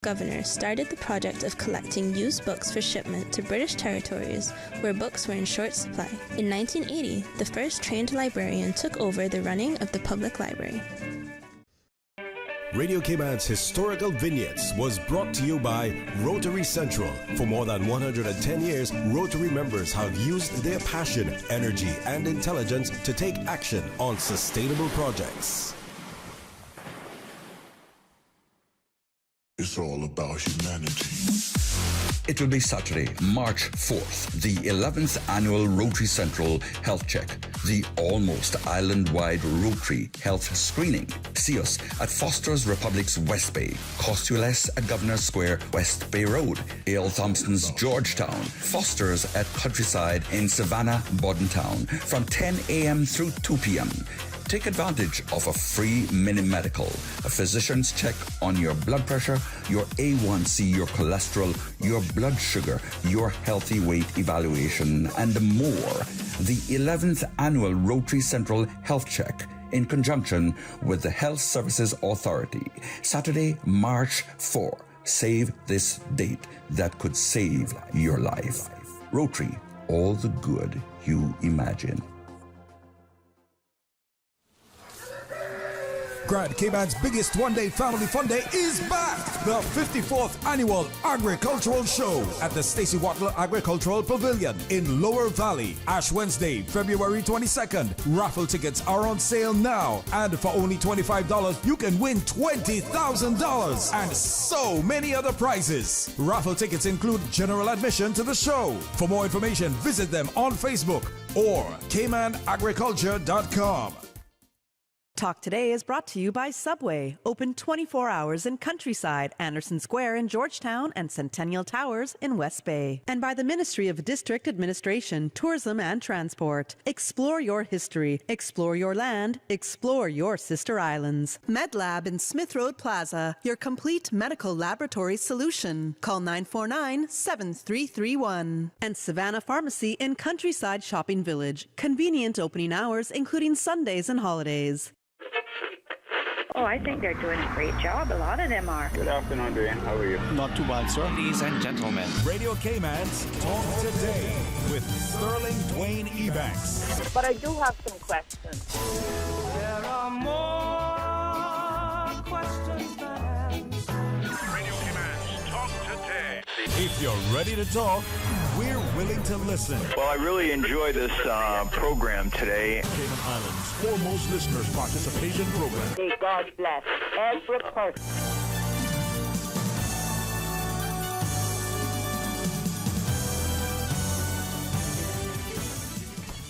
Governor started the project of collecting used books for shipment to British territories where books were in short supply. In 1980, the first trained librarian took over the running of the public library. Radio Cayman's Historical Vignettes was brought to you by Rotary Central. For more than 110 years, Rotary members have used their passion, energy, and intelligence to take action on sustainable projects. It's all about humanity. It will be Saturday, March 4th, the 11th annual Rotary Central Health Check, the almost island-wide Rotary Health Screening. See us at Foster's Republic's West Bay, cost you less at Governors Square, West Bay Road, A.L. Thompson's Georgetown, Foster's at Countryside in Savannah, Bordentown, from 10 a.m. through 2 p.m. Take advantage of a free mini-medical, a physician's check on your blood pressure, your A1C, your cholesterol, your blood sugar, your healthy weight evaluation, and more. The 11th Annual Rotary Central Health Check in conjunction with the Health Services Authority. Saturday, March 4. Save this date that could save your life. Rotary, all the good you imagine. Grand Cayman's biggest one-day family fun day is back! The 54th Annual Agricultural Show at the Stacey Watler Agricultural Pavilion in Lower Valley. Ash Wednesday, February 22nd. Raffle tickets are on sale now, and for only $25, you can win $20,000 and so many other prizes. Raffle tickets include general admission to the show. For more information, visit them on Facebook or CaymanAgriculture.com. Talk Today is brought to you by Subway, open 24 hours in Countryside, Anderson Square in Georgetown, and Centennial Towers in West Bay. And by the Ministry of District Administration, Tourism and Transport. Explore your history, explore your land, explore your sister islands. MedLab in Smith Road Plaza, your complete medical laboratory solution. Call 949-7331. And Savannah Pharmacy in Countryside Shopping Village, convenient opening hours including Sundays and holidays. Oh, I think they're doing a great job. A lot of them are. Good afternoon, Dwayne. How are you? Not too bad, sir. Ladies and gentlemen, Radio Cayman's Talk Today with Sterling Dwayne Ebanks. But I do have some questions. There are more questions than answers. Radio Cayman's Talk Today. If you're ready to talk, we're willing to listen. Well, I really enjoy this program today. Cayman Islands' foremost listeners participation program. May God bless every person.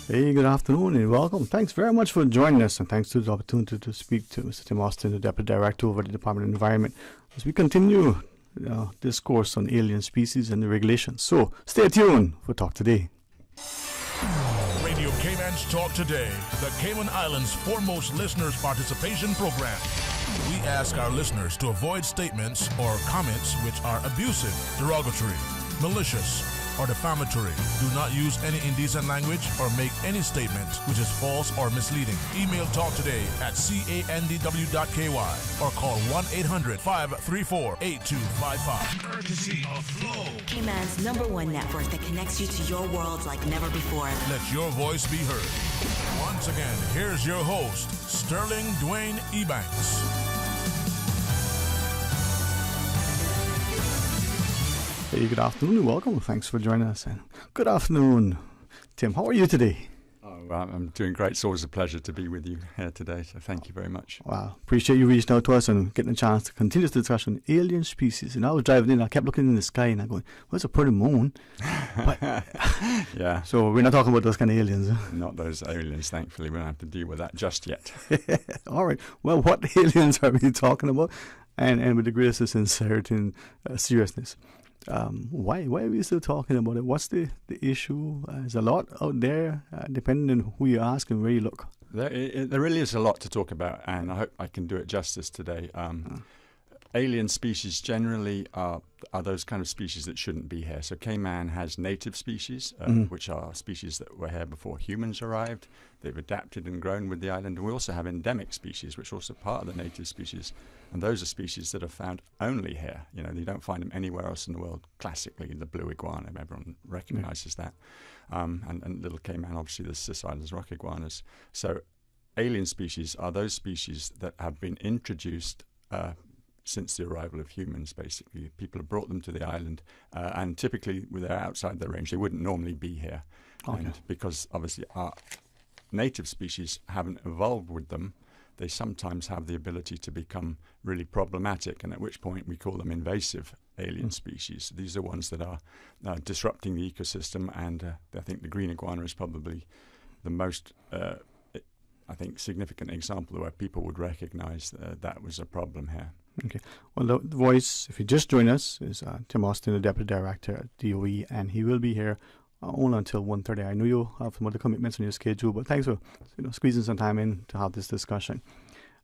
Hey, good afternoon and welcome. Thanks very much for joining us, and thanks to the opportunity to speak to Mr. Tim Austin, the Deputy Director over the Department of Environment, as we continue discourse on alien species and the regulations. So stay tuned for Talk Today. Radio Cayman's Talk Today, the Cayman Islands' foremost listeners participation program. We ask our listeners to avoid statements or comments which are abusive, derogatory, malicious, or defamatory. Do not use any indecent language or make any statement which is false or misleading. Email talktoday@candw.ky or call 1-800-534-8255. Courtesy of Flow, Cayman's #1 network that connects you to your world like never before. Let your voice be heard. Once again, here's your host, Sterling Dwayne Ebanks. Hey, good afternoon and welcome. Thanks for joining us. And good afternoon, Tim. How are you today? Oh, I'm doing great. It's always a pleasure to be with you here today, so thank you very much. Wow. Appreciate you reaching out to us and getting a chance to continue this discussion on alien species. And I was driving in, I kept looking in the sky and I'm going, well, it's a pretty moon. But, yeah. So we're not talking about those kind of aliens. Not those aliens, thankfully. We don't have to deal with that just yet. All right. Well, what aliens are we talking about? And with the greatest sincerity and seriousness. Why are we still talking about it? What's the issue? There's a lot out there, depending on who you ask and where you look. There really is a lot to talk about, and I hope I can do it justice today. alien species generally are those kind of species that shouldn't be here. So Cayman has native species, which are species that were here before humans arrived. They've adapted and grown with the island. And we also have endemic species, which are also part of the native species. And those are species that are found only here. You know, you don't find them anywhere else in the world. Classically, the blue iguana, everyone recognizes that. And little Cayman, obviously, the Cis-Islands rock iguanas. So alien species are those species that have been introduced since the arrival of humans, basically. People have brought them to the island, and typically they're outside their range. They wouldn't normally be here. Okay. And because obviously our native species haven't evolved with them, they sometimes have the ability to become really problematic, and at which point we call them invasive alien species. These are ones that are disrupting the ecosystem, and I think the green iguana is probably the most I think significant example where people would recognize that was a problem here. Okay. Well, the voice, if you just join us, is Tim Austin, the Deputy Director at DOE, and he will be here only until 1:30. I know you have some other commitments on your schedule, but thanks for squeezing some time in to have this discussion.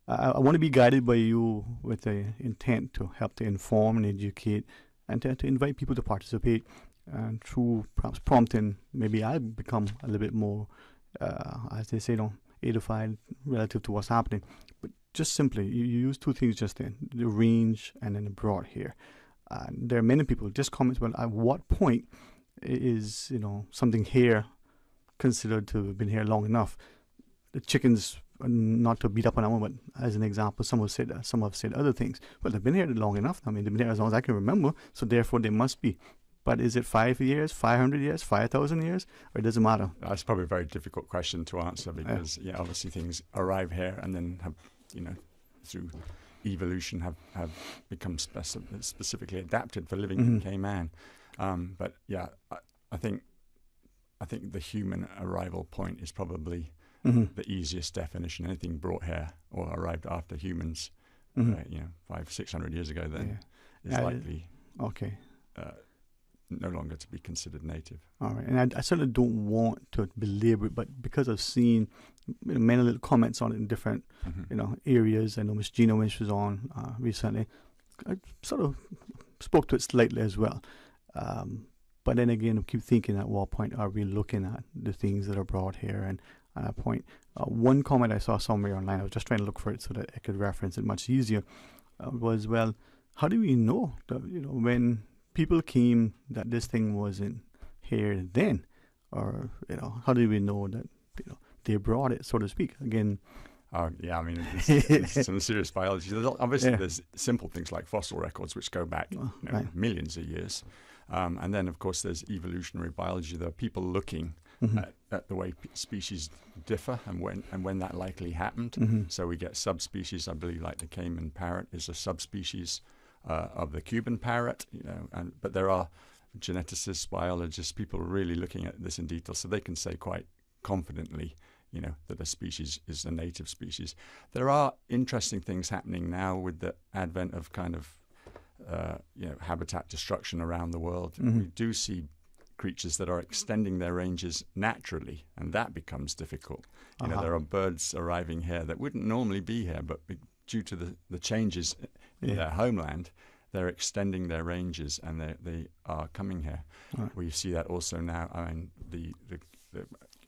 I want to be guided by you with the intent to help to inform and educate and to invite people to participate. And through perhaps prompting, maybe I'll become a little bit more, as they say, edified relative to what's happening. But just simply, you use two things just then, the range and then the broad here. There are many people just comment, well, at what point is something here considered to have been here long enough? The chickens, not to beat up on them, but as an example, some have said other things. Well, they've been here long enough. I mean, they've been here as long as I can remember, so therefore they must be. But is it 5 years, 500 years, 5,000 years, or it doesn't matter? That's probably a very difficult question to answer because, obviously things arrive here and then have, through evolution have become specifically adapted for living in Cayman. But yeah, I think the human arrival point is probably the easiest definition. Anything brought here or arrived after humans, 500-600 years ago, then is likely no longer to be considered native. All right, and I certainly don't want to belabor it, but because I've seen many little comments on it in different areas. I know Miss Gina, when she was on recently, I sort of spoke to it slightly as well. But then again, I keep thinking, at what point are we looking at the things that are brought here? And at that point, one comment I saw somewhere online, I was just trying to look for it so that I could reference it much easier, was, well, how do we know that, when people came, that this thing wasn't here then? Or, how do we know that, they brought it, so to speak? Again, I mean, it's some serious biology. There's simple things like fossil records, which go back millions of years. And then, of course, there's evolutionary biology. There are people looking at the way species differ and when that likely happened. So we get subspecies. I believe, like the Cayman parrot is a subspecies of the Cuban parrot. But there are geneticists, biologists, people really looking at this in detail, so they can say quite confidently, that a species is a native species. There are interesting things happening now with the advent of kind of habitat destruction around the world. We do see creatures that are extending their ranges naturally, and that becomes difficult. There are birds arriving here that wouldn't normally be here, but due to the changes in their homeland, they're extending their ranges and they are coming here. Right. We see that also now. I mean, the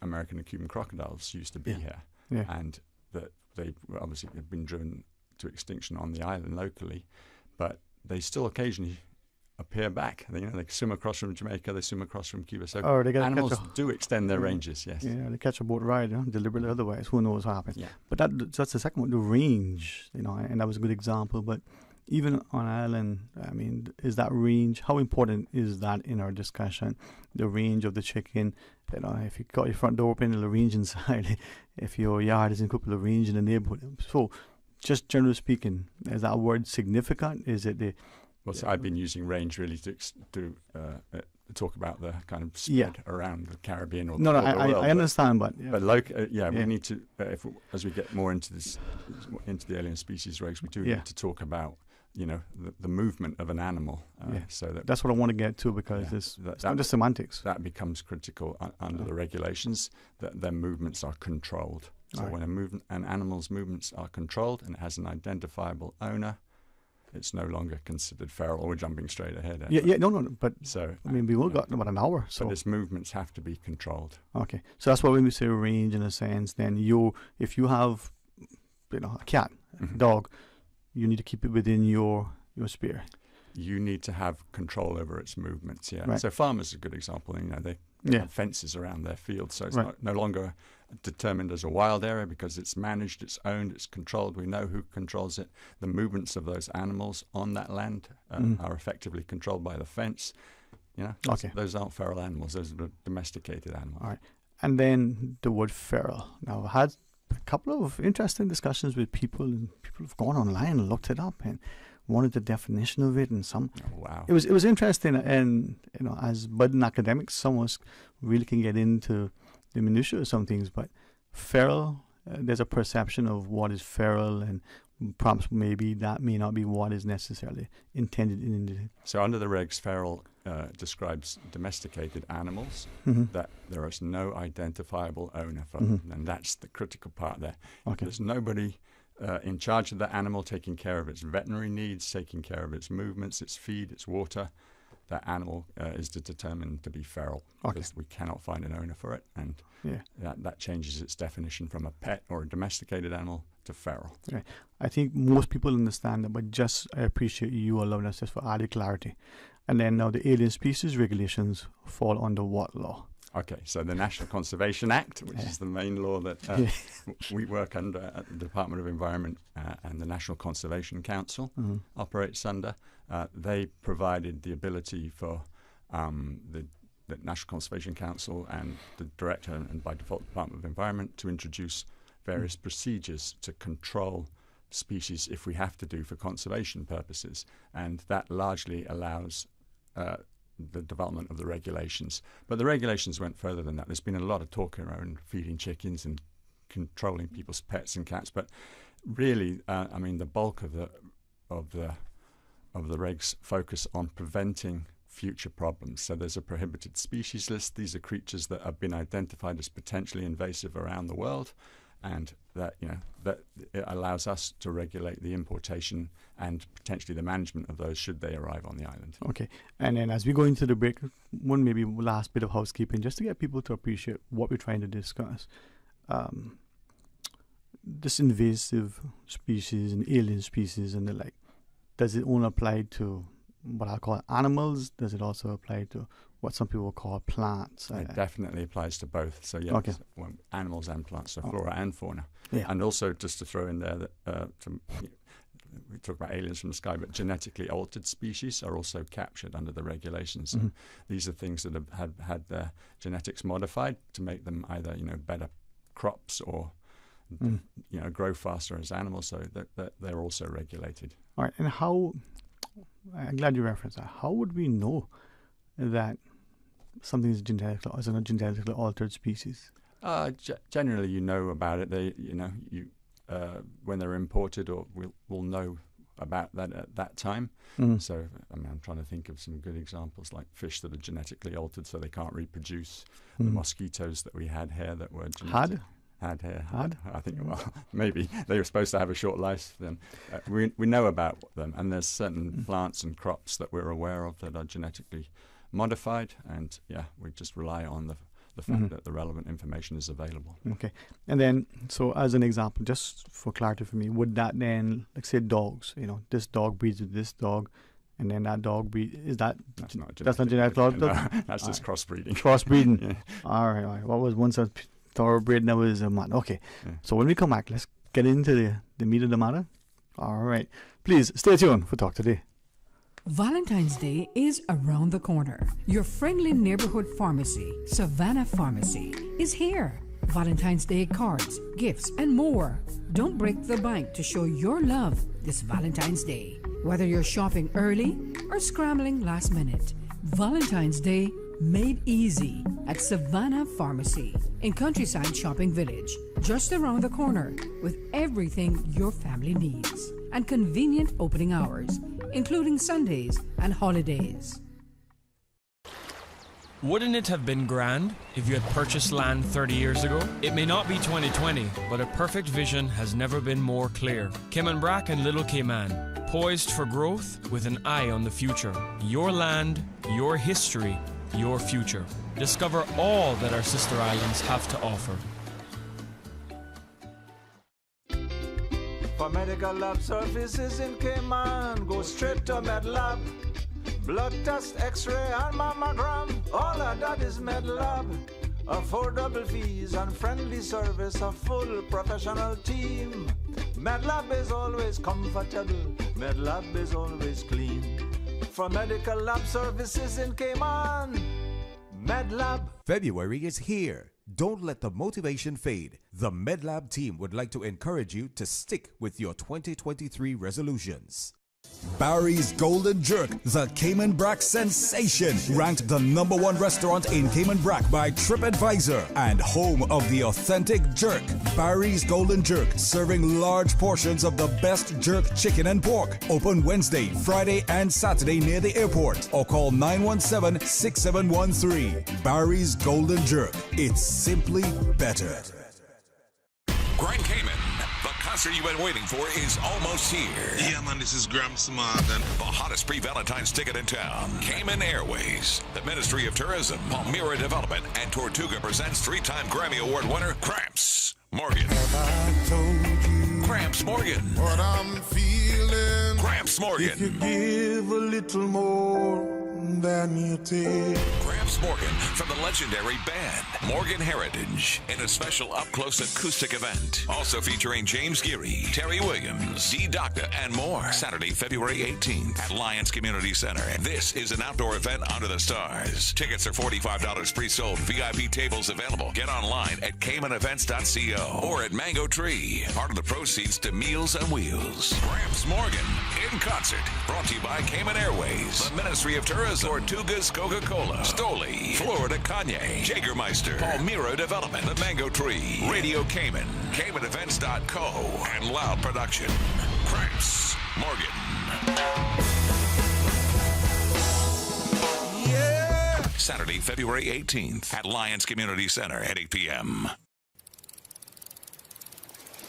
American and Cuban crocodiles used to be here, and that they obviously have been driven to extinction on the island locally, but they still occasionally appear back. They swim across from Jamaica, they swim across from Cuba. So animals do extend their ranges, yes. Yeah, they catch a boat ride, deliberately otherwise. Who knows what happens? Yeah. But that's the second one, the range, and that was a good example. But even on island, I mean, is that range, how important is that in our discussion? The range of the chicken, if you got your front door open, the range inside. If your yard is in a couple of range in the neighborhood. So, just generally speaking, is that word significant? Is it the... Well, so I've been using range really to talk about the kind of spread around the Caribbean or the world. I understand, but we need to, as we get more into the alien species regs, we do need to talk about the movement of an animal. So that's what I want to get to, because it's not just semantics. That becomes critical under the regulations, that their movements are controlled. So when an animal's movements are controlled and it has an identifiable owner, it's no longer considered feral. We're jumping straight ahead. No. But so I mean, we all got about an hour. So but its movements have to be controlled. Okay, so that's why when we say range, in a sense, then if you have, a cat, dog, you need to keep it within your sphere. You need to have control over its movements. Yeah. Right. So farmers are a good example. They have fences around their fields, so it's no longer determined as a wild area because it's managed, it's owned, it's controlled. We know who controls it. The movements of those animals on that land are effectively controlled by the fence. Those aren't feral animals. Those are domesticated animals. All right. And then the word feral. Now, I've had a couple of interesting discussions with people, and people have gone online and looked it up and wanted the definition of it, and some. Oh, wow! It was interesting, and as budding academics, some of us really can get into the minutiae of some things. But feral, there's a perception of what is feral, and perhaps maybe that may not be what is necessarily intended in the. So under the regs, feral describes domesticated animals that there is no identifiable owner for, and that's the critical part there. Okay. There's nobody in charge of that animal, taking care of its veterinary needs, taking care of its movements, its feed, its water. That animal is determined to be feral because we cannot find an owner for it, and that changes its definition from a pet or a domesticated animal to feral. Right. I think most people understand that, but I appreciate you allowing us just for added clarity. And then now the alien species regulations fall under what law? Okay, so the National Conservation Act, which is the main law that we work under at the Department of Environment and the National Conservation Council operates under. They provided the ability for the National Conservation Council and the Director and by default Department of Environment to introduce various procedures to control species if we have to do for conservation purposes, and that largely allows the development of the regulations. But the regulations went further than that. There's been a lot of talk around feeding chickens and controlling people's pets and cats, but really, the bulk of the regs focus on preventing future problems. So there's a prohibited species list. These are creatures that have been identified as potentially invasive around the world, and that it allows us to regulate the importation and potentially the management of those should they arrive on the island. Okay, and then as we go into the break, one maybe last bit of housekeeping just to get people to appreciate what we're trying to discuss. This invasive species and alien species and the like, does it only apply to what I call animals? Does it also apply to what some people call plants? It definitely applies to both. So yes, animals and plants, so flora and fauna. Yeah. And also just to throw in there that we talk about aliens from the sky, but genetically altered species are also captured under the regulations. So these are things that have had their genetics modified to make them either better crops or grow faster as animals. So they're also regulated. All right, and how? I'm glad you referenced that. How would we know that something is a genetically altered species? Generally, you know about it. They, when they're imported, or we'll know about that at that time. So, I'm trying to think of some good examples, like fish that are genetically altered so they can't reproduce. The mosquitoes that we had here that were had hair. I think, maybe they were supposed to have a short life. Then we know about them, and there's certain plants and crops that we're aware of that are genetically modified, and we just rely on the fact that the relevant information is available. Okay, and then so as an example, just for clarity for me, would that then, like say dogs, this dog breeds with this dog, and then that dog that's not genetic. That's just crossbreeding. Crossbreeding. Yeah. All right. What was once a thoroughbred, now is a man. Okay. Yeah. So when we come back, let's get into the meat of the matter. All right. Please stay tuned for Talk Today. Valentine's Day is around the corner. Your friendly neighborhood pharmacy, Savannah Pharmacy, is here. Valentine's Day cards, gifts, and more. Don't break the bank to show your love this Valentine's Day. Whether you're shopping early or scrambling last minute, Valentine's Day made easy at Savannah Pharmacy in Countryside Shopping Village, just around the corner, with everything your family needs and convenient opening hours, including Sundays and holidays. Wouldn't it have been grand if you had purchased land 30 years ago? It may not be 2020, but a perfect vision has never been more clear. Kim and Brack and Little Cayman. poised for growth with an eye on the future. Your land, your history, your future. Discover all that our sister islands have to offer. For medical lab services in Cayman, go straight to MedLab. Blood test, x-ray and mammogram, all of that is MedLab. Affordable fees and friendly service, a full professional team. MedLab is always comfortable, MedLab is always clean. For medical lab services in Cayman, MedLab. February is here. Don't let the motivation fade. The MedLab team would like to encourage you to stick with your 2023 resolutions. Barry's Golden Jerk, the Cayman Brac sensation, ranked the #1 restaurant in Cayman Brac by TripAdvisor and home of the authentic jerk. Barry's Golden Jerk, serving large portions of the best jerk chicken and pork. Open Wednesday, Friday, and Saturday near the airport, or call 917-6713. Barry's Golden Jerk. It's simply better. Grand Cayman, the concert you've been waiting for is almost here. Yeah, man, this is Graham Smart. And the hottest pre-Valentine's ticket in town, Cayman Airways. The Ministry of Tourism, Palmyra Development, and Tortuga presents 3-time Grammy Award winner, Gramps Morgan. Gramps Morgan. What I'm feeling. Gramps Morgan. If you give a little more than you take. Gramps Morgan from the legendary band Morgan Heritage in a special up-close acoustic event. Also featuring James Geary, Terry Williams, D. Doctor, and more. Saturday, February 18th at Lions Community Center. This is an outdoor event under the stars. Tickets are $45 pre-sold. VIP tables available. Get online at CaymanEvents.co or at Mango Tree. Part of the proceeds to Meals on Wheels. Gramps Morgan in concert. Brought to you by Cayman Airways, the Ministry of Tourism, Tortugas Coca-Cola, Stoli, Florida Kanye, Jägermeister, Palmyra Development, The Mango Tree, Radio Cayman, CaymanEvents.co, and Loud Production. Gramps Morgan. Yeah! Saturday, February 18th at Lions Community Center at 8 p.m.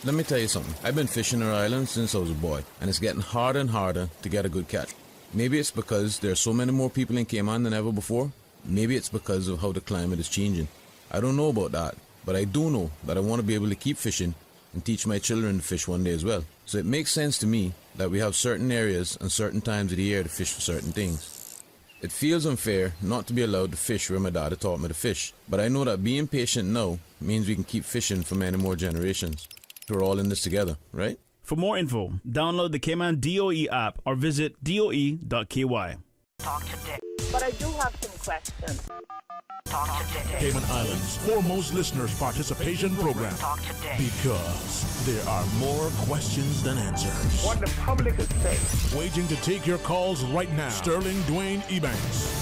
Let me tell you something. I've been fishing our island since I was a boy, and it's getting harder and harder to get a good catch. Maybe it's because there are so many more people in Cayman than ever before. Maybe it's because of how the climate is changing. I don't know about that, but I do know that I want to be able to keep fishing and teach my children to fish one day as well. So it makes sense to me that we have certain areas and certain times of the year to fish for certain things. It feels unfair not to be allowed to fish where my dad taught me to fish, but I know that being patient now means we can keep fishing for many more generations. We're all in this together, right? For more info, download the Cayman DOE app or visit doe.ky. Talk today. But I do have some questions. Talk today. Cayman Islands' foremost listeners participation program. Talk today. Because there are more questions than answers. What the public is saying. Waiting to take your calls right now. Sterling Dwayne Ebanks.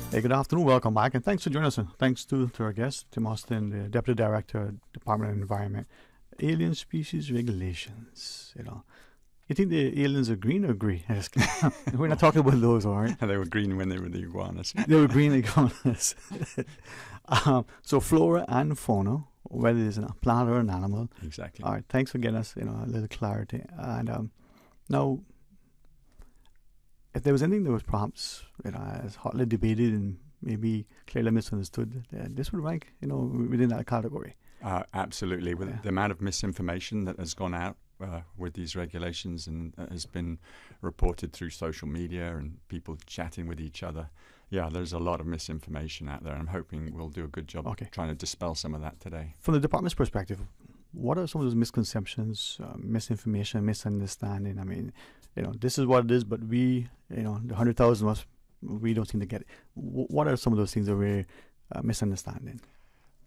Hey, good afternoon. Welcome back, and thanks for joining us. Thanks to our guest, Tim Austin, the Deputy Director, Department of Environment. Alien species regulations. You think the aliens are green or grey? We're not talking about those, all right? They were green when they were the iguanas. They were green iguanas. So flora and fauna, whether it's a plant or an animal. Exactly. All right. Thanks for getting us, a little clarity. And now, if there was anything that was perhaps as hotly debated and maybe clearly misunderstood, this would rank within that category. Absolutely. With the amount of misinformation that has gone out with these regulations and has been reported through social media and people chatting with each other, there's a lot of misinformation out there. I'm hoping we'll do a good job trying to dispel some of that today. From the department's perspective, what are some of those misconceptions, misinformation, misunderstanding? I mean, this is what it is, but we, the 100,000 of us, we don't seem to get it. What are some of those things that we're misunderstanding?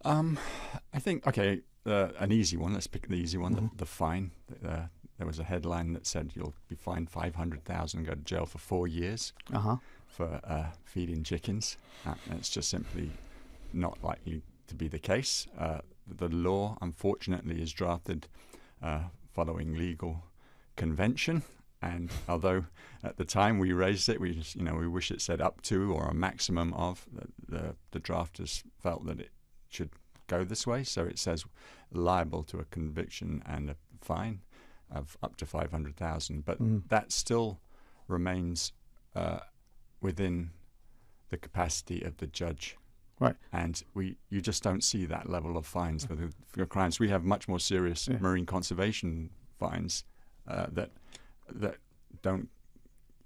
I think, an easy one. Let's pick the easy one, the fine. There was a headline that said you'll be fined $500,000 and go to jail for 4 years for feeding chickens. It's just simply not likely to be the case. The law, unfortunately, is drafted following legal convention. And although at the time we raised it, we wish it said up to or a maximum of, the drafters felt that it should go this way. So it says liable to a conviction and a fine of up to 500,000, but that still remains within the capacity of the judge. Right. And you just don't see that level of fines for crimes. We have much more serious marine conservation fines that don't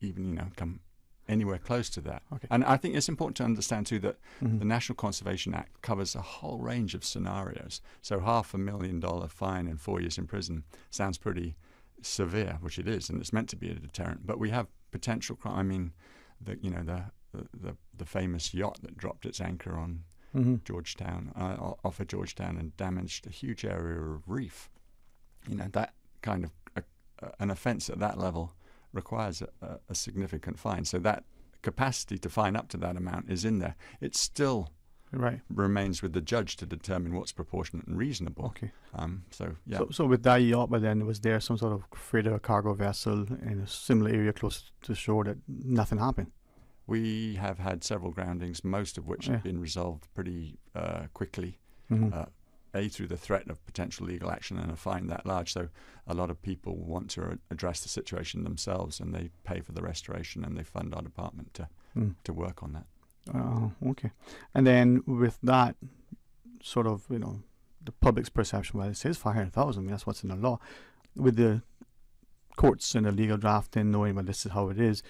even come anywhere close to that. Okay. And I think it's important to understand too that the National Conservation Act covers a whole range of scenarios. So $500,000 fine and 4 years in prison sounds pretty severe, which it is, and it's meant to be a deterrent. But we have potential crime. I mean, the famous yacht that dropped its anchor on Georgetown, off of Georgetown, and damaged a huge area of reef. That kind of an offence at that level requires a significant fine. So that capacity to fine up to that amount is in there. It still remains with the judge to determine what's proportionate and reasonable. Okay. So with that yacht, but then was there some sort of freighter cargo vessel in a similar area close to shore that nothing happened? We have had several groundings, most of which have been resolved pretty quickly. Through the threat of potential legal action and a fine that large. So a lot of people want to address the situation themselves, and they pay for the restoration, and they fund our department to work on that. Okay. And then with that sort of, the public's perception, well, it says 500,000, that's what's in the law. With the courts and the legal drafting, knowing, well, this is how it is,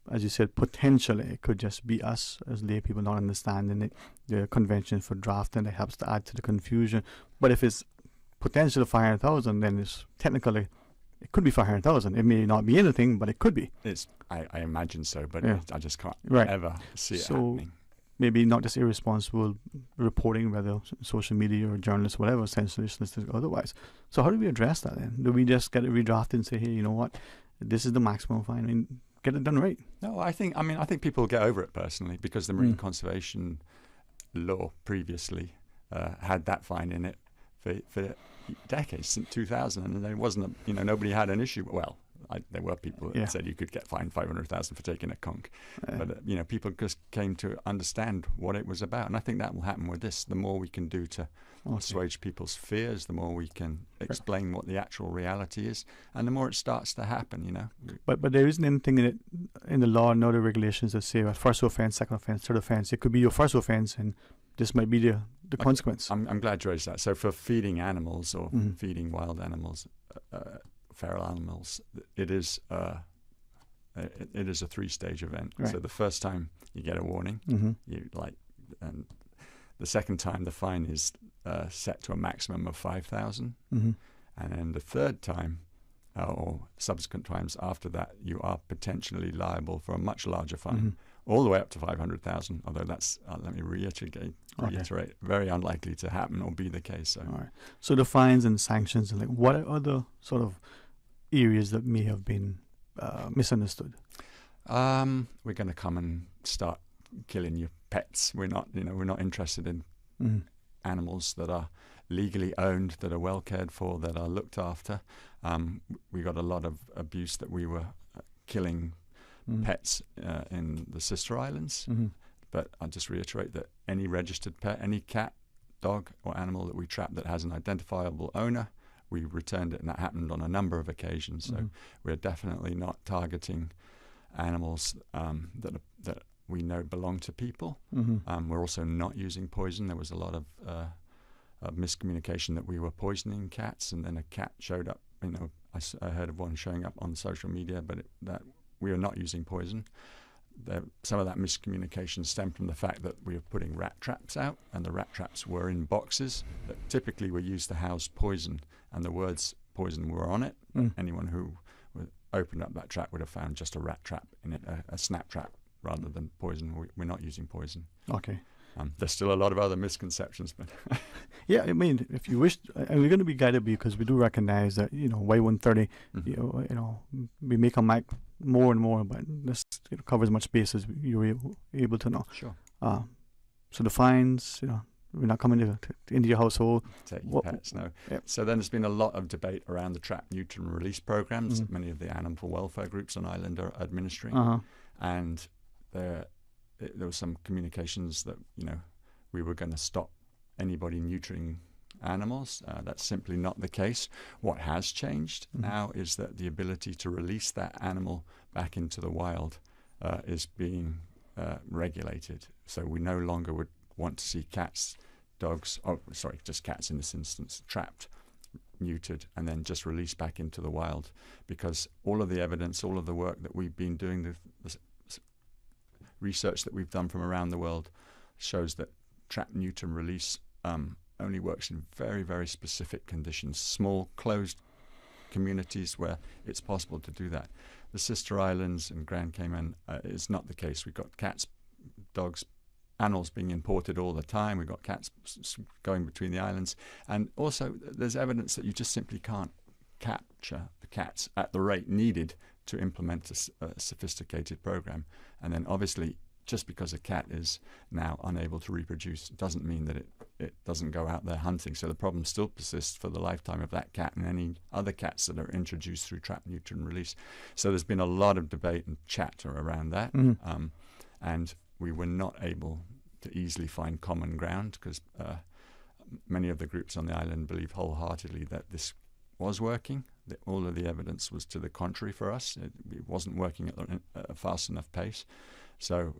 as you said, potentially it could just be us as lay people not understanding it. The convention for drafting, that helps to add to the confusion. But if it's potential 500,000, then it's technically, it could be 500,000. It may not be anything, but it could be. I imagine so, but I just can't ever see it happening. Maybe not just irresponsible reporting, whether social media or journalists, whatever, sensationalistic or otherwise. So how do we address that then? Do we just get it redrafted and say, hey, you know what, this is the maximum fine? I mean, get it done right. No, I think people get over it personally, because the marine conservation law previously had that fine in it for decades, since 2000, and there wasn't nobody had an issue. Well, there were people that said you could get fined 500,000 for taking a conch, but people just came to understand what it was about, and I think that will happen with this. The more we can do to assuage people's fears, the more we can explain what the actual reality is, and the more it starts to happen. But there isn't anything in the law and other regulations that say first offense, second offense, third offense. It could be your first offense, and this might be the consequence. I'm glad you raised that. So for feeding animals or feeding wild animals, feral animals, it is a 3-stage event. Right. So the first time you get a warning, and the second time the fine is set to a maximum of 5,000, and then the third time or subsequent times after that, you are potentially liable for a much larger fine, all the way up to 500,000. Although that's let me reiterate, very unlikely to happen or be the case. So, all right. So the fines and sanctions, and what are other sort of areas that may have been misunderstood? We're going to come and start killing your pets. We're not interested in animals that are legally owned, that are well cared for, that are looked after. We got a lot of abuse that we were killing pets in the sister islands. But I'll just reiterate that any registered pet, any cat, dog or animal that we trap that has an identifiable owner, we returned it, and that happened on a number of occasions. So we're definitely not targeting animals that we know belong to people. We're also not using poison. There was a lot of miscommunication that we were poisoning cats, and then a cat showed up. I heard of one showing up on social media, but that we are not using poison. Some of that miscommunication stemmed from the fact that we were putting rat traps out, and the rat traps were in boxes that typically were used to house poison, and the words poison were on it. Anyone who opened up that trap would have found just a rat trap in it, a snap trap, rather than poison. We're not using poison. Okay. There's still a lot of other misconceptions, but yeah, I mean, if you wish, and we're going to be guided because we do recognize that Y130, we make a mic more and more, but this covers as much space as you're able to know. Sure. So the fines, we're not coming into your household. Take your pets, no. Yep. So then there's been a lot of debate around the trap, neuter and release programs that many of the animal welfare groups on island are administering, and there was some communications that we were going to stop anybody neutering animals. That's simply not the case. What has changed now is that the ability to release that animal back into the wild is being regulated. So we no longer would want to see cats, dogs, just cats in this instance, trapped, neutered, and then just released back into the wild, because all of the evidence, all of the work that we've been doing, the research that we've done from around the world shows that trap, neuter, and release only works in very, very specific conditions, small, closed communities where it's possible to do that. The Sister Islands and Grand Cayman is not the case. We've got cats, dogs, animals being imported all the time. We've got cats going between the islands. And also there's evidence that you just simply can't capture the cats at the rate needed to implement a sophisticated program. And then obviously, just because a cat is now unable to reproduce doesn't mean that it doesn't go out there hunting. So the problem still persists for the lifetime of that cat and any other cats that are introduced through trap, neuter, and release. So there's been a lot of debate and chatter around that. And we were not able to easily find common ground because many of the groups on the island believe wholeheartedly that this was working. That all of the evidence was to the contrary for us. It wasn't working at a fast enough pace. So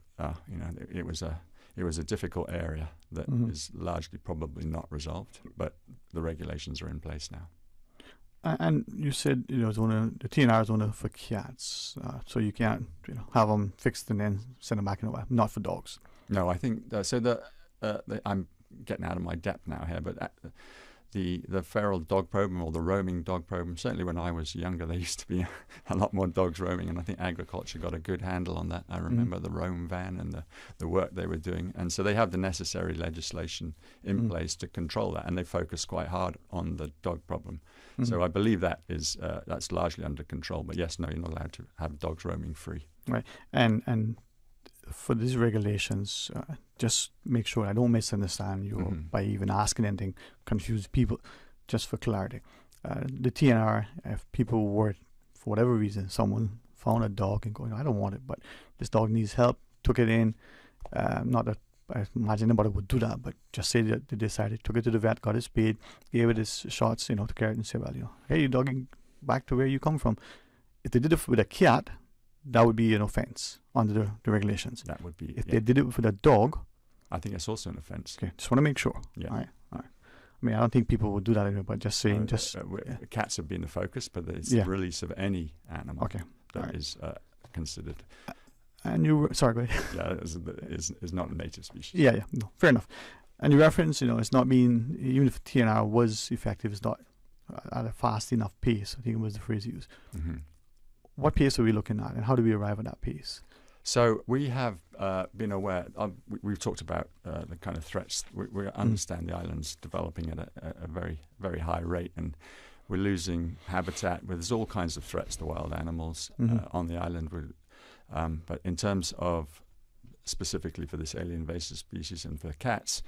it was a difficult area that is largely probably not resolved, but the regulations are in place now. And you said the TNR is only for cats, so you can't have them fixed and then send them back in the wild. Not for dogs. No, I think I'm getting out of my depth now here, but the feral dog program or the roaming dog program, certainly when I was younger, there used to be a lot more dogs roaming, and I think agriculture got a good handle on that. I remember the roam van and the work they were doing, and so they have the necessary legislation in place to control that, and they focus quite hard on the dog problem. So I believe that is that's largely under control. But yes, no, you're not allowed to have dogs roaming free. Right, and for these regulations, just make sure I don't misunderstand you by even asking anything, confuse people, just for clarity. The TNR, if people were, for whatever reason, someone found a dog and going, I don't want it, but this dog needs help, took it in, not that I imagine anybody would do that, but just say that they decided, took it to the vet, got it spayed, gave it its shots, to care it and say, well, hey, you doggy, back to where you come from. If they did it with a cat, that would be an offense under the regulations. That would be. If they did it with a dog, I think it's also an offense. Okay, just want to make sure. Yeah. All right. I mean, I don't think people would do that anyway, but just saying, cats have been the focus, but it's the release of any animal that is considered. And you, sorry, go ahead. Yeah, is not a native species. Yeah, no, fair enough. And you reference, it's not being, even if TNR was effective, it's not at a fast enough pace. I think it was the phrase used. What pace are we looking at, and how do we arrive at that pace? So we have been aware. We've talked about the kind of threats. We understand the island's developing at a very, very high rate, and we're losing habitat. There's all kinds of threats to wild animals on the island. But in terms of specifically for this alien invasive species and for cats,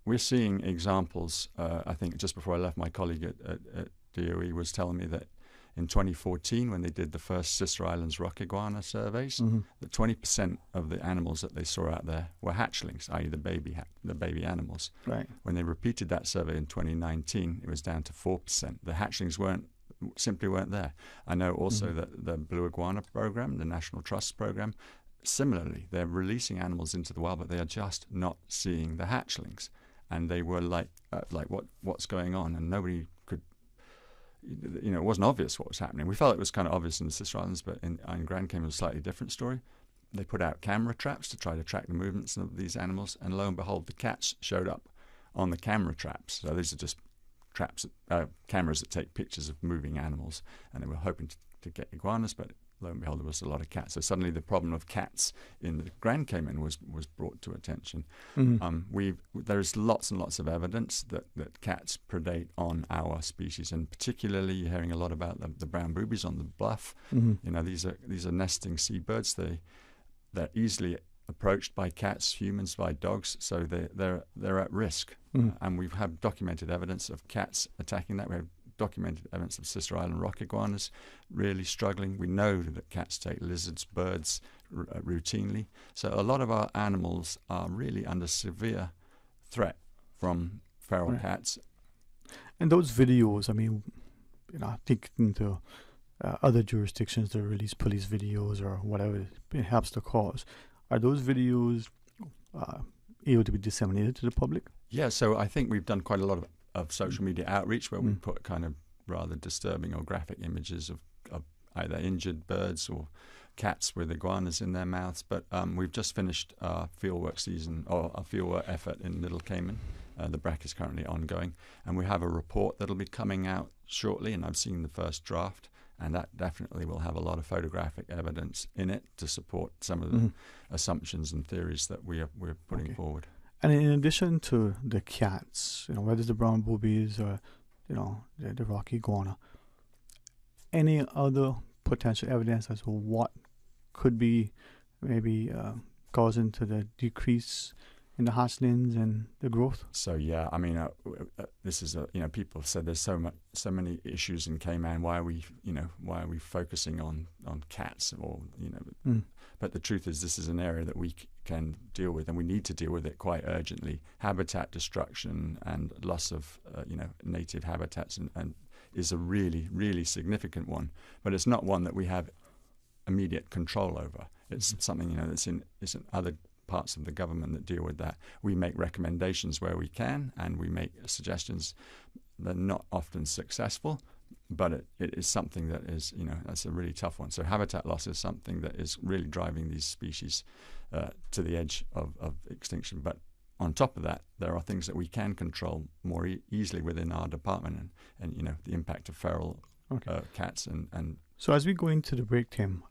we're seeing examples. I think just before I left, my colleague at DOE was telling me that in 2014, when they did the first Sister Islands rock iguana surveys, that 20% of the animals that they saw out there were hatchlings, i.e. the baby animals. Right. When they repeated that survey in 2019, it was down to 4%. The hatchlings simply weren't there. I know also that the Blue Iguana program, the National Trust program, similarly, they're releasing animals into the wild, but they are just not seeing the hatchlings. And they were like what's going on? And nobody could, it wasn't obvious what was happening. We felt it was kind of obvious in the Sister Islands, but in Grand Cayman it was a slightly different story. They put out camera traps to try to track the movements of these animals, and lo and behold, the cats showed up on the camera traps. So these are just cameras that take pictures of moving animals, and they were hoping to get iguanas, but lo and behold, there was a lot of cats. So suddenly the problem of cats in the Grand Cayman was brought to attention. There's lots and lots of evidence that cats predate on our species, and particularly you're hearing a lot about the brown boobies on the bluff. These are nesting seabirds. They're easily approached by cats, humans by dogs, so they're at risk. And we've had documented evidence of cats attacking that. We have documented evidence of Sister Island rock iguanas really struggling. We know that cats take lizards, birds routinely. So a lot of our animals are really under severe threat from feral cats. And those videos, I mean, I think into other jurisdictions that release police videos or whatever it helps the cause. Are those videos able to be disseminated to the public? Yeah, so I think we've done quite a lot of social media outreach where we put kind of rather disturbing or graphic images of either injured birds or cats with iguanas in their mouths. But we've just finished our fieldwork season, or our fieldwork effort in Middle Cayman. The BRAC is currently ongoing, and we have a report that'll be coming out shortly, and I've seen the first draft, and that definitely will have a lot of photographic evidence in it to support some of the assumptions and theories that we're putting forward. And in addition to the cats, whether it's the brown boobies or the rocky iguana, any other potential evidence as to what could be maybe causing to the decrease in the hatchlings and the growth? So yeah, I mean, this is people have said there's so many issues in Cayman. Why are we focusing on cats or But the truth is, this is an area that we can deal with, and we need to deal with it quite urgently. Habitat destruction and loss of native habitats and is a really, really significant one. But it's not one that we have immediate control over. It's something that's in other parts of the government that deal with that. We make recommendations where we can, and we make suggestions. They're not often successful, but it is something that is, that's a really tough one. So habitat loss is something that is really driving these species to the edge of extinction. But on top of that, there are things that we can control more easily within our department, and the impact of feral cats and. So as we go into the break, Tim,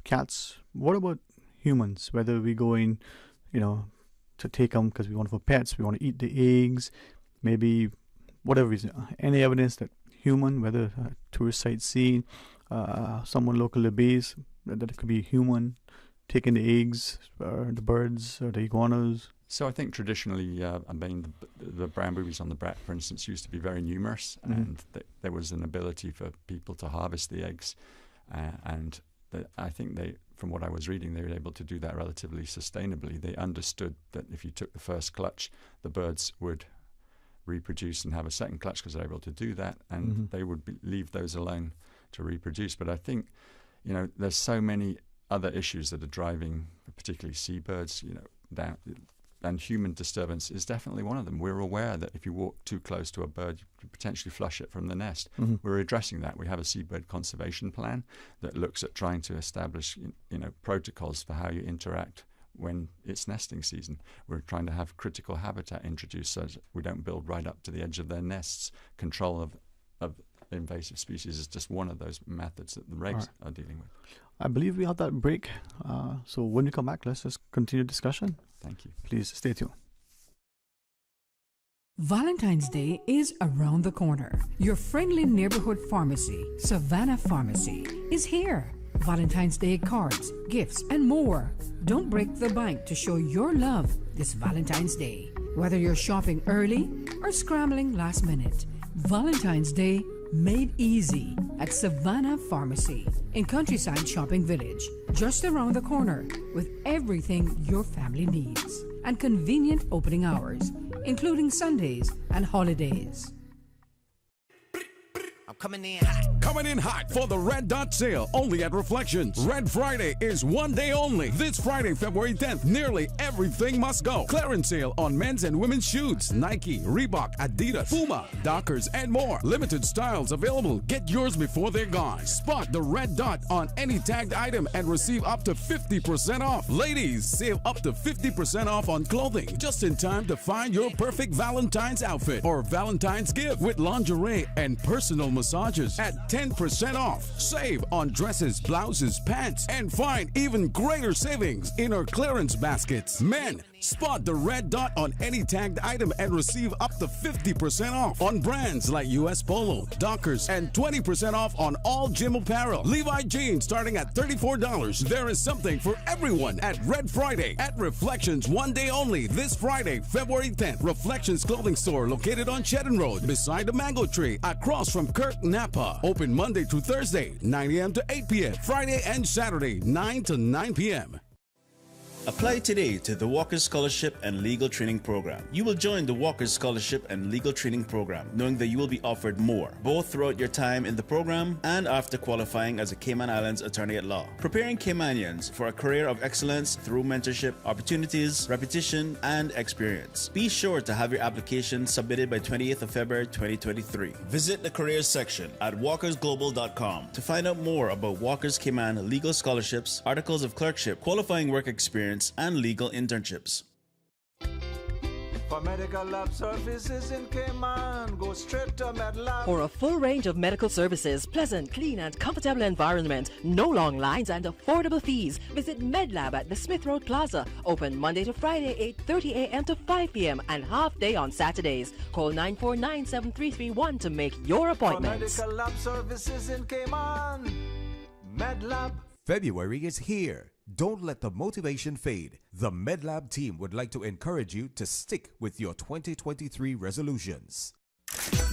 cats. What about humans? Whether we go in, to take them because we want for pets, we want to eat the eggs, maybe whatever reason. Any evidence that human, whether tourist sightseeing, someone local to base, that it could be human taking the eggs, or the birds, or the iguanas? So I think traditionally, the brown boobies on the BRAC, for instance, used to be very numerous, and there was an ability for people to harvest the eggs, I think from what I was reading, they were able to do that relatively sustainably. They understood that if you took the first clutch, the birds would reproduce and have a second clutch because they're able to do that, and they would leave those alone to reproduce. But I think, there's so many other issues that are driving, particularly seabirds, down. And human disturbance is definitely one of them. We're aware that if you walk too close to a bird, you could potentially flush it from the nest. We're addressing that. We have a seabird conservation plan that looks at trying to establish, protocols for how you interact when it's nesting season. We're trying to have critical habitat introduced so that we don't build right up to the edge of their nests. Control of invasive species is just one of those methods that the regs are dealing with. I believe we have that break. So when we come back, let's just continue discussion. Thank you. Please stay tuned. Valentine's Day is around the corner. Your friendly neighborhood pharmacy, Savannah Pharmacy, is here. Valentine's Day cards, gifts, and more. Don't break the bank to show your love this Valentine's Day. Whether you're shopping early or scrambling last minute, Valentine's Day made easy at Savannah Pharmacy in Countryside Shopping Village, just around the corner, with everything your family needs and convenient opening hours, including Sundays and holidays. Coming in hot. Coming in hot for the Red Dot sale only at Reflections. Red Friday is one day only. This Friday, February 10th, nearly everything must go. Clearance sale on men's and women's shoes. Nike, Reebok, Adidas, Puma, Dockers, and more. Limited styles available. Get yours before they're gone. Spot the Red Dot on any tagged item and receive up to 50% off. Ladies, save up to 50% off on clothing. Just in time to find your perfect Valentine's outfit or Valentine's gift with lingerie and personal massages at 10% off. Save on dresses, blouses, pants, and find even greater savings in our clearance baskets. Men, spot the Red Dot on any tagged item and receive up to 50% off on brands like US Polo, Dockers, and 20% off on all gym apparel. Levi jeans starting at $34. There is something for everyone at Red Friday at Reflections, one day only this Friday, February 10th. Reflections Clothing Store located on Cheddar Road beside the mango tree across from Kirk Napa. Open Monday through Thursday, 9 a.m. to 8 p.m. Friday and Saturday, 9 to 9 p.m. Apply today to the Walker's Scholarship and Legal Training Program. You will join the Walker's Scholarship and Legal Training Program, knowing that you will be offered more, both throughout your time in the program and after qualifying as a Cayman Islands attorney at law. Preparing Caymanians for a career of excellence through mentorship, opportunities, repetition, and experience. Be sure to have your application submitted by 28th of February 2023. Visit the careers section at walkersglobal.com to find out more about Walker's Cayman legal scholarships, articles of clerkship, qualifying work experience, and legal internships. For medical lab services in Cayman, go straight to MedLab. For a full range of medical services, pleasant, clean and comfortable environment, no long lines and affordable fees, visit MedLab at the Smith Road Plaza. Open Monday to Friday, 8:30 a.m. to 5 p.m. and half day on Saturdays. Call 949-7331 to make your appointments. For medical lab services in Cayman, MedLab. February is here. Don't let the motivation fade. The MedLab team would like to encourage you to stick with your 2023 resolutions.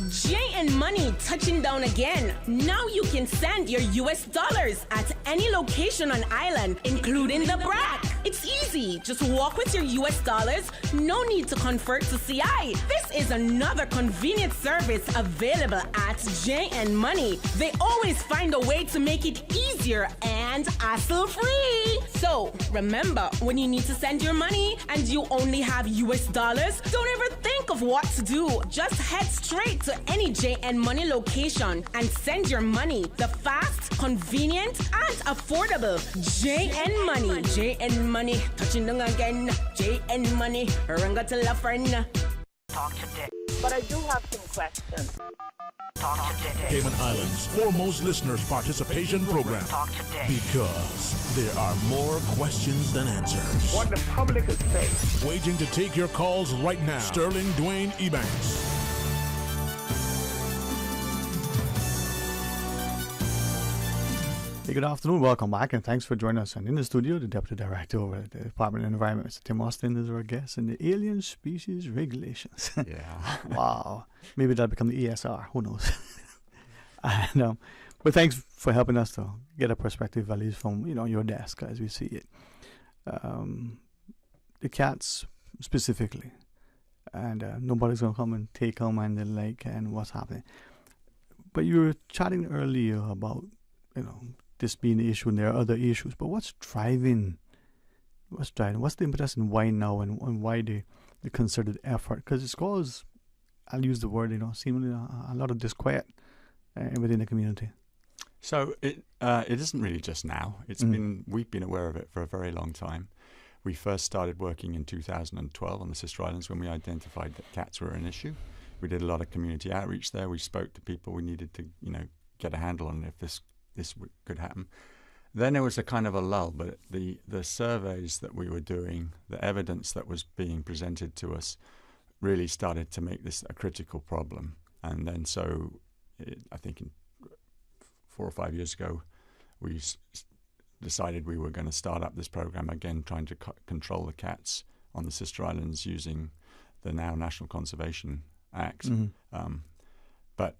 J&M Money touching down again. Now you can send your US dollars at any location on island, including the BRAC. It's easy. Just walk with your US dollars. No need to convert to CI. This is another convenient service available at J&M Money. They always find a way to make it easier and hassle-free. So remember, when you need to send your money and you only have US dollars, don't ever think of what to do. Just head straight to any J&M Money location and send your money the fast, convenient, and affordable J&M Money. J&M Money, touching down again. J&M Money, ranga to la friend. Talk today. But I do have some questions. Talk today. Cayman Islands' foremost listeners participation program. Talk today. Because there are more questions than answers. What the public is saying. Waiting to take your calls right now. Sterling Dwayne Ebanks. Hey, good afternoon. Welcome back, and thanks for joining us. And in the studio, the Deputy Director over at the Department of Environment, Mr. Tim Austin, is our guest in the Alien Species Regulations. Yeah. Wow. Maybe that'll become the ESR. Who knows? And, but thanks for helping us to get a perspective, at least from your desk as we see it. The cats specifically, and nobody's gonna come and take them and the like and what's happening. But you were chatting earlier about this being the issue, and there are other issues. But what's driving? What's the impetus, and why now, and why the concerted effort? Because it's caused, I'll use the word, seemingly a lot of disquiet within the community. So it isn't really just now. It's we've been aware of it for a very long time. We first started working in 2012 on the Sister Islands when we identified that cats were an issue. We did a lot of community outreach there. We spoke to people. We needed to, get a handle on if this could happen. Then there was a kind of a lull, but the surveys that we were doing, the evidence that was being presented to us, really started to make this a critical problem. And then I think 4 or 5 years ago, we decided we were going to start up this program again, trying to control the cats on the Sister Islands using the now National Conservation Act. But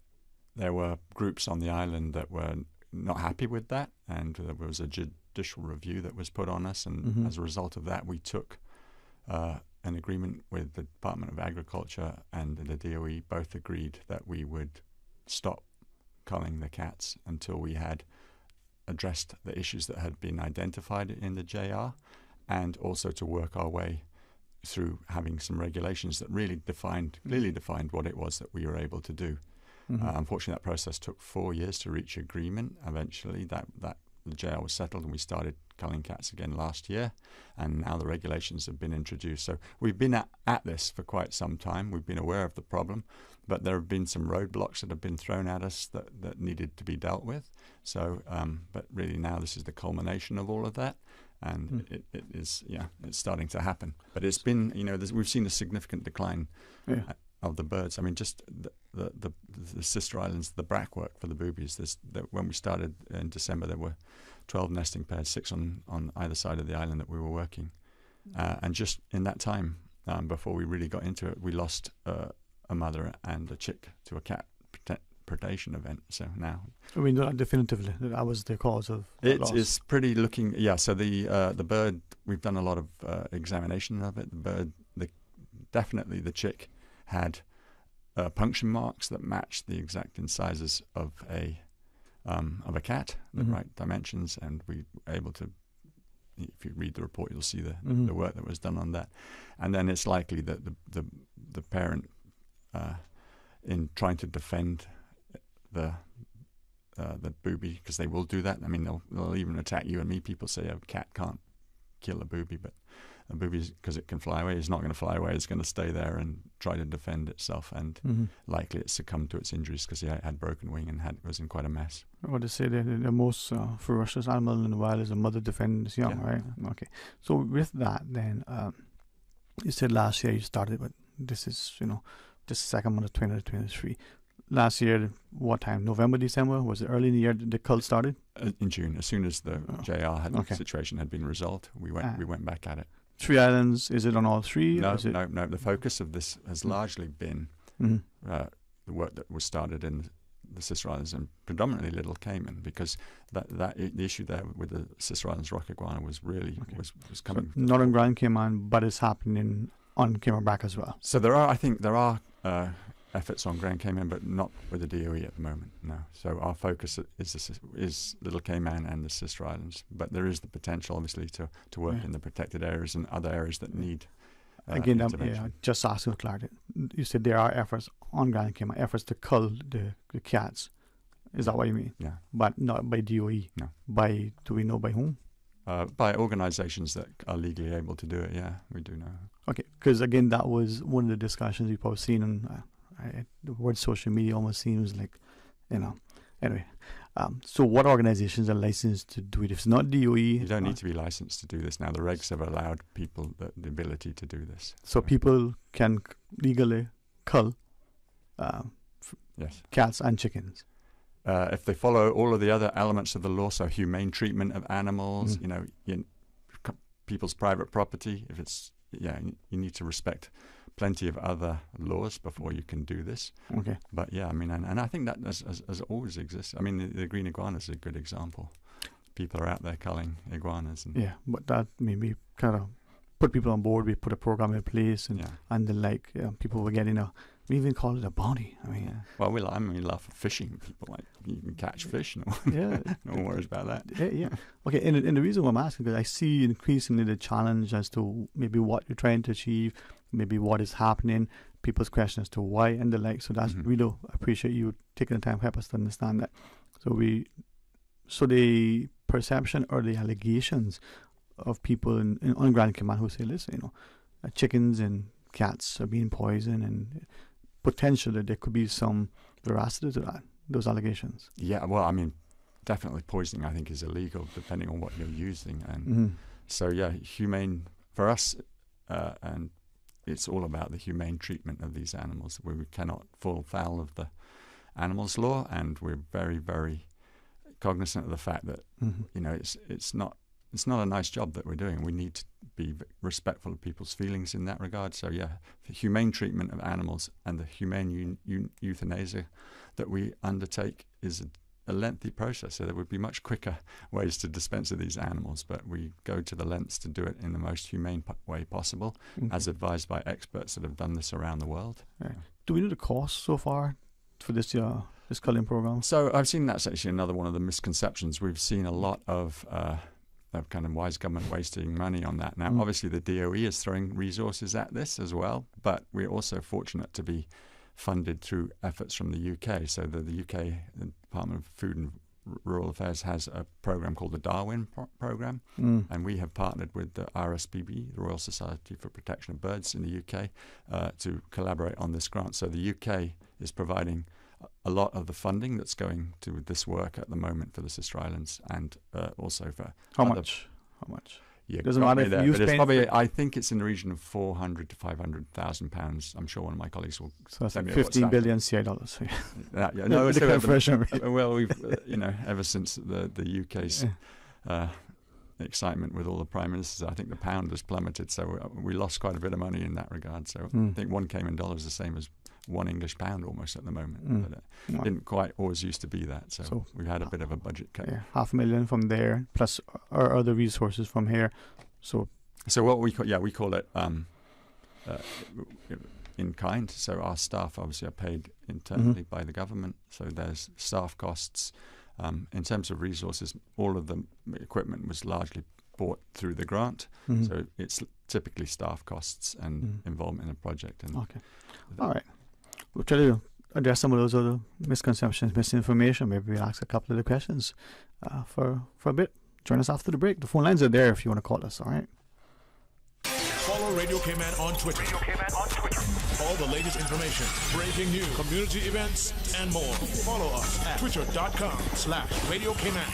there were groups on the island that were not happy with that, and there was a judicial review that was put on us, and as a result of that, we took an agreement with the Department of Agriculture and the DOE. Both agreed that we would stop culling the cats until we had addressed the issues that had been identified in the JR, and also to work our way through having some regulations that really clearly defined what it was that we were able to do. Unfortunately, that process took 4 years to reach agreement. Eventually, that the JR was settled, and we started culling cats again last year, and now the regulations have been introduced. So we've been at this for quite some time. We've been aware of the problem, but there have been some roadblocks that have been thrown at us that needed to be dealt with. So, but really now this is the culmination of all of that, and it is, it's starting to happen. But it's been, we've seen a significant decline of the birds. I mean, just the Sister Islands, the BRAC work for the boobies. When we started in December, there were 12 nesting pairs, 6 on either side of the island that we were working. And just in that time, before we really got into it, we lost a mother and a chick to a cat predation event. So now we know that definitively that was the cause of loss. It's pretty looking. Yeah. So the bird, we've done a lot of examination of it. The bird, definitely the chick had puncture marks that matched the exact incisors of a cat, the right dimensions, and we were able to. If you read the report, you'll see the work that was done on that, and then it's likely that the parent, in trying to defend the booby, because they will do that. I mean, they'll even attack you and me. People say a cat can't kill a booby, but a booby, because it can fly away, is not going to fly away. It's going to stay there and try to defend itself, and likely it succumbed to its injuries because it had broken wing and was in quite a mess. What they say, the most ferocious animal in the wild is a mother defending its young, right? Okay. So with that, then you said last year you started, but this is the second month of 2023. Last year, what time? November, December? Was it early in the year the cull started? In June, as soon as the JR situation had been resolved, we went back at it. 3 islands, is it on all 3? No. The focus of this has largely been the work that was started in the Sister Islands and predominantly Little Cayman, because the issue there with the Sister Islands rock iguana was really was coming. So not on Grand Cayman, but it's happening on Cayman Brac as well. So I think there are efforts on Grand Cayman, but not with the DOE at the moment. No. So our focus is Little Cayman and the Sister Islands, but there is the potential, obviously, to work in the protected areas and other areas that need. Again, just asking for clarity. You said there are efforts on Grand Cayman, efforts to cull the cats. Is that what you mean? Yeah. But not by DOE. No. Do we know by whom? By organisations that are legally able to do it. Yeah, we do know. Okay, because again, that was one of the discussions we've probably seen on. The word social media almost seems like, Anyway, so what organizations are licensed to do it? If it's not DOE... You don't need to be licensed to do this now. The regs have allowed people the ability to do this. So people can legally cull cats and chickens? If they follow all of the other elements of the law, so humane treatment of animals, people's private property, if it's... you need to respect plenty of other laws before you can do this. Okay. But yeah, I mean, and I think that has always existed. I mean, the green iguana is a good example. People are out there culling iguanas. But that maybe kind of put people on board. We put a program in place, and people were getting we even call it a bounty. I mean, well, we love fishing. People you can catch fish. No worries about that. Yeah. Okay, and the reason why I'm asking, because I see increasingly the challenge as to maybe what you're trying to achieve, maybe what is happening, people's questions as to why and the like. So that's really appreciate you taking the time to help us to understand that. So the perception or the allegations of people on Grand Cayman who say, listen, chickens and cats are being poisoned, and potentially there could be some veracity to that, those allegations. Yeah, well, I mean, definitely poisoning I think is illegal depending on what you're using. And so, humane for us, and it's all about the humane treatment of these animals, where we cannot fall foul of the animals law, and we're very, very cognizant of the fact that it's not a nice job that we're doing. We need to be respectful of people's feelings in that regard. So the humane treatment of animals and the humane euthanasia that we undertake is a lengthy process. So there would be much quicker ways to dispense of these animals, but we go to the lengths to do it in the most humane way possible, as advised by experts that have done this around the world. Right. Do we know the cost so far for this culling program? So I've seen that's actually another one of the misconceptions. We've seen a lot of kind of wise government wasting money on that. Now, obviously, the DOE is throwing resources at this as well, but we're also fortunate to be funded through efforts from the UK. So the UK, the Department of Food and Rural Affairs, has a program called the Darwin program, and we have partnered with the RSPB, the Royal Society for Protection of Birds in the UK, to collaborate on this grant. So the UK is providing a lot of the funding that's going to this work at the moment for the Sister Islands, and also for How much? Yeah, doesn't matter if you spend. Probably, I think it's in the region of £400,000 to £500,000. I'm sure one of my colleagues will. So that's 15 billion CI dollars. No, it's well, we've ever since the UK's excitement with all the prime ministers, I think the pound has plummeted. So we lost quite a bit of money in that regard. So I think one Cayman dollar is the same as £1 English pound almost at the moment. But didn't quite always used to be that. So we've had a bit of a budget cut. Yeah, $500,000 from there, plus our other resources from here. So what we call it in kind. So our staff obviously are paid internally by the government. So there's staff costs. In terms of resources, all of the equipment was largely bought through the grant. So it's typically staff costs and involvement in a project. And okay. All right. We'll try to address some of those other misconceptions, misinformation. Maybe we'll ask a couple of the questions for a bit. Join us after the break. The phone lines are there if you want to call us, all right? Follow Radio K-Man on Twitter. All the latest information, breaking news, community events, and more. Follow us at twitter.com/Radio K-Man.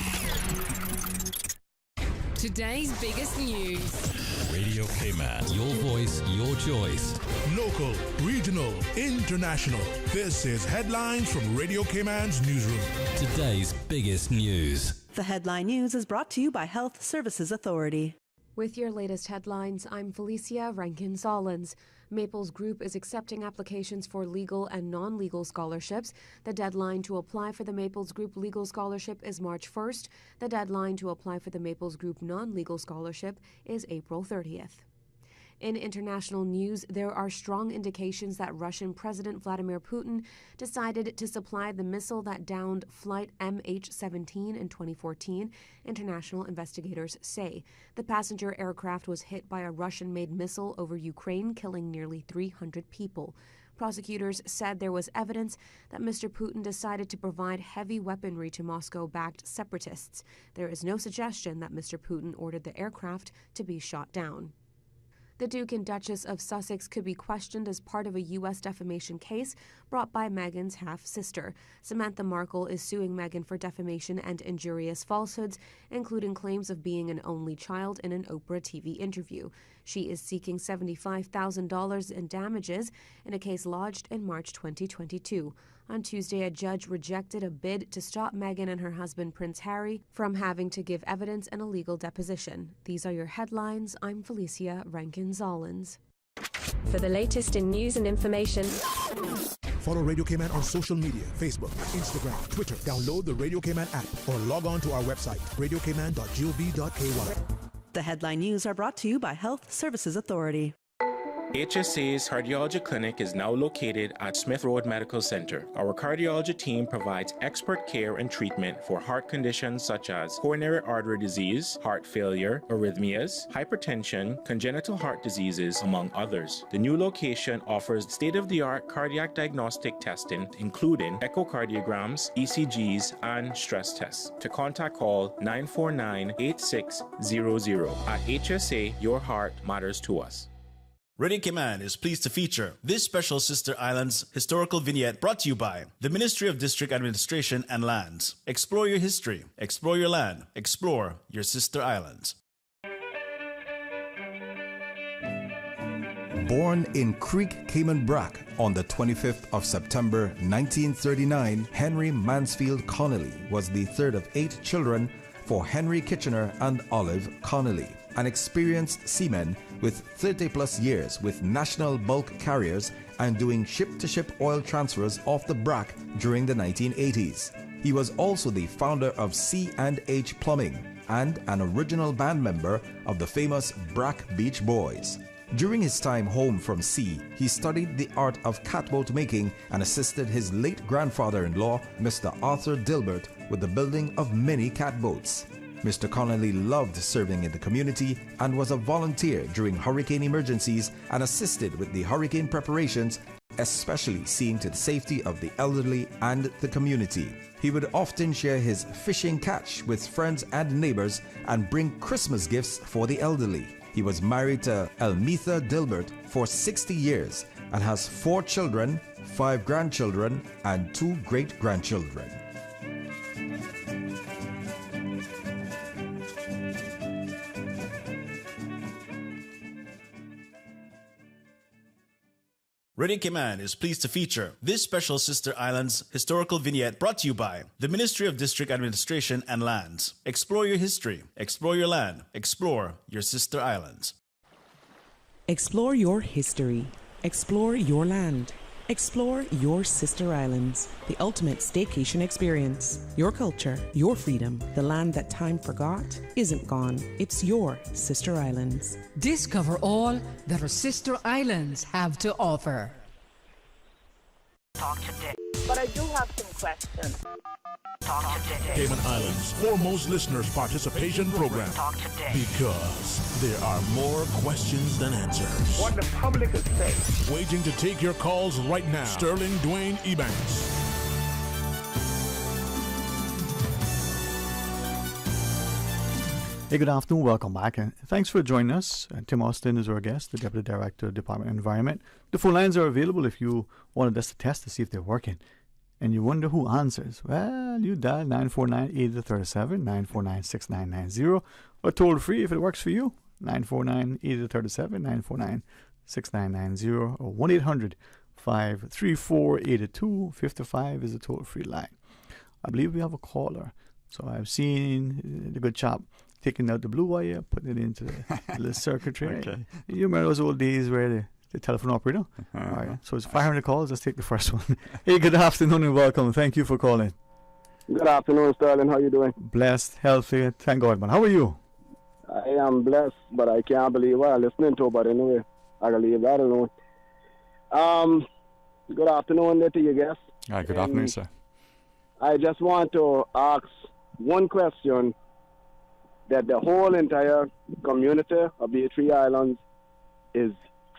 Today's biggest news. Radio K-Man, your voice, your choice. Local, regional, international. This is Headlines from Radio K-Man's newsroom. Today's biggest news. The headline news is brought to you by Health Services Authority. With your latest headlines, I'm Felicia Rankin-Solins. Maples Group is accepting applications for legal and non-legal scholarships. The deadline to apply for the Maples Group Legal Scholarship is March 1st. The deadline to apply for the Maples Group Non-Legal Scholarship is April 30th. In international news, there are strong indications that Russian President Vladimir Putin decided to supply the missile that downed flight MH17 in 2014, international investigators say. The passenger aircraft was hit by a Russian-made missile over Ukraine, killing nearly 300 people. Prosecutors said there was evidence that Mr. Putin decided to provide heavy weaponry to Moscow-backed separatists. There is no suggestion that Mr. Putin ordered the aircraft to be shot down. The Duke and Duchess of Sussex could be questioned as part of a U.S. defamation case brought by Meghan's half-sister. Samantha Markle is suing Meghan for defamation and injurious falsehoods, including claims of being an only child in an Oprah TV interview. She is seeking $75,000 in damages in a case lodged in March 2022. On Tuesday, a judge rejected a bid to stop Meghan and her husband, Prince Harry, from having to give evidence in a legal deposition. These are your headlines. I'm Felicia Rankin-Solins. For the latest in news and information, follow Radio K-Man on social media, Facebook, Instagram, Twitter. Download the Radio K-Man app or log on to our website, radiokman.gov.ky. The headline news are brought to you by Health Services Authority. HSA's cardiology clinic is now located at Smith Road Medical Center. Our cardiology team provides expert care and treatment for heart conditions such as coronary artery disease, heart failure, arrhythmias, hypertension, congenital heart diseases, among others. The new location offers state-of-the-art cardiac diagnostic testing, including echocardiograms, ECGs, and stress tests. To contact, call 949-8600. At HSA, your heart matters to us. Radio K-Man is pleased to feature this special Sister Islands historical vignette brought to you by the Ministry of District Administration and Lands. Explore your history, explore your land, explore your Sister Islands. Born in Creek, Cayman Brac on the 25th of September 1939, Henry Mansfield Connolly was the third of 8 children for Henry Kitchener and Olive Connolly, an experienced seaman with 30-plus years with national bulk carriers and doing ship-to-ship oil transfers off the Brac during the 1980s. He was also the founder of C&H Plumbing and an original band member of the famous Brac Beach Boys. During his time home from sea, he studied the art of catboat making and assisted his late grandfather-in-law, Mr. Arthur Dilbert, with the building of many catboats. Mr. Connolly loved serving in the community and was a volunteer during hurricane emergencies and assisted with the hurricane preparations, especially seeing to the safety of the elderly and the community. He would often share his fishing catch with friends and neighbors and bring Christmas gifts for the elderly. He was married to Elmitha Dilbert for 60 years and has 4 children, 5 grandchildren, and 2 great-grandchildren. Radio K-Man is pleased to feature this special Sister Islands historical vignette brought to you by the Ministry of District Administration and Lands. Explore your history, explore your land, explore your Sister Islands. Explore your history, explore your land. Explore your sister islands, the ultimate staycation experience. Your culture, your freedom, the land that time forgot isn't gone. It's your sister islands. Discover all that our sister islands have to offer. Talk today. But I do have some questions. Talk today. Cayman Islands' foremost listeners participation program. Talk today. Because there are more questions than answers. What the public is saying. Waiting to take your calls right now. Sterling Dwayne Ebanks. Hey, good afternoon. Welcome back. And thanks for joining us. Tim Austin is our guest, the Deputy Director of Department of Environment. The phone lines are available if you wanted us to test to see if they're working. And you wonder who answers. Well, you dial 949-8037, 949-6990, or toll free if it works for you, 949-8037, 949-6990, or 1-800-534-8255 is a toll-free line. I believe we have a caller. So I've seen the good chap taking out the blue wire, putting it into the little circuitry. Okay. You remember those old days where the telephone operator? All right. So it's 500 calls. Let's take the first one. Hey, good afternoon and welcome. Thank you for calling. Good afternoon, Sterling. How you doing? Blessed, healthy. Thank God, man. How are you? I am blessed, but I can't believe what I'm listening to. But anyway, I can leave that alone. Good afternoon to you, guys. Hi, good afternoon, sir. I just want to ask one question that the whole entire community of the 3 islands is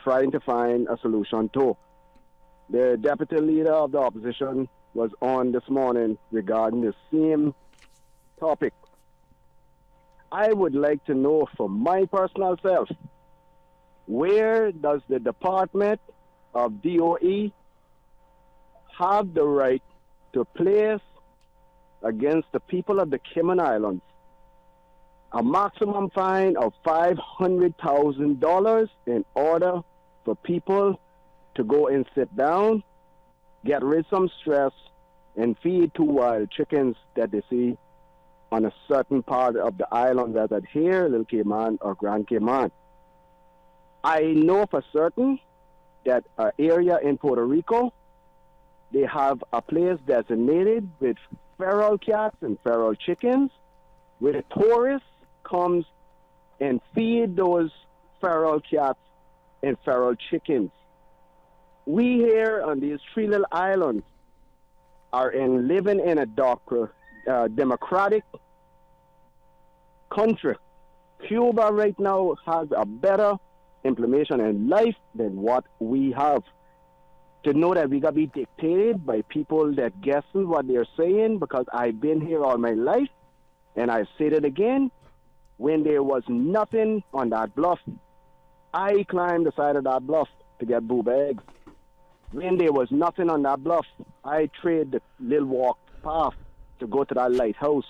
trying to find a solution to. The deputy leader of the opposition was on this morning regarding the same topic. I would like to know for my personal self, where does the Department of DOE have the right to place against the people of the Cayman Islands a maximum fine of $500,000 in order for people to go and sit down, get rid of some stress, and feed 2 wild chickens that they see on a certain part of the island, whether here, Little Cayman or Grand Cayman. I know for certain that an area in Puerto Rico, they have a place designated with feral cats and feral chickens, where the tourists comes and feed those feral cats and feral chickens. We here on these 3 little islands are living in a democratic country. Cuba right now has a better implementation in life than what we have. To know that we got to be dictated by people that guessing what they're saying, because I've been here all my life, and I've said it again, when there was nothing on that bluff, I climbed the side of that bluff to get boob eggs. When there was nothing on that bluff, I trade the little walk path to go to that lighthouse,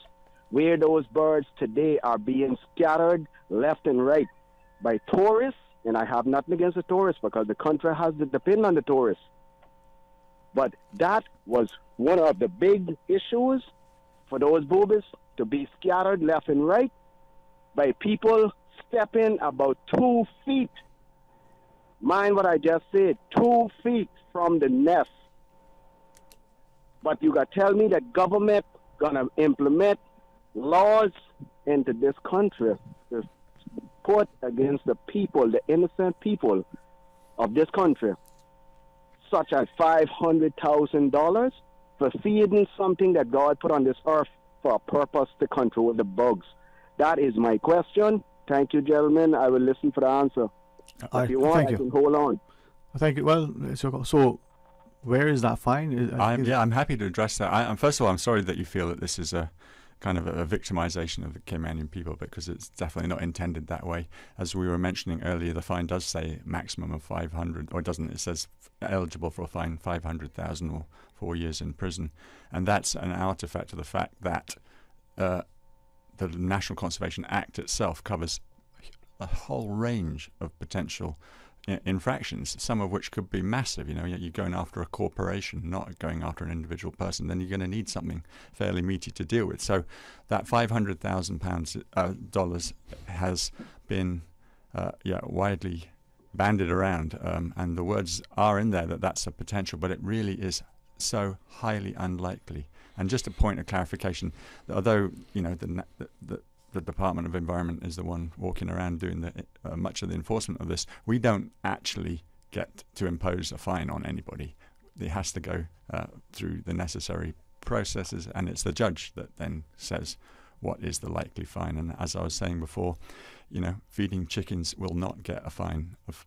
where those birds today are being scattered left and right by tourists, and I have nothing against the tourists because the country has to depend on the tourists. But that was one of the big issues for those boobies to be scattered left and right by people stepping about 2 feet. Mind what I just said, 2 feet from the nest. But you got to tell me that government gonna implement laws into this country to put against the people, the innocent people of this country, such as $500,000 for feeding something that God put on this earth for a purpose to control the bugs. That is my question. Thank you, gentlemen. I will listen for the answer. If you want, I can hold on. Thank you. Well, so where is that fine? I'm happy to address that. First of all, I'm sorry that you feel that this is a kind of a victimization of the Caymanian people, because it's definitely not intended that way. As we were mentioning earlier, the fine does say maximum of 500, or doesn't it? Says eligible for a fine 500,000 or 4 years in prison, and that's an artifact of the fact that the National Conservation Act itself covers a whole range of potential infractions, some of which could be massive. You know, you're going after a corporation, not going after an individual person. Then you're going to need something fairly meaty to deal with. So that $500,000 dollars has been widely bandied around, and the words are in there that that's a potential, but it really is so highly unlikely. And just a point of clarification, although the Department of Environment is the one walking around doing much of the enforcement of this, we don't actually get to impose a fine on anybody. It has to go through the necessary processes, and it's the judge that then says what is the likely fine. And as I was saying before, feeding chickens will not get a fine of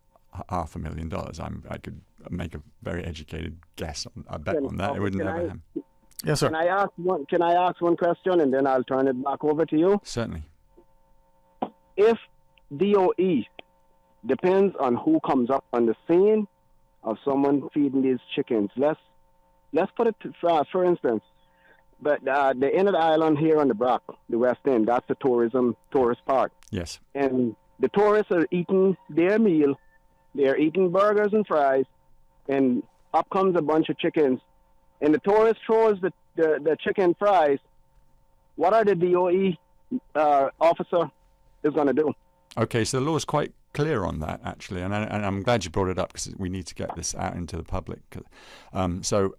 $500,000. I could make a very educated guess. I bet on that. It would never happen. Yes, sir. Can I ask one question, and then I'll turn it back over to you? Certainly. If DOE depends on who comes up on the scene of someone feeding these chickens, let's put it for instance, but the end of the island here on the Brock, the West End, that's the tourist part. Yes. And the tourists are eating their meal. They're eating burgers and fries, and up comes a bunch of chickens. And the tourist throws the chicken fries. What are the DOE officer is going to do? Okay, so the law is quite clear on that, actually, and I'm glad you brought it up because we need to get this out into the public. So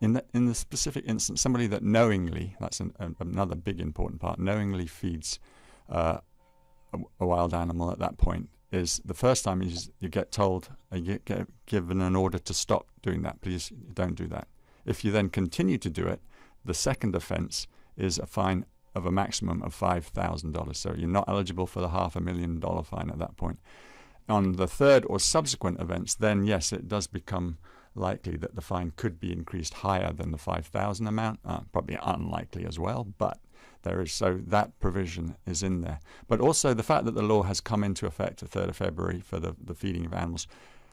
in the specific instance, somebody that knowingly, that's another big important part, knowingly feeds a wild animal at that point, is the first time you get told, you get given an order to stop doing that. Please don't do that. If you then continue to do it, the second offence is a fine of a maximum of $5,000. So you're not eligible for the $500,000 fine at that point. On the third or subsequent events, then yes, it does become likely that the fine could be increased higher than the $5,000 amount. Probably unlikely as well, but there is, so that provision is in there. But also the fact that the law has come into effect the 3rd of February for the feeding of animals,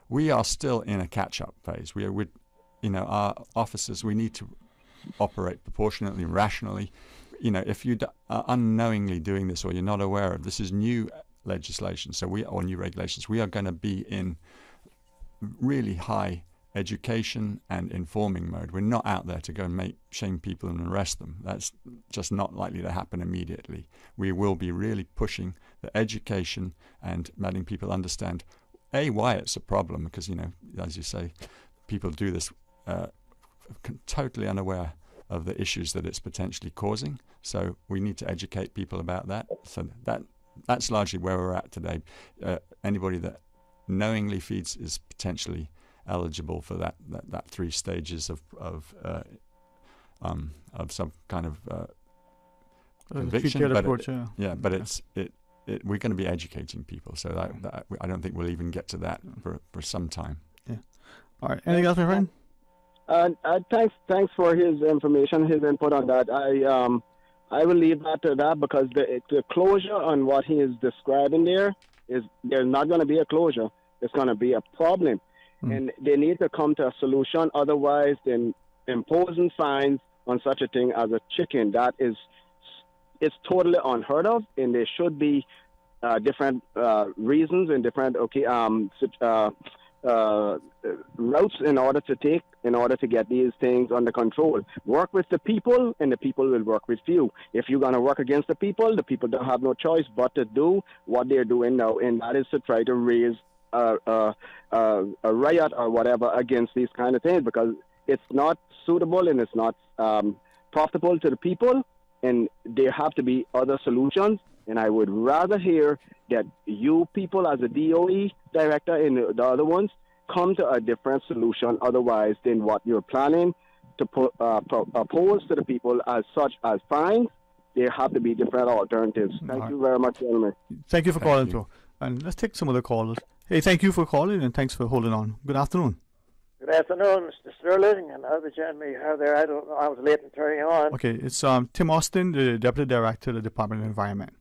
we are still in a catch-up phase. Our officers, we need to operate proportionately and rationally. If you are unknowingly doing this or you're not aware of this, is new legislation, or new regulations, we are going to be in really high education and informing mode. We're not out there to go and shame people and arrest them. That's just not likely to happen immediately. We will be really pushing the education and letting people understand, why it's a problem, because, as you say, people do this totally unaware of the issues that it's potentially causing. So we need to educate people about that. So that's largely where we're at today. Anybody that knowingly feeds is potentially eligible for that 3 stages of some kind of conviction. But we're going to be educating people. So that I don't think we'll even get to that for some time. Yeah. All right. Anything else, my friend? Thanks for his information, his input on that. I will leave that to that, because the closure on what he is describing there's not going to be a closure. It's going to be a problem. And they need to come to a solution. Otherwise, then imposing fines on such a thing as a chicken, it's totally unheard of. And there should be different reasons and different routes in order to get these things under control. Work with the people, and the people will work with you. If you're going to work against the people don't have no choice but to do what they're doing now, and that is to try to raise a riot or whatever against these kind of things, because it's not suitable and it's not profitable to the people, and there have to be other solutions. And I would rather hear that you people as a DOE director and the other ones come to a different solution otherwise than what you're planning to propose to the people as such as fines. There have to be different alternatives. Thank you very much, gentlemen. Thank you for calling, too. And let's take some other callers. Hey, thank you for calling, and thanks for holding on. Good afternoon. Good afternoon, Mr. Sterling, and other gentlemen you have there. I don't know, I was late in turning on. Okay, it's Tim Austin, the Deputy Director of the Department of Environment.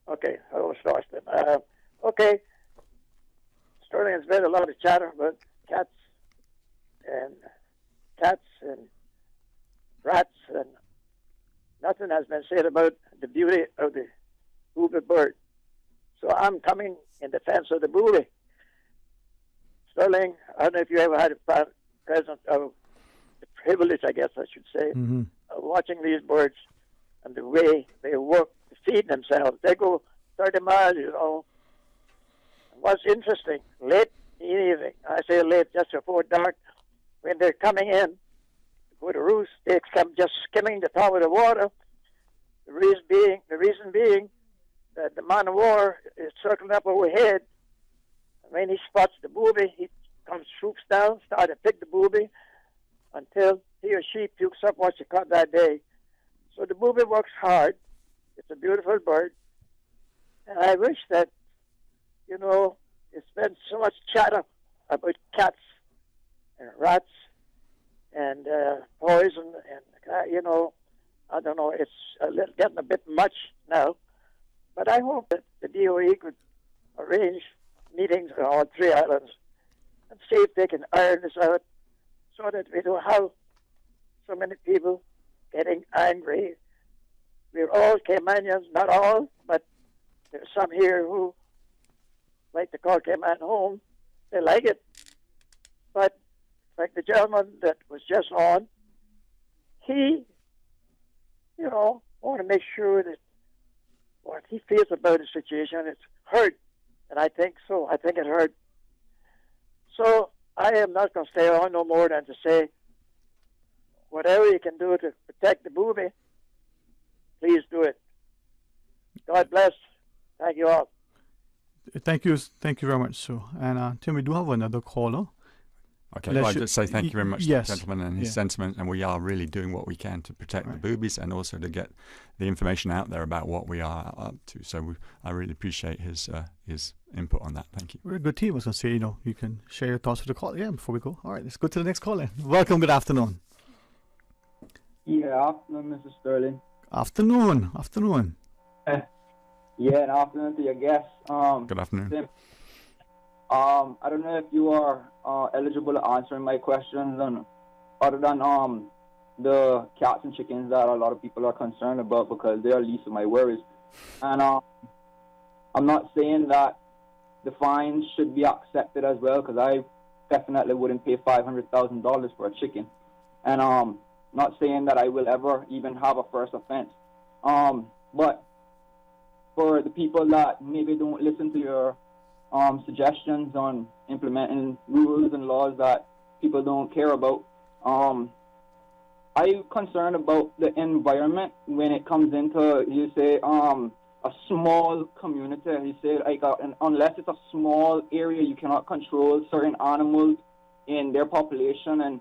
Okay, hello, Mr. Austin. Okay, Sterling has been a lot of chatter about cats and rats, and nothing has been said about the beauty of the booby bird. So I'm coming in defense of the booby. Sterling, I don't know if you ever had a present of the privilege, I guess I should say, of watching these birds and the way they work to feed themselves. They go 30 miles, was interesting. Late in the evening, I say late, just before dark, when they're coming in to go to roost, they come just skimming the top of the water. The reason being that the man of war is circling up overhead. When he spots the booby, he comes swoops down, starts to pick the booby until he or she pukes up what she caught that day. So the booby works hard. It's a beautiful bird. And I wish that, it's been so much chatter about cats and rats and poison and, I don't know, it's getting a bit much now. But I hope that the DOE could arrange meetings on all three islands and see if they can iron this out so that we don't have so many people getting angry. We're all Caymanians, not all, but there's some here who like to call Cayman home. They like it. But like the gentleman that was just on, he, want to make sure that what he feels about the situation is hurt. And I think so. I think it hurt. So I am not going to stay on no more than to say, whatever you can do to protect the booby, please do it. God bless. Thank you all. Thank you very much, sir. And Tim, we do have another caller. Okay, well, I'll just say thank you very much to the gentleman and his sentiment, and we are really doing what we can to protect the boobies and also to get the information out there about what we are up to. So I really appreciate his input on that. Thank you. We're a good team. I was going to say, you can share your thoughts with the call before we go. All right, let's go to the next caller. Welcome, good afternoon. Yeah, afternoon, Mr. Sterling. Afternoon. Yeah, and afternoon to your guests. Good afternoon. Tim. I don't know if you are eligible to answering my questions, and other than the cats and chickens that a lot of people are concerned about because they are least of my worries. And I'm not saying that the fines should be accepted as well, because I definitely wouldn't pay $500,000 for a chicken. And not saying that I will ever even have a first offense. But for the people that maybe don't listen to your suggestions on implementing rules and laws that people don't care about, I'm concerned about the environment when it comes into, you say, a small community. You say, unless it's a small area, you cannot control certain animals in their population. And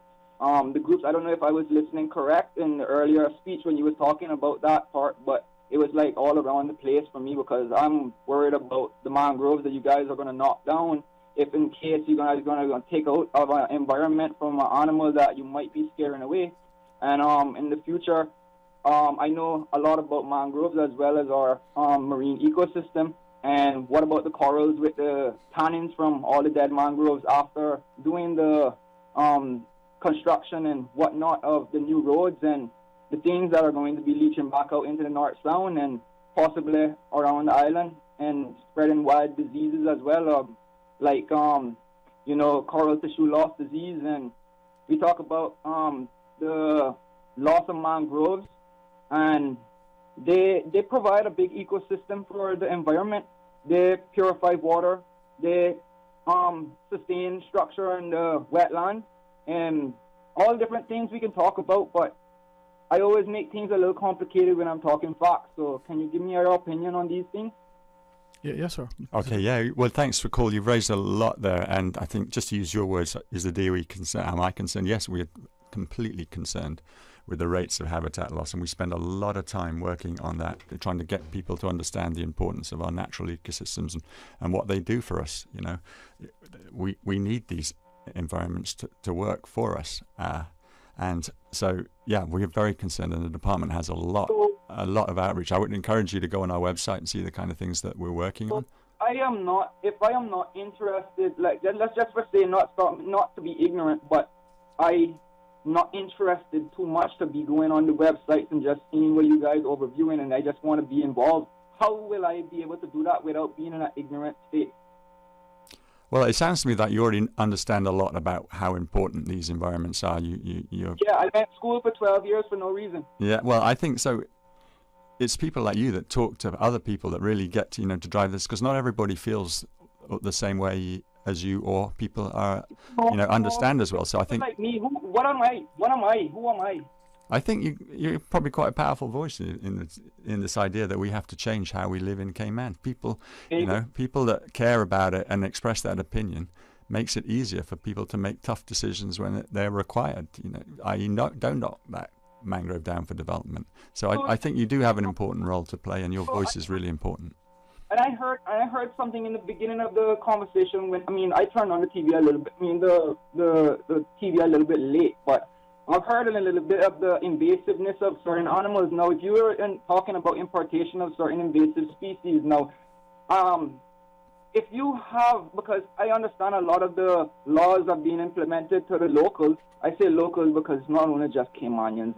the groups, I don't know if I was listening correct in the earlier speech when you were talking about that part, but it was like all around the place for me, because I'm worried about the mangroves that you guys are going to knock down if in case you're going to take out of an environment from an animal that you might be scaring away. And in the future, I know a lot about mangroves as well as our marine ecosystem. And what about the corals with the tannins from all the dead mangroves after doing the construction and whatnot of the new roads and the things that are going to be leaching back out into the North Sound and possibly around the island and spreading wild diseases as well, like coral tissue loss disease. And we talk about the loss of mangroves, and they provide a big ecosystem for the environment. They purify water, they sustain structure in the wetlands, and all different things we can talk about, but I always make things a little complicated when I'm talking facts. So can you give me your opinion on these things? Yeah, yes, sir. Okay, yeah. Well, thanks for call. You've raised a lot there, and I think just to use your words, is the DOE concerned? Am I concerned? Yes, we're completely concerned with the rates of habitat loss, and we spend a lot of time working on that, trying to get people to understand the importance of our natural ecosystems and what they do for us. We need these environments to work for us. And so, yeah, we're very concerned, and the department has a lot of outreach. I would encourage you to go on our website and see the kind of things that we're working on. If I am not interested, let's just say not to be ignorant, but I'm not interested too much to be going on the websites and just seeing what you guys are overviewing, and I just want to be involved. How will I be able to do that without being in an ignorant state? Well, it sounds to me like you already understand a lot about how important these environments are. You're Yeah, I went to school for 12 years for no reason. Yeah, well, I think so. It's people like you that talk to other people that really get to drive this, because not everybody feels the same way as you or people are, understand as well. So I think, like me, what am I? Who am I? I think you're probably quite a powerful voice in this idea that we have to change how we live in Cayman. People, people that care about it and express that opinion makes it easier for people to make tough decisions when they're required. I.e., don't knock that mangrove down for development. So I think you do have an important role to play, and your voice is really important. And I heard something in the beginning of the conversation when I turned on the TV a little bit. The TV a little bit late, but I've heard a little bit of the invasiveness of certain animals. Now, if you were talking about importation of certain invasive species, now, if you have, because I understand a lot of the laws are being implemented to the locals. I say locals because it's not only just Caymanians.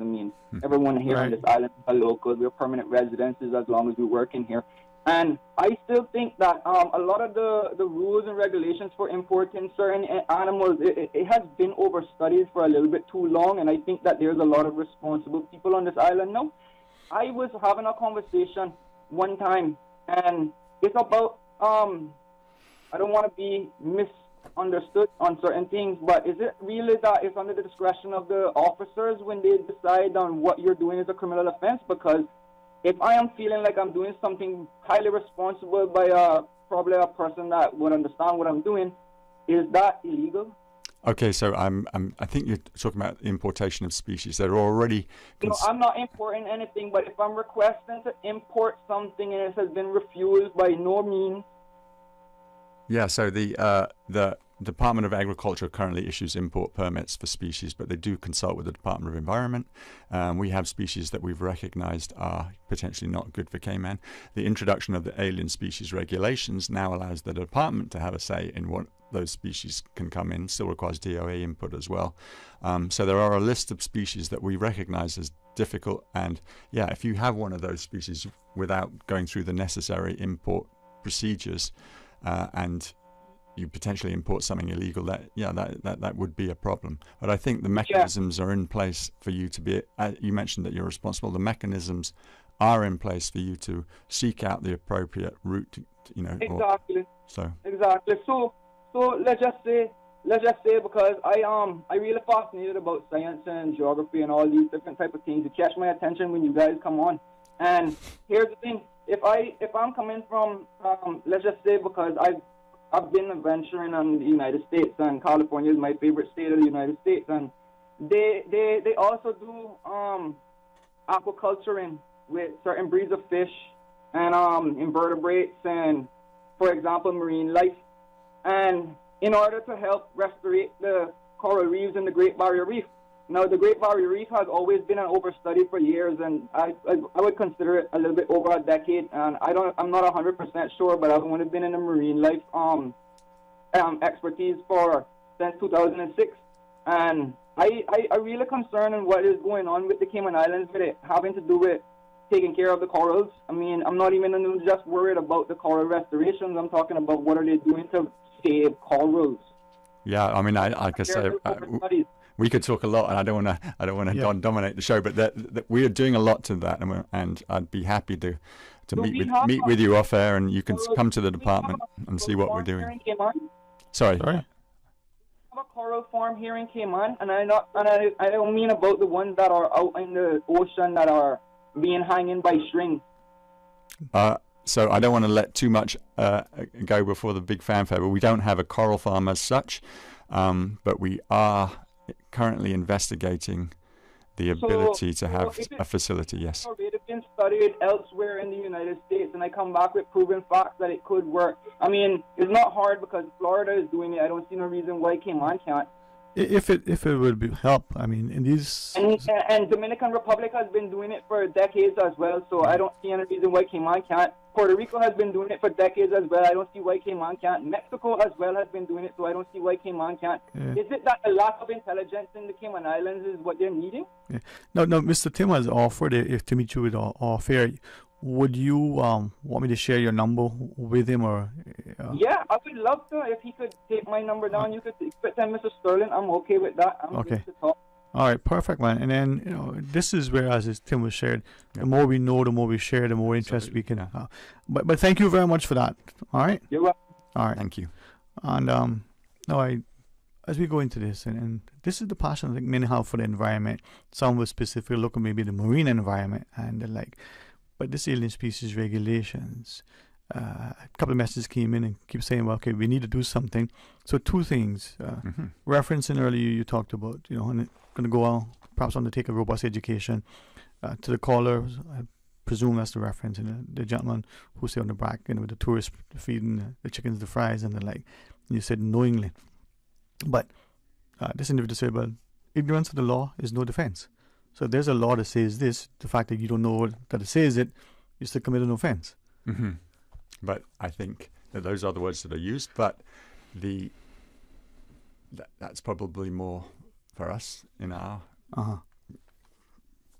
Everyone here on this island are locals. We're permanent residents as long as we work in here. And I still think that a lot of the rules and regulations for importing certain animals, it has been overstudied for a little bit too long, and I think that there's a lot of responsible people on this island now. I was having a conversation one time, and it's about, I don't want to be misunderstood on certain things, but is it really that it's under the discretion of the officers when they decide on what you're doing is a criminal offense? Because if I am feeling like I'm doing something highly responsible by probably a person that would understand what I'm doing, is that illegal? Okay, so I think you're talking about importation of species that are already. I'm not importing anything, but if I'm requesting to import something and it has been refused by no means. Yeah, so the Department of Agriculture currently issues import permits for species, but they do consult with the Department of Environment. We have species that we've recognized are potentially not good for Cayman. The introduction of the alien species regulations now allows the department to have a say in what those species can come in. Still requires DOA input as well. So there are a list of species that we recognize as difficult. And yeah, if you have one of those species without going through the necessary import procedures and you potentially import something illegal, that would be a problem. But I think the mechanisms are in place for you to be, you mentioned that you're responsible, the mechanisms are in place for you to seek out the appropriate route, Exactly. Exactly. So let's just say because I really fascinated about science and geography and all these different type of things. It catch my attention when you guys come on. And here's the thing, if I'm coming from, let's just say because I've been adventuring in the United States, and California is my favorite state of the United States, and they also do aquaculturing with certain breeds of fish and invertebrates and, for example, marine life. And in order to help restore the coral reefs in the Great Barrier Reef. Now, the Great Barrier Reef has always been an overstudy for years, and I would consider it a little bit over a decade. And I'm not 100% sure, but I've only been in the marine life expertise since 2006. And I really concerned in what is going on with the Cayman Islands with it having to do with taking care of the corals. I'm not even just worried about the coral restorations. I'm talking about what are they doing to save corals. Yeah, like I say, we could talk a lot, and I don't want to dominate the show, but that we are doing a lot to that, and I'd be happy to meet with you off air, and you can come to the department and see what we're doing. Sorry. I have a coral farm here in Cayman, and I don't mean about the ones that are out in the ocean that are being hanging by string. So I don't want to let too much go before the big fanfare, but we don't have a coral farm as such, but we are currently investigating the ability to have a facility, yes. It has been studied elsewhere in the United States, and I come back with proven facts that it could work. It's not hard because Florida is doing it. I don't see no reason why Cayman can't. If it would help, in these... And Dominican Republic has been doing it for decades as well, so I don't see any reason why Cayman can't. Puerto Rico has been doing it for decades as well. I don't see why Cayman can't. Mexico as well has been doing it, so I don't see why Cayman can't. Yeah. Is it that the lack of intelligence in the Cayman Islands is what they're needing? Yeah. No, Mr. Tim has offered to meet you with off air. Would you want me to share your number with him, or? Yeah, I would love to. If he could take my number down, you could expect him, Mr. Sterling. I'm okay with that. I'm okay. To talk. All right, perfect, man. And then this is where, as Tim was shared, the more we know, the more we share, the more interest we can. But thank you very much for that. All right. You're welcome. All right. Thank you. And now as we go into this, and this is the passion I think many have for the environment. Some will specifically look at maybe the marine environment and the like. But this alien species regulations, a couple of messages came in and keep saying, well, okay, we need to do something. So two things. Referencing earlier, you talked about, and going to go on, perhaps undertake a robust education. To the caller, I presume that's the reference, and the gentleman who said on the back, with the tourists feeding the chickens the fries and the like. And you said knowingly. But this individual said, well, ignorance of the law is no defense. So if there's a law that says this, the fact that you don't know that it says it, you still commit an offense. Mm-hmm. But I think that those are the words that are used, but that's probably more for us in our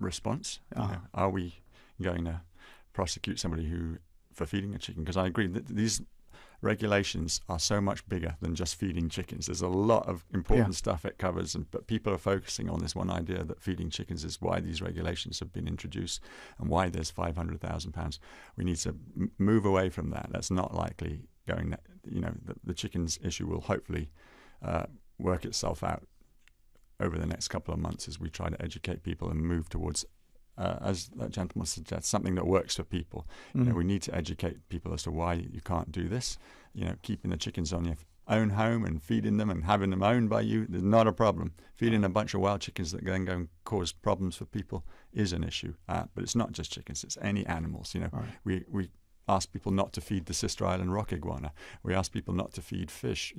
response. Are we going to prosecute somebody for feeding a chicken? Because I agree that these regulations are so much bigger than just feeding chickens. There's a lot of important stuff it covers, but people are focusing on this one idea that feeding chickens is why these regulations have been introduced and why there's £500,000. We need to move away from that. That's not likely going. The chickens issue will hopefully work itself out over the next couple of months as we try to educate people and move towards, as that gentleman suggests, something that works for people. We need to educate people as to why you can't do this. Keeping the chickens on your own home and feeding them and having them owned by you is not a problem. Feeding a bunch of wild chickens that then go and cause problems for people is an issue. But it's not just chickens; it's any animals. We ask people not to feed the Sister Island rock iguana. We ask people not to feed fish.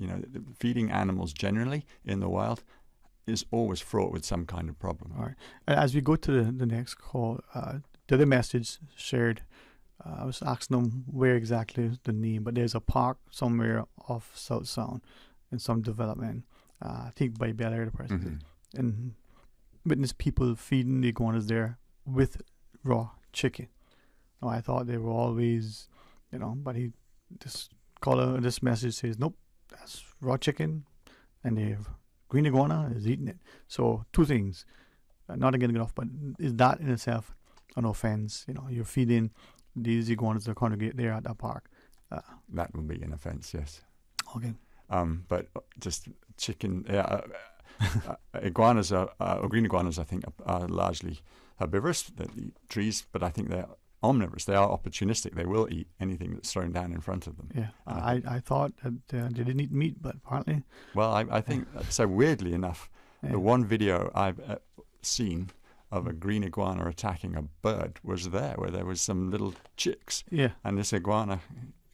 Feeding animals generally in the wild is always fraught with some kind of problem. All right. And as we go to the next call, the other message shared, I was asking them where exactly is the name, but there's a park somewhere off South Sound in some development, I think by Bel Air, the person said, and witness people feeding the iguanas there with raw chicken. Now, I thought they were always, but this message says, nope, that's raw chicken, and they've green iguana is eating it. So two things, not getting it off, but is that in itself an offense? You're feeding these iguanas that congregate there at that park. That would be an offense, yes. Okay. But just chicken, iguanas or green iguanas, I think, are largely herbivorous. They eat trees, but I think they're omnivorous. They are opportunistic. They will eat anything that's thrown down in front of them. Yeah, I thought that they didn't eat meat, but apparently. Well, I think so. Weirdly enough, the one video I've seen of a green iguana attacking a bird was where there was some little chicks. Yeah. And this iguana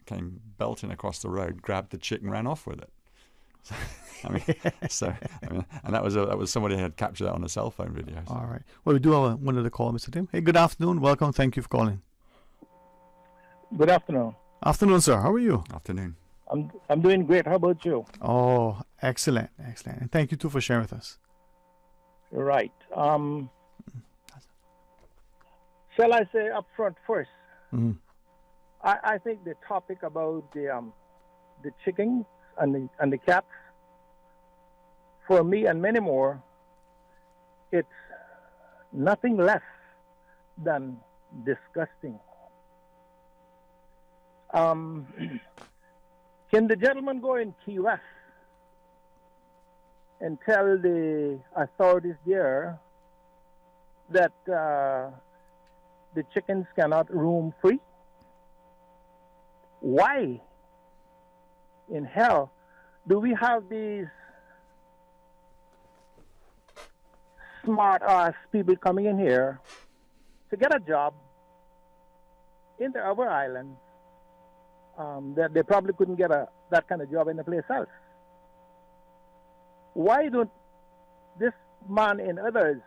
came belting across the road, grabbed the chick, and ran off with it. And that was somebody had captured that on a cell phone video. So. All right. Well, we do have one other call, Mr. Tim. Hey, good afternoon. Welcome. Thank you for calling. Good afternoon. Afternoon, sir. How are you? Afternoon. I'm doing great. How about you? Oh, excellent. And thank you too for sharing with us. Right. Shall I say up front first? Mm-hmm. I think the topic about the chickens and the cats, for me and many more, it's nothing less than disgusting. Can the gentleman go in Key West and tell the authorities there that the chickens cannot roam free? Why in hell do we have these smart-ass people coming in here to get a job in our island that they probably couldn't get that kind of job in a place else? Why don't this man and others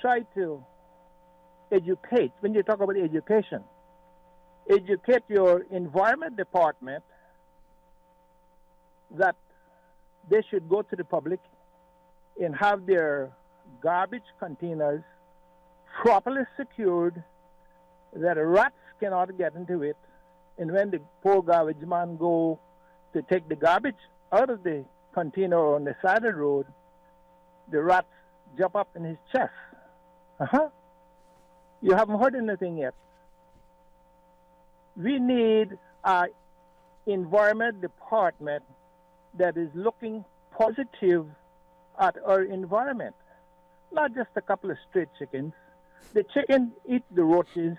try to educate? When you talk about education, educate your environment department that they should go to the public and have their garbage containers properly secured, that rats cannot get into it. And when the poor garbage man go to take the garbage out of the container on the side of the road, the rats jump up in his chest. You haven't heard anything yet. We need environment department that is looking positive at our environment. Not just a couple of stray chickens. The chicken eat the roaches,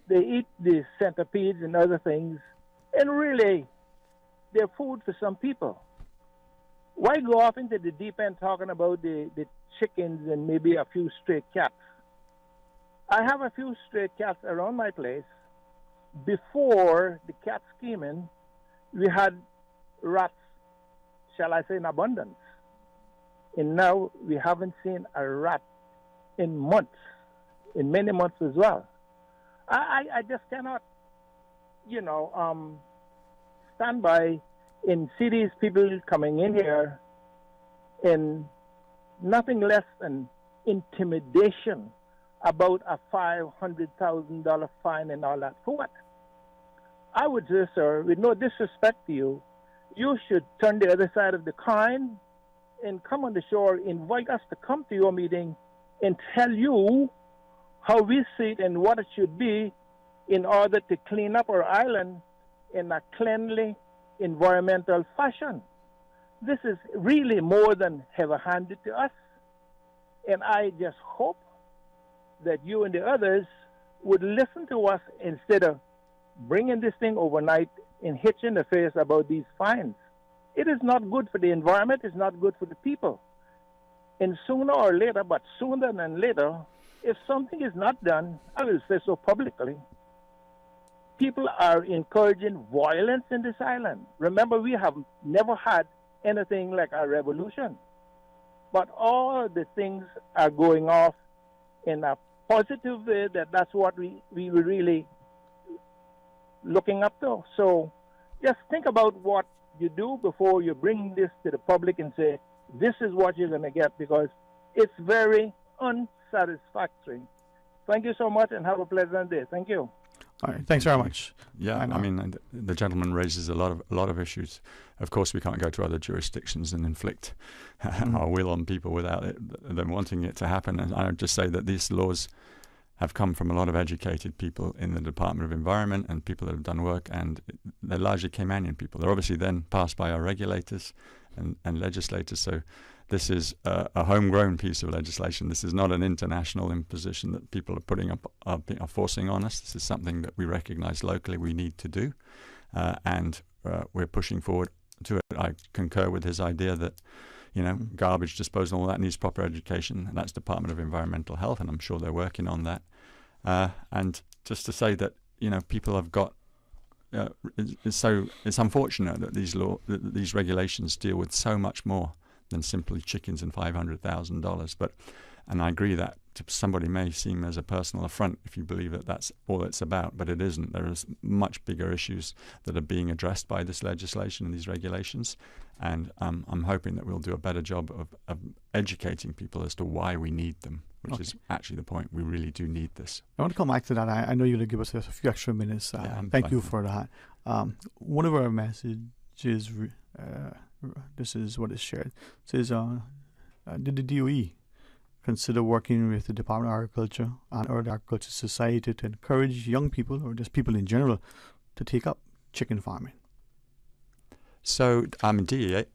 they eat the centipedes and other things, and really, they're food for some people. Why go off into the deep end talking about the chickens and maybe a few stray cats? I have a few stray cats around my place. Before the cats came in, we had rats, shall I say, in abundance. And now we haven't seen a rat in months, in many months as well. I just cannot, stand by and see these people coming in here in nothing less than intimidation about a $500,000 fine and all that. For what? I would say, sir, with no disrespect to you, you should turn the other side of the coin and come on the shore, invite us to come to your meeting and tell you how we see it and what it should be in order to clean up our island in a cleanly, environmental fashion. This is really more than heavy-handed to us. And I just hope that you and the others would listen to us instead of bringing this thing overnight and hitching the face about these fines. It is not good for the environment. It's not good for the people. And sooner or later, but sooner than later, if something is not done, I will say so publicly, people are encouraging violence in this island. Remember, we have never had anything like a revolution. But all the things are going off in a positive way that's what we were really looking up to. So just think about what you do before you bring this to the public and say, this is what you're going to get, because it's very unsatisfactory. Thank you so much and have a pleasant day. Thank you. All right, thanks very much. Yeah, I mean, the gentleman raises a lot of issues. Of course, we can't go to other jurisdictions and inflict our will on people without them wanting it to happen. And I would just say that these laws have come from a lot of educated people in the Department of Environment and people that have done work, and they're largely Caymanian people. They're obviously then passed by our regulators and legislators. So this is a homegrown piece of legislation. This is not an international imposition that people are putting up, are forcing on us. This is something that we recognize locally we need to do, and we're pushing forward to it. I concur with his idea that, garbage disposal and all that needs proper education, and that's Department of Environmental Health, and I'm sure they're working on that. And just to say that, people have got, it's unfortunate that these regulations deal with so much more than simply chickens and $500,000. And I agree that to somebody may seem as a personal affront if you believe that that's all it's about, but it isn't. There is much bigger issues that are being addressed by this legislation and these regulations, and I'm hoping that we'll do a better job of educating people as to why we need them, which is actually the point. We really do need this. I want to come back to that. I know you're going to give us a few extra minutes. Thank you for that. One of our messages, this is what is shared. It says, did the DOE consider working with the Department of Agriculture and Earth Agriculture Society to encourage young people, or just people in general, to take up chicken farming? So, DOA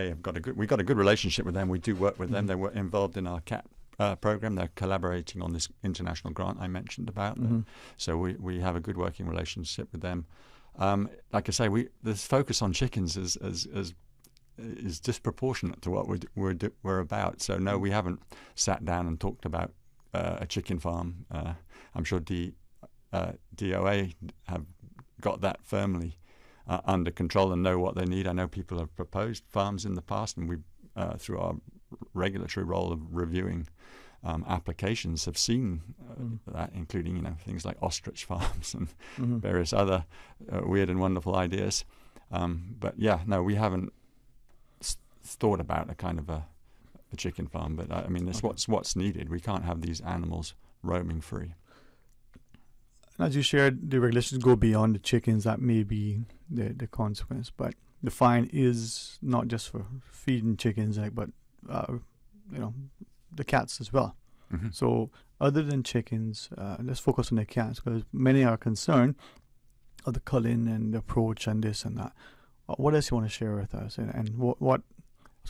have we've got a good relationship with them. We do work with them. They were involved in our CAT program. They're collaborating on this international grant I mentioned about. So we have a good working relationship with them. Like I say, this focus on chickens is disproportionate to what we're about. So no, we haven't sat down and talked about a chicken farm. I'm sure DOA have got that firmly under control and know what they need. I know people have proposed farms in the past, and we, through our regulatory role of reviewing applications, have seen that, including things like ostrich farms and various other weird and wonderful ideas. But yeah, no, we haven't thought about a kind of a chicken farm. But I mean, it's what's needed. We can't have these animals roaming free. As you shared, the regulations go beyond the chickens. That may be the consequence, but the fine is not just for feeding chickens, but the cats as well. So other than chickens, let's focus on the cats, because many are concerned of the culling and the approach and this and that. What else you want to share with us, and what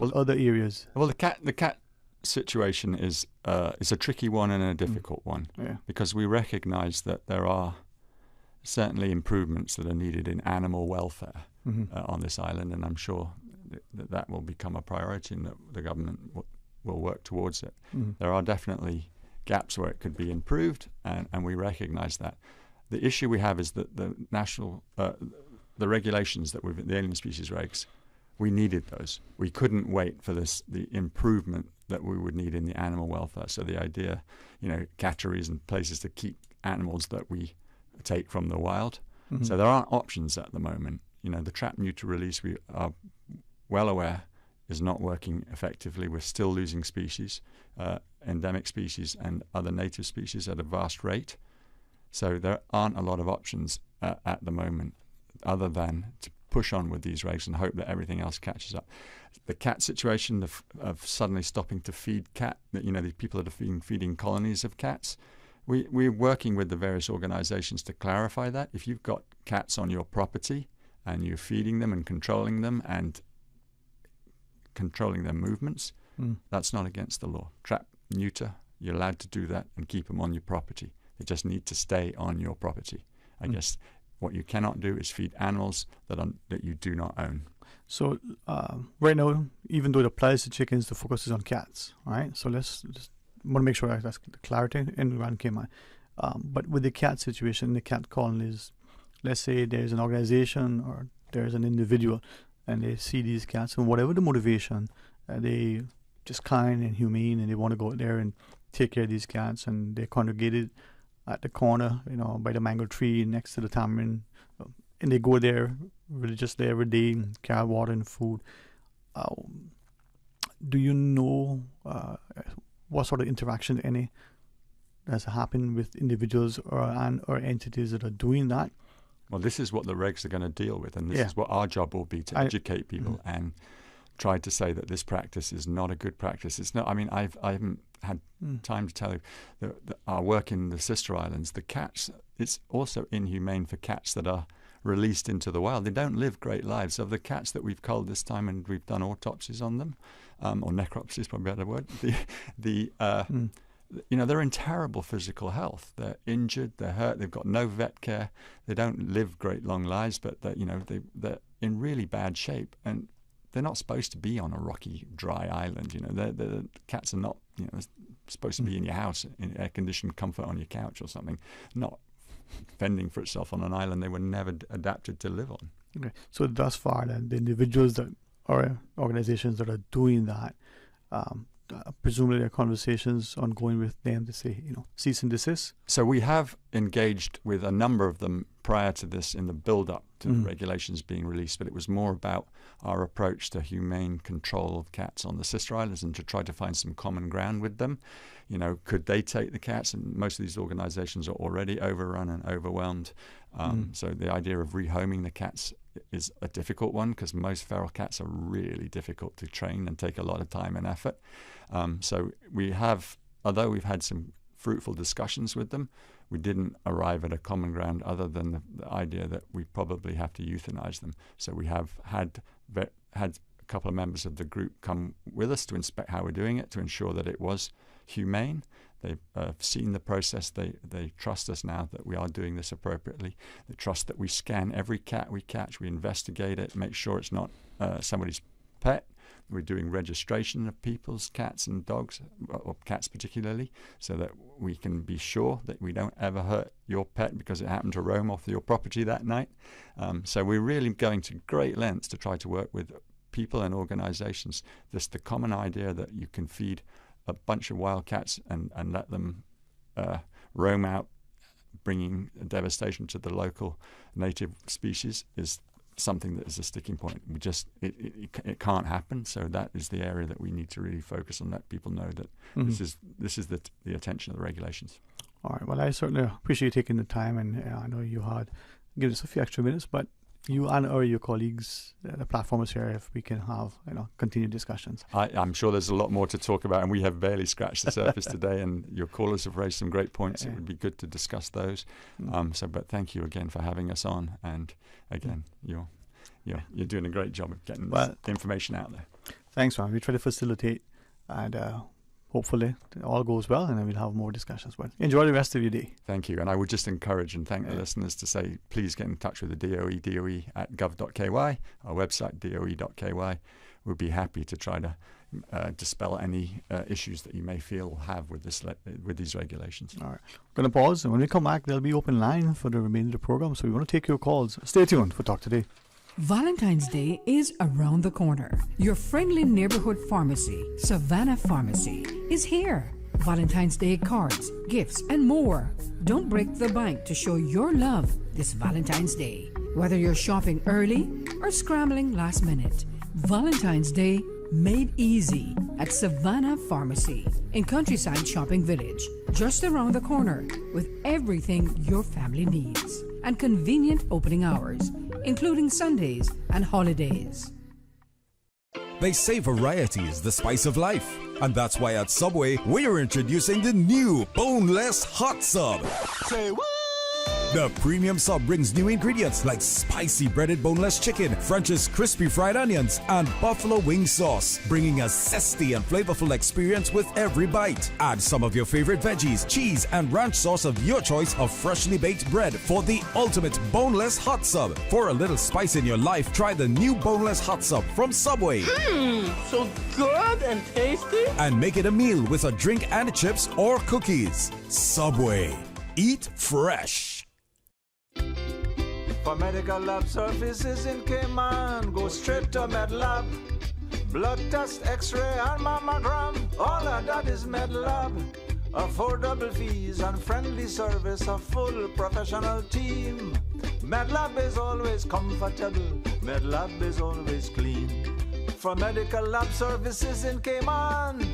other areas? Well, the cat situation is a tricky one and a difficult one, because we recognise that there are certainly improvements that are needed in animal welfare on this island, and I'm sure that will become a priority and that the government will work towards it. There are definitely gaps where it could be improved, and we recognise that. The issue we have is that the national, the regulations that the alien species regs, we needed those. We couldn't wait for the improvement that we would need in the animal welfare. So the idea, catteries and places to keep animals that we take from the wild. So there aren't options at the moment. The trap neuter release, we are well aware, is not working effectively. We're still losing species, endemic species and other native species at a vast rate. So there aren't a lot of options at the moment other than to push on with these regs and hope that everything else catches up. The cat situation of suddenly stopping to feed cat, the people that are feeding colonies of cats, we're working with the various organizations to clarify that. If you've got cats on your property and you're feeding them and controlling them and controlling their movements, that's not against the law. Trap, neuter, you're allowed to do that and keep them on your property. They just need to stay on your property. I guess what you cannot do is feed animals that you do not own. So right now, even though it applies to chickens, the focus is on cats, right? So let's just want to make sure that's the clarity in Grand Cayman. But with the cat situation, the cat colonies, let's say there's an organization or there's an individual and they see these cats, and whatever the motivation, they just kind and humane and they want to go out there and take care of these cats, and they're congregated at the corner, by the mango tree next to the tamarind, and they go there religiously every day and carry water and food. Do you know what sort of interaction any has happened with individuals or entities that are doing that? Well, this is what the regs are going to deal with, and this is what our job will be, to educate people and try to say that this practice is not a good practice. It's not. I mean, I haven't had time to tell you that our work in the sister islands, the cats, it's also inhumane for cats that are released into the wild. They don't live great lives. Of the cats that we've culled this time, and we've done autopsies on them, or necropsies is probably a better word, they're in terrible physical health. They're injured, they're hurt, they've got no vet care, they don't live great long lives, but they're in really bad shape, and they're not supposed to be on a rocky, dry island. The cats are not, supposed to be in your house in air-conditioned comfort on your couch or something, not fending for itself on an island they were never adapted to live on. Okay, so thus far, then, the individuals that or organizations that are doing that, presumably there are conversations ongoing with them to say, cease and desist. So we have engaged with a number of them prior to this in the build-up to the regulations being released, but it was more about our approach to humane control of cats on the sister islands and to try to find some common ground with them. Could they take the cats? And most of these organizations are already overrun and overwhelmed. So the idea of rehoming the cats is a difficult one, because most feral cats are really difficult to train and take a lot of time and effort. So we have, although we've had some fruitful discussions with them, we didn't arrive at a common ground other than the idea that we probably have to euthanize them. So we have had a couple of members of the group come with us to inspect how we're doing it, to ensure that it was humane. They've seen the process. They trust us now that we are doing this appropriately. They trust that we scan every cat we catch, we investigate it, make sure it's not somebody's pet. We're doing registration of people's cats and dogs, or cats particularly, so that we can be sure that we don't ever hurt your pet because it happened to roam off your property that night. So we're really going to great lengths to try to work with people and organizations. Just the common idea that you can feed a bunch of wild cats and let them roam out, bringing devastation to the local native species, is something that is a sticking point. It can't happen. So that is the area that we need to really focus on, let people know that this is the attention of the regulations. All right. Well, I certainly appreciate you taking the time, and I know you had given us a few extra minutes, but you and or your colleagues, the platform is here if we can have continued discussions. I'm sure there's a lot more to talk about, and we have barely scratched the surface today, and your callers have raised some great points. It would be good to discuss those. But thank you again for having us on, and again, you're doing a great job of getting this information out there. Thanks, man. We try to facilitate, and hopefully it all goes well, and then we'll have more discussions. But enjoy the rest of your day. Thank you. And I would just encourage and thank the listeners to say, please get in touch with the DOE at gov.ky, our website, doe.ky. We'll be happy to try to dispel any issues that you may feel have with these regulations. All right. We're going to pause, and when we come back, there'll be open line for the remainder of the program. So we want to take your calls. Stay tuned for Talk Today. Valentine's Day is around the corner. Your friendly neighborhood pharmacy, Savannah Pharmacy, is here. Valentine's Day cards, gifts, and more. Don't break the bank to show your love this Valentine's Day. Whether you're shopping early or scrambling last minute, Valentine's Day made easy at Savannah Pharmacy in Countryside Shopping Village, just around the corner, with everything your family needs and convenient opening hours, including Sundays and holidays. They say variety is the spice of life, and that's why at Subway we're introducing the new boneless hot sub. Say what? The premium sub brings new ingredients like spicy breaded boneless chicken, French's crispy fried onions, and buffalo wing sauce, bringing a zesty and flavorful experience with every bite. Add some of your favorite veggies, cheese, and ranch sauce of your choice of freshly baked bread for the ultimate boneless hot sub. For a little spice in your life, try the new boneless hot sub from Subway. So good and tasty. And make it a meal with a drink and chips or cookies. Subway. Eat fresh. For medical lab services in Cayman, go straight to MedLab. Blood test, x-ray, and mammogram, all of that is MedLab. Affordable fees and friendly service, a full professional team. MedLab is always comfortable, MedLab is always clean. For medical lab services in Cayman,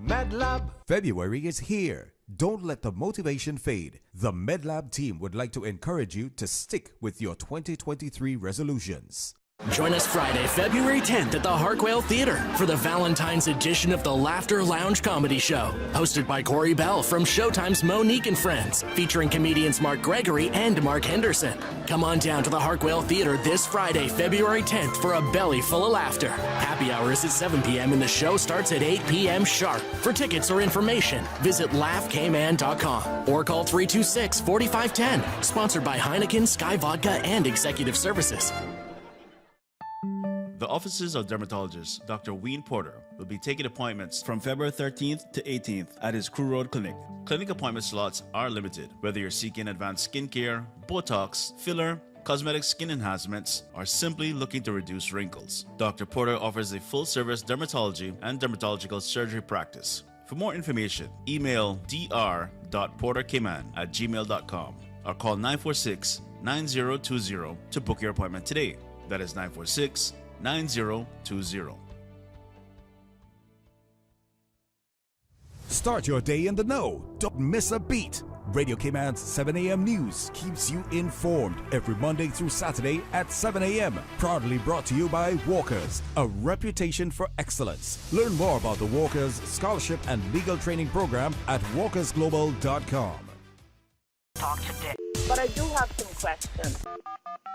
MedLab. February is here. Don't let the motivation fade. The MedLab team would like to encourage you to stick with your 2023 resolutions. Join us Friday, February 10th at the Harquail Theater for the Valentine's edition of the Laughter Lounge Comedy Show, hosted by Corey Bell from Showtime's Monique and Friends, featuring comedians Mark Gregory and Mark Henderson. Come on down to the Harquail Theater this Friday, February 10th for a belly full of laughter. Happy hour is at 7 p.m. and the show starts at 8 p.m. sharp. For tickets or information, visit laughkman.com or call 326-4510. Sponsored by Heineken, Sky Vodka, and Executive Services. The offices of dermatologist Dr. Dwayne Porter will be taking appointments from February 13th to 18th at his Crew Road Clinic. Clinic appointment slots are limited. Whether you're seeking advanced skincare, Botox, filler, cosmetic skin enhancements, or simply looking to reduce wrinkles, Dr. Porter offers a full-service dermatology and dermatological surgery practice. For more information, email dr.porterkman@gmail.com or call 946-9020 to book your appointment today. That is 946-9020. Start your day in the know. Don't miss a beat. Radio Cayman's 7 a.m. news keeps you informed every Monday through Saturday at 7 a.m. Proudly brought to you by Walkers, a reputation for excellence. Learn more about the Walkers Scholarship and Legal Training Program at walkersglobal.com. Talk today. But I do have some questions.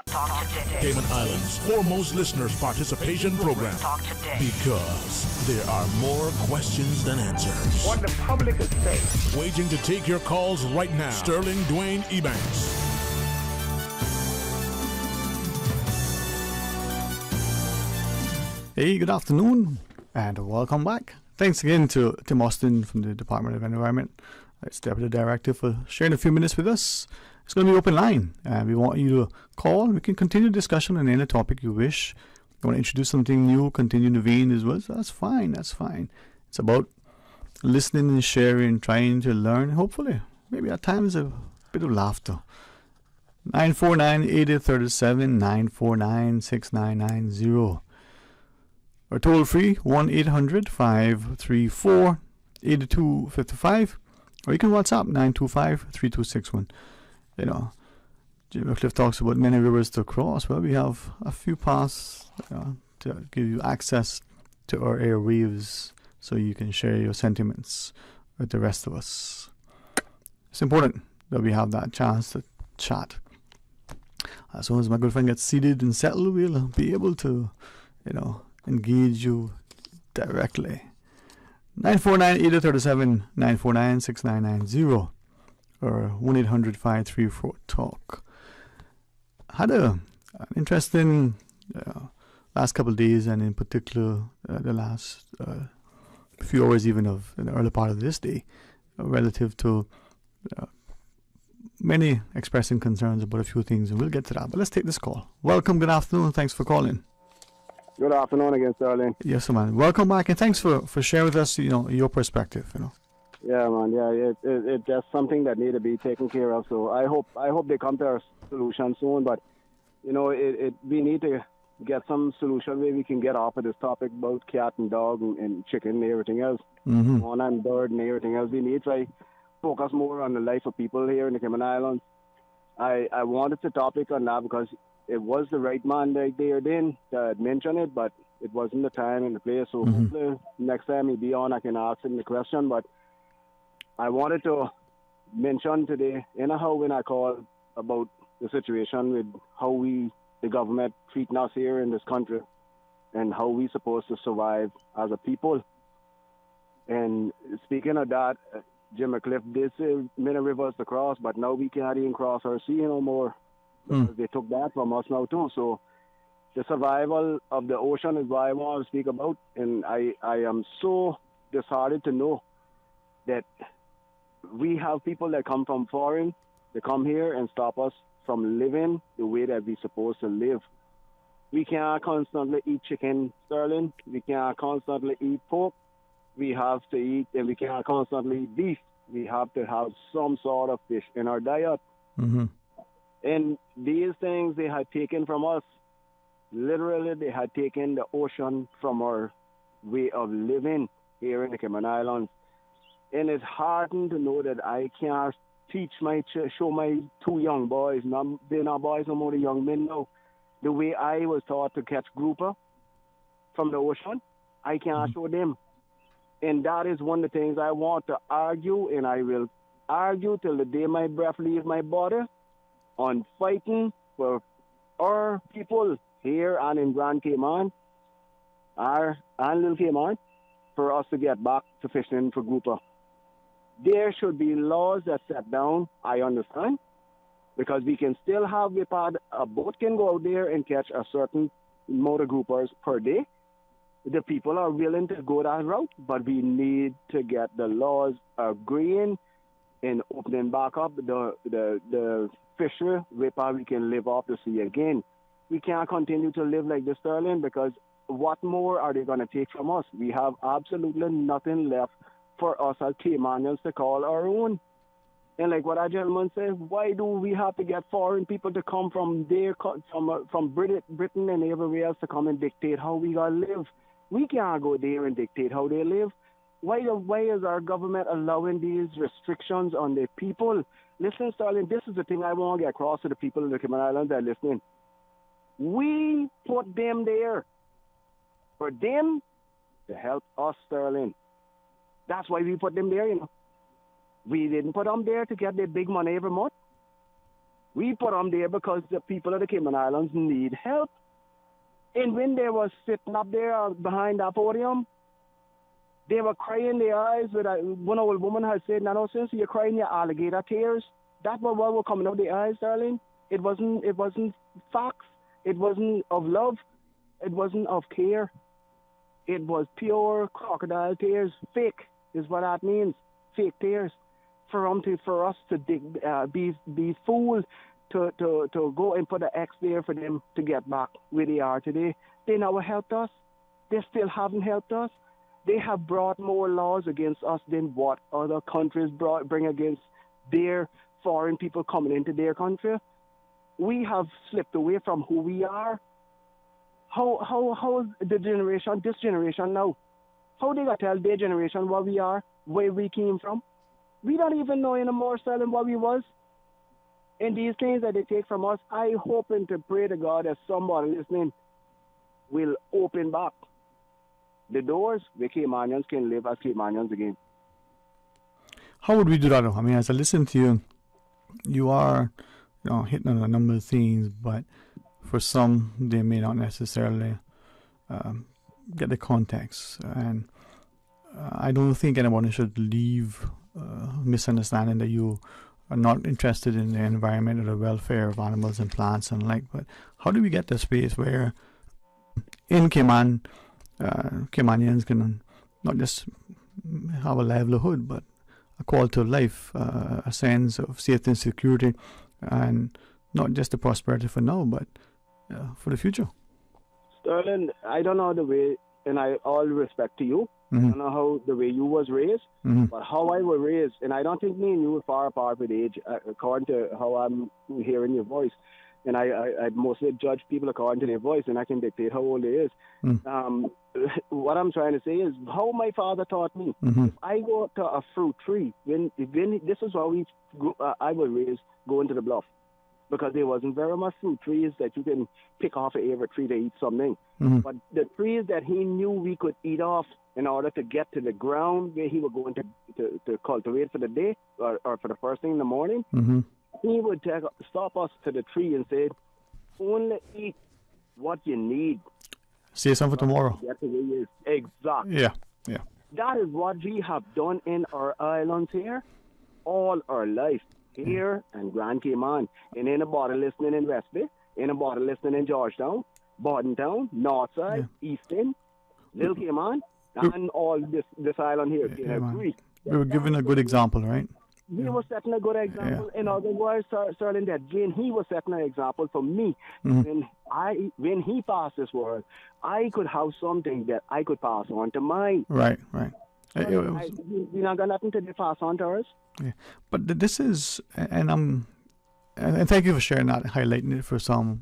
Talk today. Cayman Islands' foremost listeners participation program. Talk today. Because there are more questions than answers. What the public is saying. Waiting to take your calls right now. Sterling Dwayne Ebanks. Hey, good afternoon and welcome back. Thanks again to Tim Austin from the Department of Environment. That's Deputy Director for sharing a few minutes with us. It's going to be open line. We want you to call. We can continue discussion on any topic you wish. You want to introduce something new, continue the vein as well. So that's fine. That's fine. It's about listening and sharing, trying to learn. Hopefully, maybe at times a bit of laughter. 949-8837, 949-6990. Or toll free 1-800-534-8255. Or you can WhatsApp 925-3261. You know, Jim Cliff talks about many rivers to cross. Well, we have a few paths to give you access to our airwaves so you can share your sentiments with the rest of us. It's important that we have that chance to chat. As soon as my good friend gets seated and settled, we'll be able to, engage you directly. 949-8037, 949-6990, or 1-800-534-TALK. Had an interesting last couple of days, and in particular the last few hours even of in the early part of this day, relative to many expressing concerns about a few things, and we'll get to that. But let's take this call. Welcome, good afternoon, thanks for calling. Good afternoon again, Sterling. Yes, man. Welcome back, and thanks for sharing with us, your perspective. Yeah, man. Yeah, it's just something that need to be taken care of. So I hope they come to a solution soon. But we need to get some solution where we can get off of this topic about cat and dog and chicken and everything else, on and bird and everything else. We need to focus more on the life of people here in the Cayman Islands. I wanted to topic on that because it was the right man right there then that mentioned it, but it wasn't the time and the place. So hopefully next time he be on, I can ask him the question. But I wanted to mention today, anyhow, when I called about the situation with how the government treating us here in this country and how we supposed to survive as a people. And speaking of that, Jim McCliff did say many rivers to cross, but now we can't even cross our sea no more because they took that from us now too. So the survival of the ocean is what I want to speak about. And I am so disheartened to know that we have people that come from foreign, they come here and stop us from living the way that we're supposed to live. We can't constantly eat chicken, Sterling. We can't constantly eat pork. We have to eat, and we can't constantly eat beef. We have to have some sort of fish in our diet. And these things they had taken from us. Literally, they had taken the ocean from our way of living here in the Cayman Islands. And it's heartening to know that I can't show my two young boys, they're not boys no more, the young men now, the way I was taught to catch grouper from the ocean. I can't show them. And that is one of the things I want to argue, and I will argue till the day my breath leaves my body on fighting for our people here and in Grand Cayman, and Little Cayman, for us to get back to fishing for grouper. There should be laws that set down, I understand, because we can still have a boat can go out there and catch a certain amount of groupers per day. The people are willing to go that route, but we need to get the laws agreeing and opening back up the fishery where we can live off the sea again. We can't continue to live like this, Sterling, because what more are they going to take from us? We have absolutely nothing left for us as Caymanians to call our own. And like what our gentleman said, why do we have to get foreign people to come from Britain and everywhere else to come and dictate how we got to live? We can't go there and dictate how they live. Why is our government allowing these restrictions on the people? Listen, Sterling, this is the thing I want to get across to the people in the Cayman Islands that are listening. We put them there for them to help us, Sterling. That's why we put them there, We didn't put them there to get their big money every month. We put them there because the people of the Cayman Islands need help. And when they were sitting up there behind that podium, they were crying their eyes. One old woman had said, "No, since you're crying your alligator tears," that was what were coming out of their eyes, darling. It wasn't facts. It wasn't of love. It wasn't of care. It was pure crocodile tears. Fake is what that means. Fake tears. For us to be fooled to go and put an X there for them to get back where they are today. They never helped us. They still haven't helped us. They have brought more laws against us than what other countries bring against their foreign people coming into their country. We have slipped away from who we are. How this generation now, how they got to tell their generation what we are, where we came from? We don't even know anymore, Sterling, what we was. And these things that they take from us, I hope and to pray to God that somebody listening will open back the doors where Caymanians can live as Caymanians again. How would we do that? I mean, as I listen to you, you are, hitting on a number of things, but for some, they may not necessarily get the context. And I don't think anyone should leave misunderstanding that you are not interested in the environment or the welfare of animals and plants and like. But how do we get to a space where in Cayman, Caymanians can not just have a livelihood, but a quality of life, a sense of safety and security, and not just the prosperity for now, but for the future? Sterling, I don't know the way, and I all respect to you. I don't know how the way you was raised, but how I was raised, and I don't think me and you were far apart with age, according to how I'm hearing your voice. And I mostly judge people according to their voice, and I can dictate how old they is. What I'm trying to say is how my father taught me. If I go to a fruit tree, when this is how I was raised going to the bluff, because there wasn't very much fruit trees that you can pick off every tree to eat something. But the trees that he knew we could eat off in order to get to the ground where he was going to cultivate for the day or for the first thing in the morning, he would stop us to the tree and say, only eat what you need. See something for tomorrow. That's the way it is. Exactly. Yeah. That is what we have done in our islands here all our life. Here and Grand Cayman. And anybody listening in West Bay, anybody listening in Georgetown, Bordentown, Northside, Easton, Little Cayman, and all this island here can agree. We were given a good example, right? He was setting a good example. In other words, Sterling, that again, he was setting an example for me. When he passed this world, I could have something that I could pass on to mine. Right. We not got nothing to pass on to us. Yeah. But this is, and thank you for sharing that, highlighting it for some,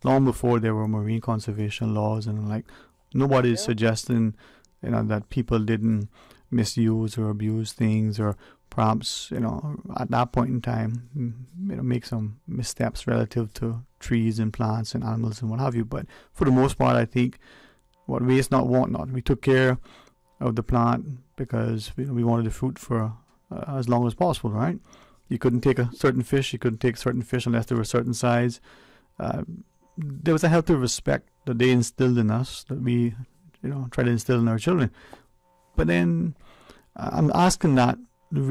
long before there were marine conservation laws and like, nobody's suggesting, that people didn't misuse or abuse things or perhaps, at that point in time, make some missteps relative to trees and plants and animals and what have you. But for the most part, I think what waste not, want not. We took care of the plant because we wanted the fruit for as long as possible, right? You couldn't take a certain fish, unless they were a certain size. There was a healthy respect that they instilled in us that we, try to instill in our children. But then I'm asking that,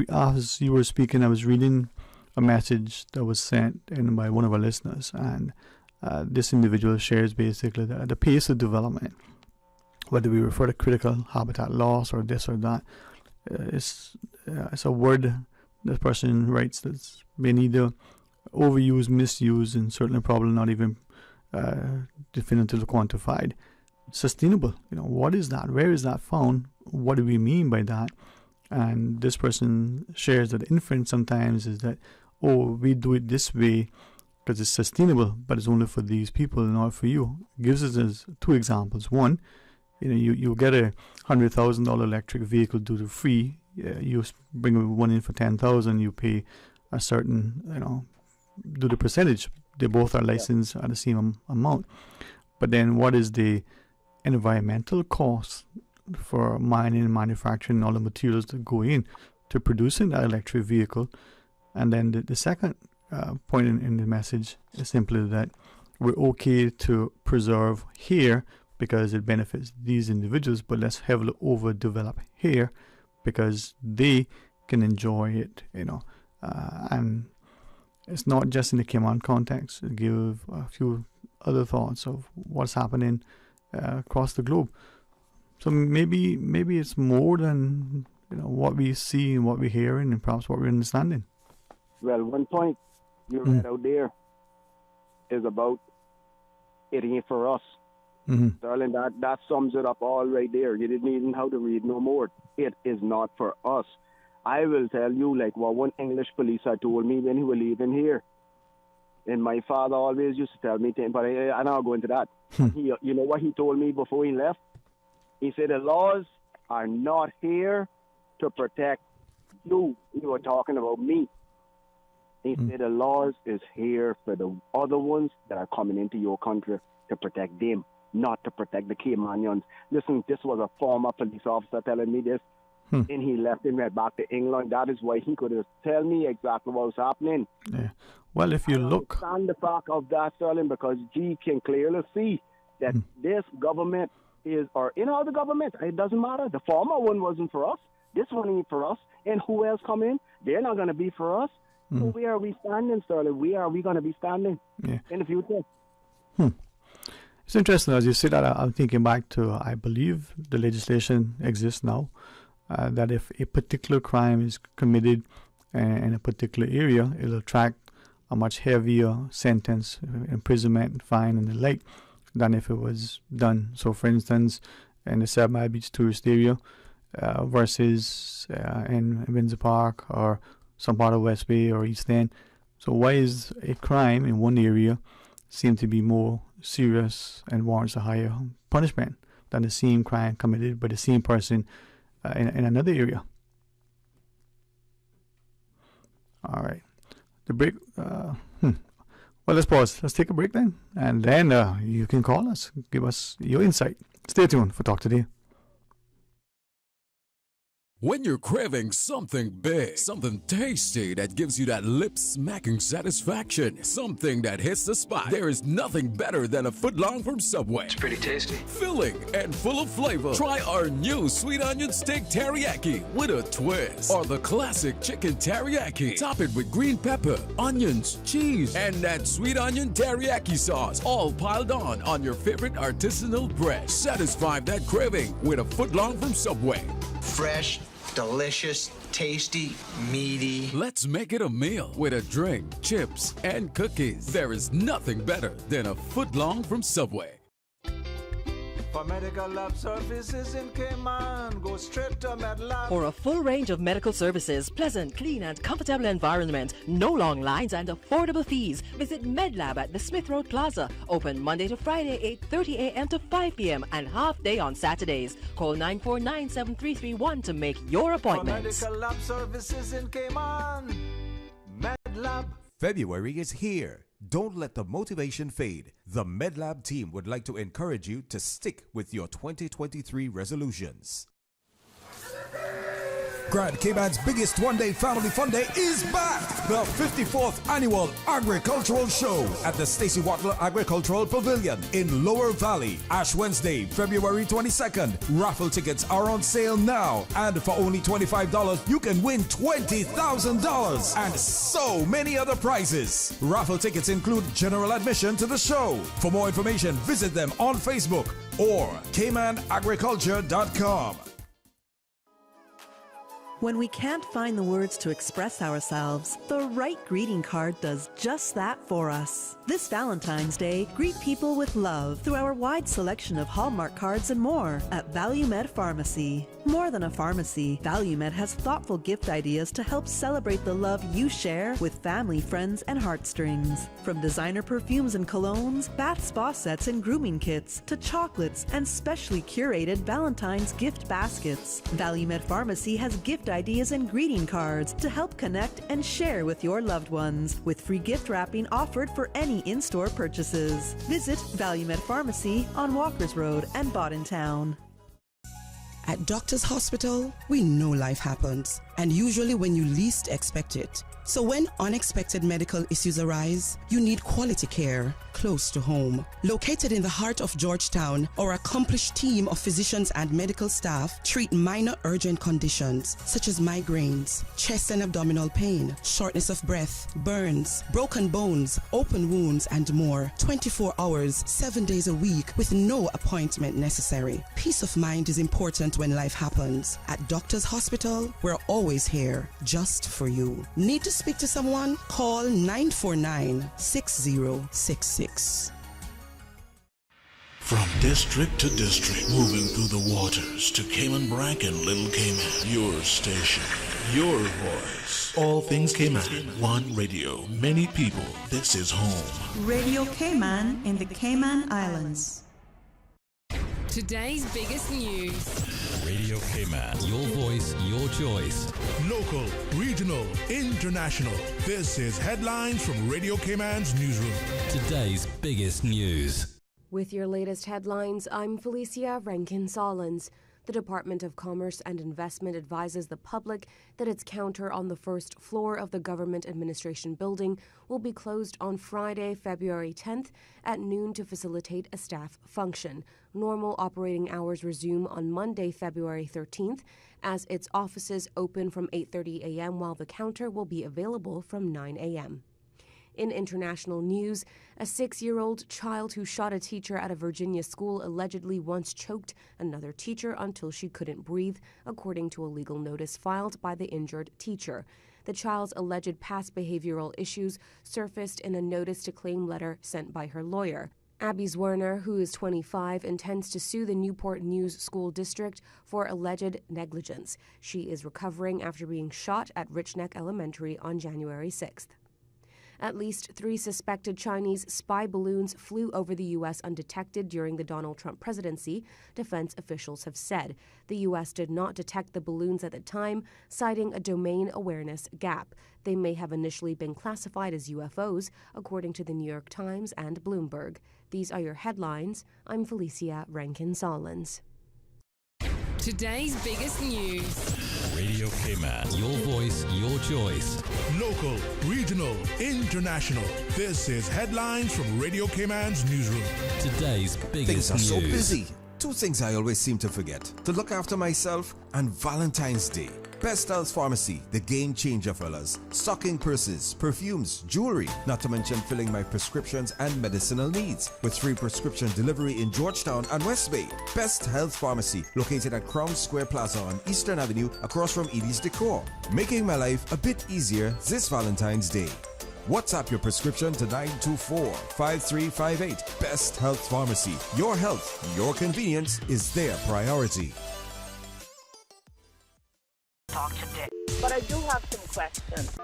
as you were speaking, I was reading a message that was sent in by one of our listeners, and this individual shares basically that the pace of development, whether we refer to critical habitat loss or this or that, it's a word this person writes that's been either overused, misused, and certainly probably not even definitively quantified. Sustainable, what is that? Where is that found? What do we mean by that? And this person shares that the inference sometimes is that, we do it this way because it's sustainable, but it's only for these people and not for you. Gives us as two examples. One, you get a $100,000 electric vehicle duty free. You bring one in for $10,000. You pay a certain, do the percentage. They both are licensed at the same amount. But then, what is the environmental cost for mining and manufacturing all the materials that go in to producing that electric vehicle? And then the second point in the message is simply that we're okay to preserve here because it benefits these individuals, but let's heavily overdevelop here because they can enjoy it, and it's not just in the Cayman context. It gives a few other thoughts of what's happening across the globe. So maybe it's more than what we see and what we're hearing and perhaps what we're understanding. Well, one point you read out there is about it ain't for us. Darling, that sums it up all right there. You didn't even have to read no more. It is not for us. I will tell you, like what one English policeman told me when he was leaving here. And my father always used to tell me things, but I'm not going to that. You know what he told me before he left? He said, the laws are not here to protect you. You were talking about me. He said the laws is here for the other ones that are coming into your country to protect them, not to protect the Caymanians. Listen, this was a former police officer telling me this, and he left and went back to England. That is why he could have tell me exactly what was happening. Yeah. Well, if you look... I understand the fact of that, Sterling, because G can clearly see that this government is, or in all the governments, it doesn't matter. The former one wasn't for us. This one ain't for us. And who else come in? They're not going to be for us. So where are we standing, Sterling? Where are we going to be standing in the future? It's interesting, as you say that, I'm thinking back to, I believe the legislation exists now, that if a particular crime is committed in a particular area, it'll attract a much heavier sentence, imprisonment, fine, and the like, than if it was done. So, for instance, in the 7 Mile Beach tourist area versus in Windsor Park or some part of West Bay or East End. So why is a crime in one area seem to be more serious and warrants a higher punishment than the same crime committed by the same person in another area? All right. The break. Well, let's pause. Let's take a break then. And then you can call us. Give us your insight. Stay tuned for Talk Today. When you're craving something big, something tasty that gives you that lip-smacking satisfaction, something that hits the spot, there is nothing better than a footlong from Subway. It's pretty tasty. Filling and full of flavor. Try our new sweet onion steak teriyaki with a twist. Or the classic chicken teriyaki. Top it with green pepper, onions, cheese, and that sweet onion teriyaki sauce, all piled on your favorite artisanal bread. Satisfy that craving with a footlong from Subway. Fresh, delicious, tasty, meaty. Let's make it a meal with a drink, chips, and cookies. There is nothing better than a footlong from Subway. For medical lab services in Cayman, go straight to MedLab. For a full range of medical services, pleasant, clean, and comfortable environment, no long lines and affordable fees, visit MedLab at the Smith Road Plaza. Open Monday to Friday, 8:30 a.m. to 5 p.m. and half day on Saturdays. Call 949-7331 to make your appointments. For medical lab services in Cayman, MedLab. February is here. Don't let the motivation fade. The MedLab team would like to encourage you to stick with your 2023 resolutions. Grand Cayman's biggest one-day family fun day is back. The 54th annual Agricultural Show at the Stacey Watler Agricultural Pavilion in Lower Valley. Ash Wednesday, February 22nd. Raffle tickets are on sale now. And for only $25, you can win $20,000 and so many other prizes. Raffle tickets include general admission to the show. For more information, visit them on Facebook or CaymanAgriculture.com. When we can't find the words to express ourselves, the right greeting card does just that for us. This Valentine's Day, greet people with love through our wide selection of Hallmark cards and more at ValueMed Pharmacy. More than a pharmacy, ValueMed has thoughtful gift ideas to help celebrate the love you share with family, friends, and heartstrings. From designer perfumes and colognes, bath spa sets and grooming kits, to chocolates and specially curated Valentine's gift baskets, ValueMed Pharmacy has gift ideas and greeting cards to help connect and share with your loved ones, with free gift wrapping offered for any in-store purchases. Visit ValueMed Pharmacy on Walkers Road and Boddentown. At Doctors Hospital, we know life happens, and usually when you least expect it. So when unexpected medical issues arise, you need quality care close to home. Located in the heart of Georgetown, our accomplished team of physicians and medical staff treat minor urgent conditions such as migraines, chest and abdominal pain, shortness of breath, burns, broken bones, open wounds, and more. 24 hours, 7 days a week with no appointment necessary. Peace of mind is important when life happens. At Doctors Hospital, we're always here just for you. Need to speak to someone? Call 949-6066. From district to district, moving through the waters to Cayman Brac and Little Cayman. Your station, your voice. All things Cayman, one radio, many people. This is home. Radio Cayman in the Cayman Islands. Today's biggest news. Radio Cayman. Your voice, your choice. Local, regional, international. This is Headlines from Radio Cayman's newsroom. Today's biggest news. With your latest headlines, I'm Felicia Rankin-Solins. The Department of Commerce and Investment advises the public that its counter on the first floor of the Government Administration Building will be closed on Friday, February 10th at noon to facilitate a staff function. Normal operating hours resume on Monday, February 13th, as its offices open from 8:30 a.m. while the counter will be available from 9 a.m. In international news, a 6-year-old child who shot a teacher at a Virginia school allegedly once choked another teacher until she couldn't breathe, according to a legal notice filed by the injured teacher. The child's alleged past behavioral issues surfaced in a notice to claim letter sent by her lawyer. Abby Zwerner, who is 25, intends to sue the Newport News School District for alleged negligence. She is recovering after being shot at Richneck Elementary on January 6th. At least 3 suspected Chinese spy balloons flew over the U.S. undetected during the Donald Trump presidency, defense officials have said. The U.S. did not detect the balloons at the time, citing a domain awareness gap. They may have initially been classified as UFOs, according to the New York Times and Bloomberg. These are your headlines. I'm Felicia Rankin-Solins. Today's biggest news. Radio Cayman. Your voice, your choice. Local, regional, international. This is Headlines from Radio Cayman's newsroom. Today's biggest Things are so news. busy. 2 things I always seem to forget: to look after myself and Valentine's Day. Best Health Pharmacy, the game changer, fellas. Stocking purses, perfumes, jewelry, not to mention filling my prescriptions and medicinal needs with free prescription delivery in Georgetown and West Bay. Best Health Pharmacy, located at Crown Square Plaza on Eastern Avenue across from Edie's Decor. Making my life a bit easier this Valentine's Day. WhatsApp your prescription to 924-5358. Best Health Pharmacy. Your health, your convenience is their priority. Talk today. But I do have some questions.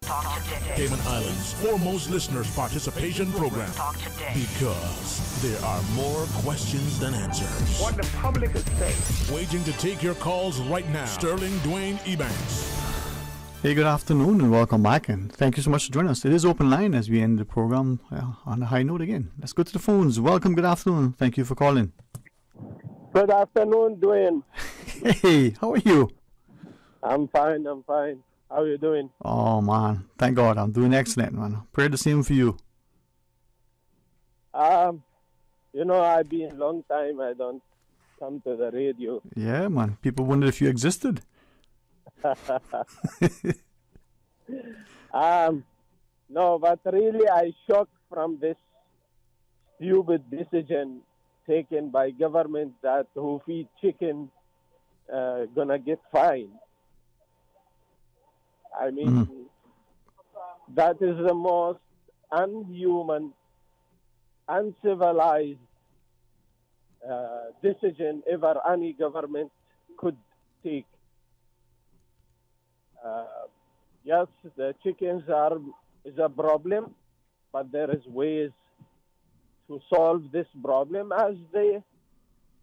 Talk today. Cayman Islands' foremost listeners' participation program. Talk today. Because there are more questions than answers. What the public is saying. Waiting to take your calls right now. Sterling Dwayne Ebanks. Hey, good afternoon and welcome back, and thank you so much for joining us. It is open line as we end the program on a high note again. Let's go to the phones. Welcome, good afternoon. Thank you for calling. Good afternoon, Dwayne. Hey, how are you? I'm fine. How are you doing? Oh, man. Thank God. I'm doing excellent, man. Pray the same for you. I've been a long time I don't come to the radio. Yeah, man. People wondered if you existed. No, but really I shocked from this stupid decision taken by government that who feed chicken gonna get fined. I mean, that is the most unhuman, uncivilized decision ever any government could take. Yes, the chickens is a problem, but there is ways to solve this problem as they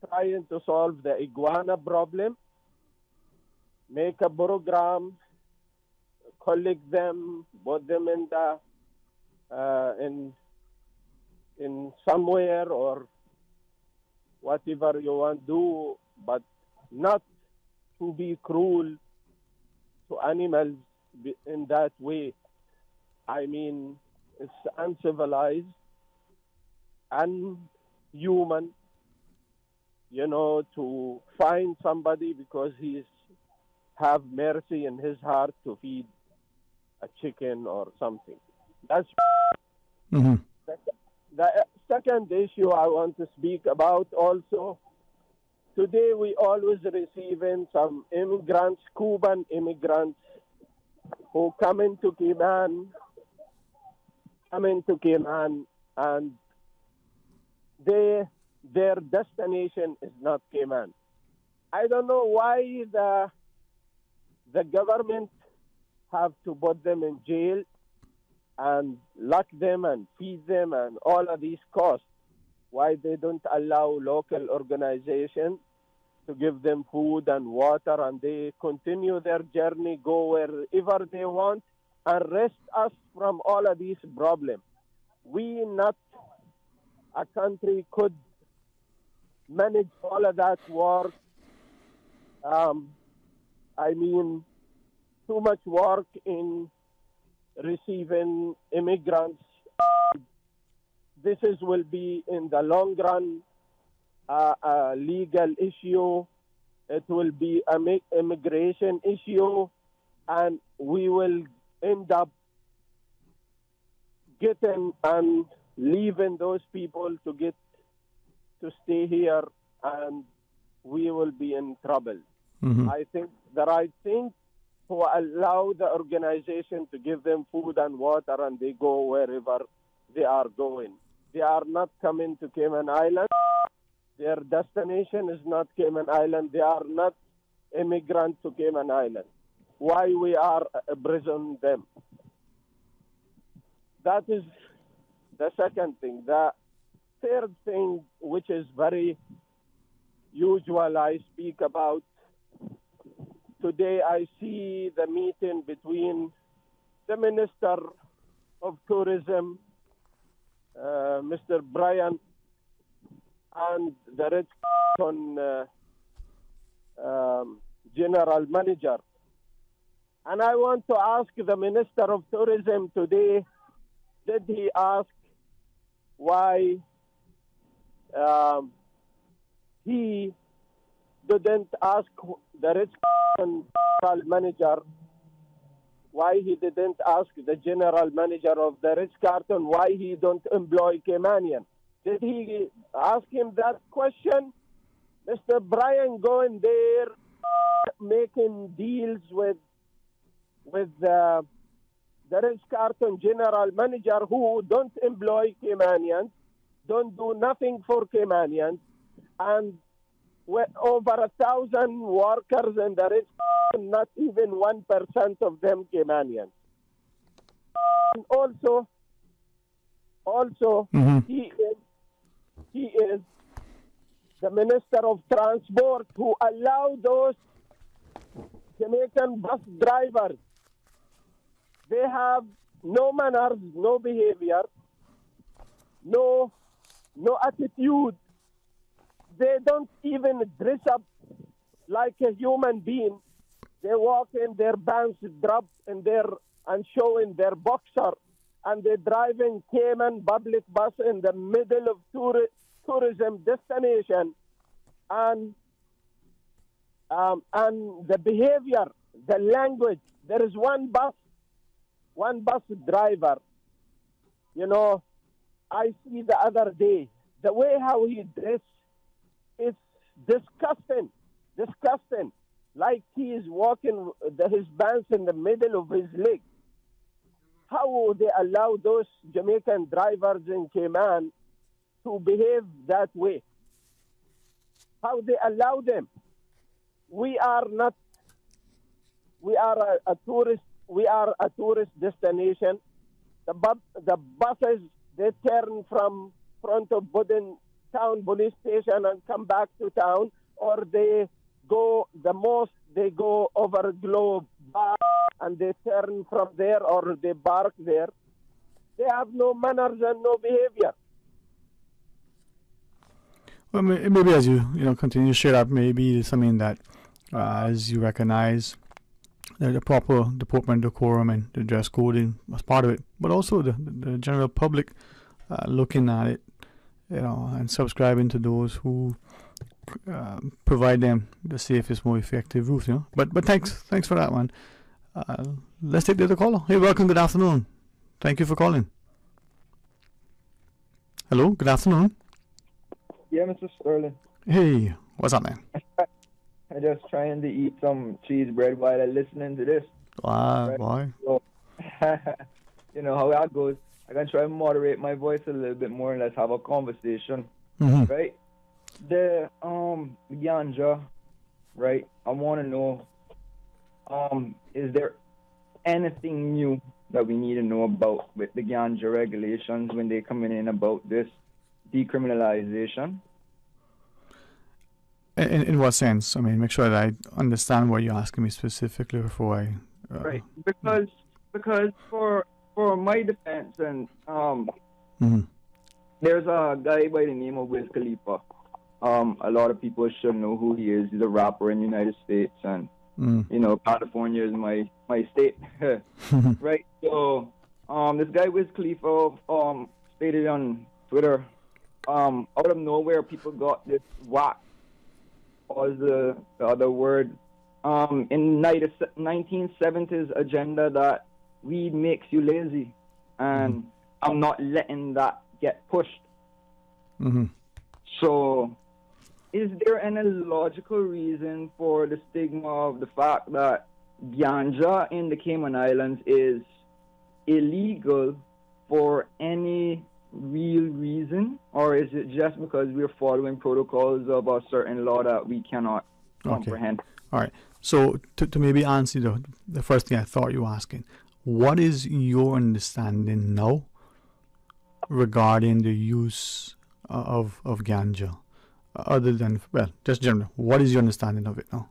trying to solve the iguana problem. Make a program, collect them, put them in the in somewhere or whatever you want to do, but not to be cruel to animals in that way. I mean, it's uncivilized, unhuman, to find somebody because he's have mercy in his heart to feed a chicken or something. That's the second issue I want to speak about also. Today we always receiving some immigrants, Cuban immigrants, who come into Cayman, and their destination is not Cayman. I don't know why the government have to put them in jail and lock them and feed them and all of these costs. Why they don't allow local organizations to give them food and water, and they continue their journey, go wherever they want, and rest us from all of these problems. We, not a country, could manage all of that work. I mean, too much work in receiving immigrants. Will be in the long run a legal issue. It will be an immigration issue, and we will end up getting and leaving those people to stay here, and we will be in trouble. Mm-hmm. I think the right thing to allow the organization to give them food and water, and they go wherever they are going. They are not coming to Cayman Islands. Their destination is not Cayman Island. They are not immigrants to Cayman Island. Why we are imprisoning them? That is the second thing. The third thing, which is very usual, I speak about. Today I see the meeting between the Minister of Tourism, Mr. Brian, and the Ritz-Carlton General Manager. And I want to ask the Minister of Tourism today, did he ask why he didn't ask the Ritz-Carlton General Manager, why he didn't ask the General Manager of the Ritz-Carlton why he don't employ Caymanian? Did he ask him that question? Mr. Brian going there, making deals with the Ritz-Carlton General Manager who don't employ Caymanians, don't do nothing for Caymanians, and over 1,000 workers in the Ritz-Carlton, not even 1% of them Caymanians. And also, Mm-hmm. he is the Minister of Transport who allow those Jamaican bus drivers. They have no manners, no behavior, no attitude. They don't even dress up like a human being. They walk in their pants dropped and showing their boxer, and they're driving Cayman public bus in the middle of tourism destination, and the behavior, the language. There is one bus driver. I see the other day the way how he dressed. It's disgusting. Like he is walking his pants in the middle of his leg. How would they allow those Jamaican drivers in Cayman to behave that way? How they allow them? We are a tourist destination. The buses, they turn from front of Budin Town Police Station and come back to town, or they go over Globe Bar and they turn from there, or they park there. They have no manners and no behavior. Well, maybe as you continue to share up, maybe something that as you recognize the proper deportment decorum and the dress coding was part of it, but also the general public looking at it, and subscribing to those who provide them the safest, more effective route. But thanks for that one. Let's take the other caller. Hey, welcome. Good afternoon. Thank you for calling. Hello. Good afternoon. Yeah, Mr. Sterling. Hey, what's up, man? I'm just trying to eat some cheese bread while I'm listening to this. Wow, boy. So, you know how that goes. I can try and moderate my voice a little bit more and let's have a conversation. Mm-hmm. Right? The ganja, right? I want to know, is there anything new that we need to know about with the ganja regulations when they coming in about this decriminalization? In what sense? I mean, make sure that I understand what you're asking me specifically before I. Right, because for my defense, and there's a guy by the name of Wiz Khalifa. A lot of people should know who he is. He's a rapper in the United States, and California is my state, right? So, this guy Wiz Khalifa stated on Twitter, out of nowhere, people got this whack. What was the other word? In 1970s agenda that weed makes you lazy, and I'm not letting that get pushed. So, is there any logical reason for the stigma of the fact that ganja in the Cayman Islands is illegal for any real reason, or is it just because we're following protocols of a certain law that we cannot comprehend? All right. So to maybe answer the first thing I thought you were asking, what is your understanding now regarding the use of ganja? Other than, well, just general, what is your understanding of it now?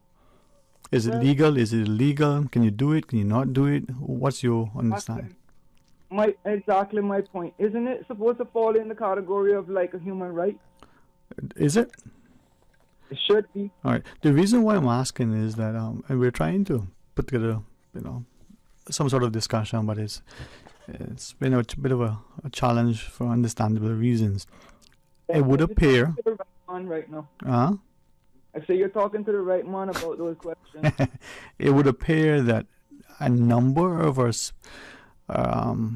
Is it legal? Is it illegal? Can you do it? Can you not do it? What's your understanding? Exactly my point. Isn't it supposed to fall in the category of like a human right? Is it? It should be. All right. The reason why I'm asking is that, and we're trying to put together, some sort of discussion, but it's been a bit of a challenge for understandable reasons. It would appear. Right now. I say you're talking to the right man about those questions. It would appear that a number of us, of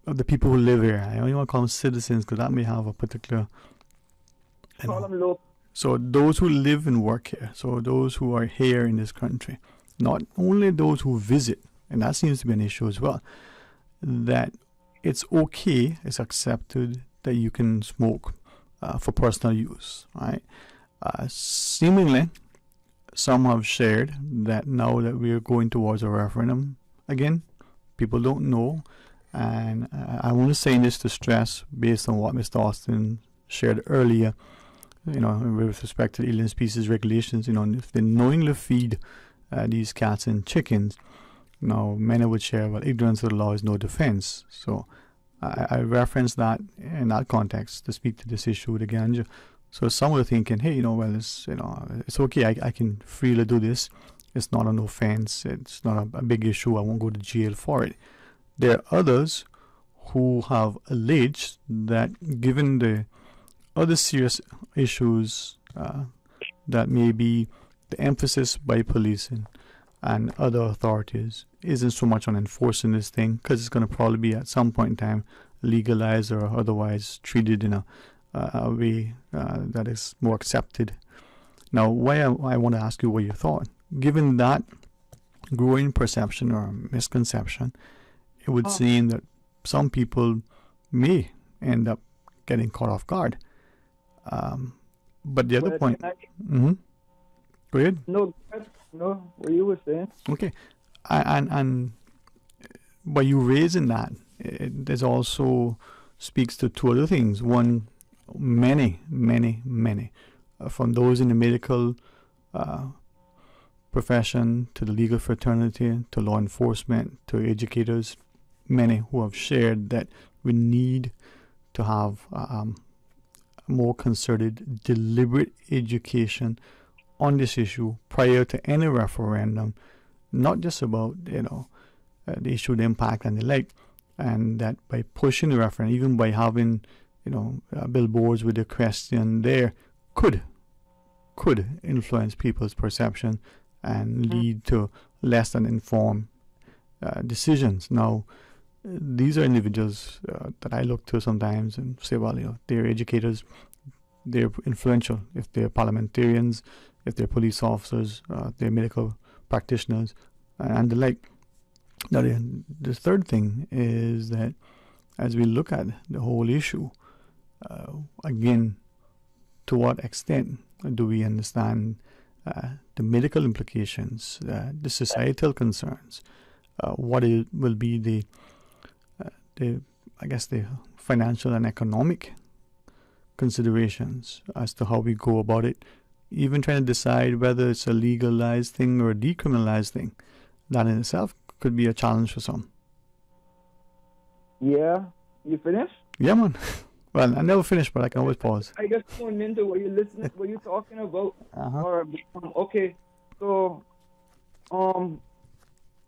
the people who live here, I only want to call them citizens because that may have a particular. Call them local. So those who live and work here, so those who are here in this country, not only those who visit, and that seems to be an issue as well, that it's okay, it's accepted that you can smoke for personal use, right? Seemingly, some have shared that now that we're going towards a referendum again, people don't know, and I want to say this to stress based on what Mr. Austin shared earlier, with respect to the alien species regulations, if they knowingly feed these cats and chickens, many would share, well, ignorance of the law is no defense. So I reference that in that context to speak to this issue with the ganja. So some were thinking, hey, it's okay, I can freely do this. It's not an offense. It's not a big issue. I won't go to jail for it. There are others who have alleged that given the other serious issues that may be the emphasis by police and other authorities isn't so much on enforcing this thing, because it's going to probably be at some point in time legalized or otherwise treated in a way that is more accepted. Now, why I want to ask you what you thought. Given that growing perception or misconception, it would seem that some people may end up getting caught off guard. But the other point... Go ahead. No, what you were saying. Okay. And by you raising that, it also speaks to two other things. One, many, from those in the medical profession to the legal fraternity to law enforcement to educators, many who have shared that we need to have more concerted, deliberate education on this issue prior to any referendum, not just about the issue, the impact and the like, and that by pushing the referendum, even by having billboards with the question there, could influence people's perception and lead to less than informed decisions. Now, these are individuals that I look to sometimes and say, well, they're educators, they're influential. If they're parliamentarians, if they're police officers, they're medical practitioners, and the like. Now, the third thing is that as we look at the whole issue, again, to what extent do we understand the medical implications, the societal concerns, what will be the financial and economic considerations as to how we go about it, even trying to decide whether it's a legalized thing or a decriminalized thing, that in itself could be a challenge for some. Yeah, you finished? Yeah, man. Well, I never finished, but I can always pause. I just tuned into what you're listening, what you're talking about. Or, okay, so,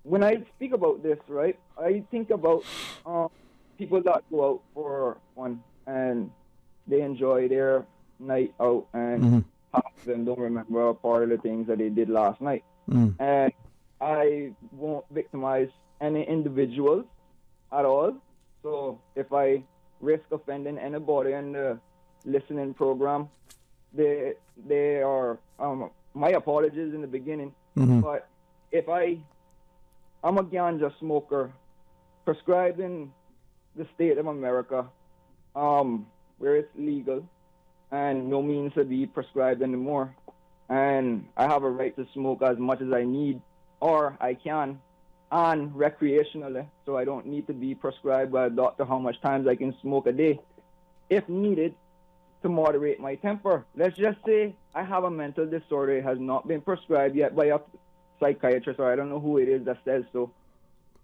when I speak about this, right, I think about people that go out for fun and they enjoy their night out, and half of them don't remember a part of the things that they did last night. And I won't victimize any individuals at all. So if I risk offending anybody in the listening program, they are my apologies in the beginning. But if I'm a ganja smoker prescribed in the state of America, where it's legal and no means to be prescribed anymore, and I have a right to smoke as much as I need or I can, and recreationally, so I don't need to be prescribed by a doctor how much times I can smoke a day, if needed, to moderate my temper. Let's just say I have a mental disorder. It has not been prescribed yet by a psychiatrist, or I don't know who it is that says so.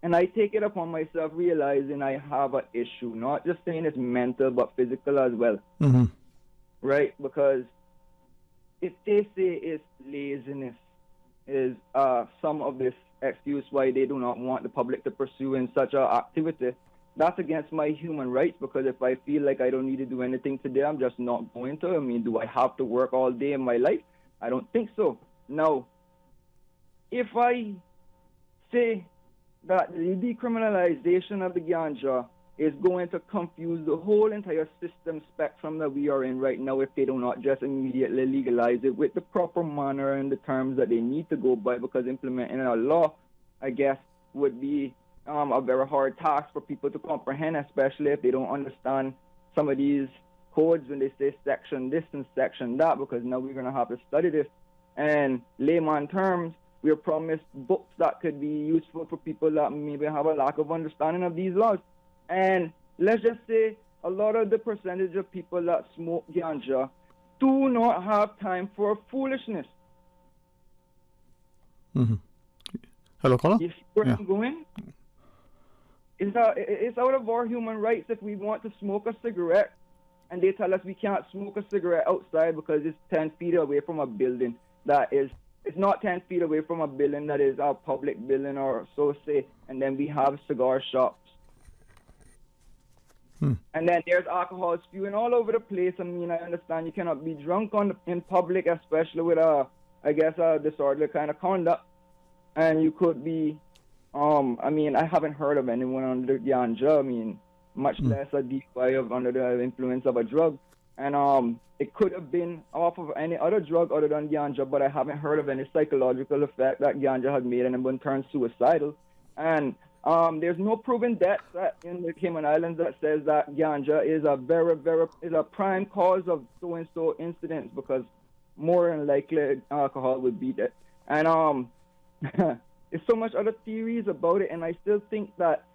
And I take it upon myself realizing I have an issue, not just saying it's mental, but physical as well. Right? Because if they say it's laziness is some of this excuse why they do not want the public to pursue in such an activity, that's against my human rights, because if I feel like I don't need to do anything today, I'm just not going to. I mean, do I have to work all day in my life? I don't think so. Now, if I say that the decriminalization of the ganja is going to confuse the whole entire system spectrum that we are in right now if they do not just immediately legalize it with the proper manner and the terms that they need to go by, because implementing a law, I guess, would be a very hard task for people to comprehend, especially if they don't understand some of these codes when they say section this and section that, because now we're going to have to study this. And layman terms, we are promised books that could be useful for people that maybe have a lack of understanding of these laws. And let's just say a lot of the percentage of people that smoke ganja do not have time for foolishness. Hello, caller? You see where I'm going? It's out of our human rights if we want to smoke a cigarette and they tell us we can't smoke a cigarette outside because it's 10 feet away from a building that is, it's not 10 feet away from a building that is a public building or so say, and then we have cigar shops. And then there's alcohol spewing all over the place. I mean, I understand you cannot be drunk in public, especially with a disorderly kind of conduct. And you could be, I mean, I haven't heard of anyone under ganja. I mean, much less a DUI under the influence of a drug. And it could have been off of any other drug other than ganja, but I haven't heard of any psychological effect that ganja has made anyone turn suicidal. And there's no proven deaths in the Cayman Islands that says that ganja is a prime cause of so-and-so incidents, because more than likely alcohol would beat it. And there's so much other theories about it, and I still think that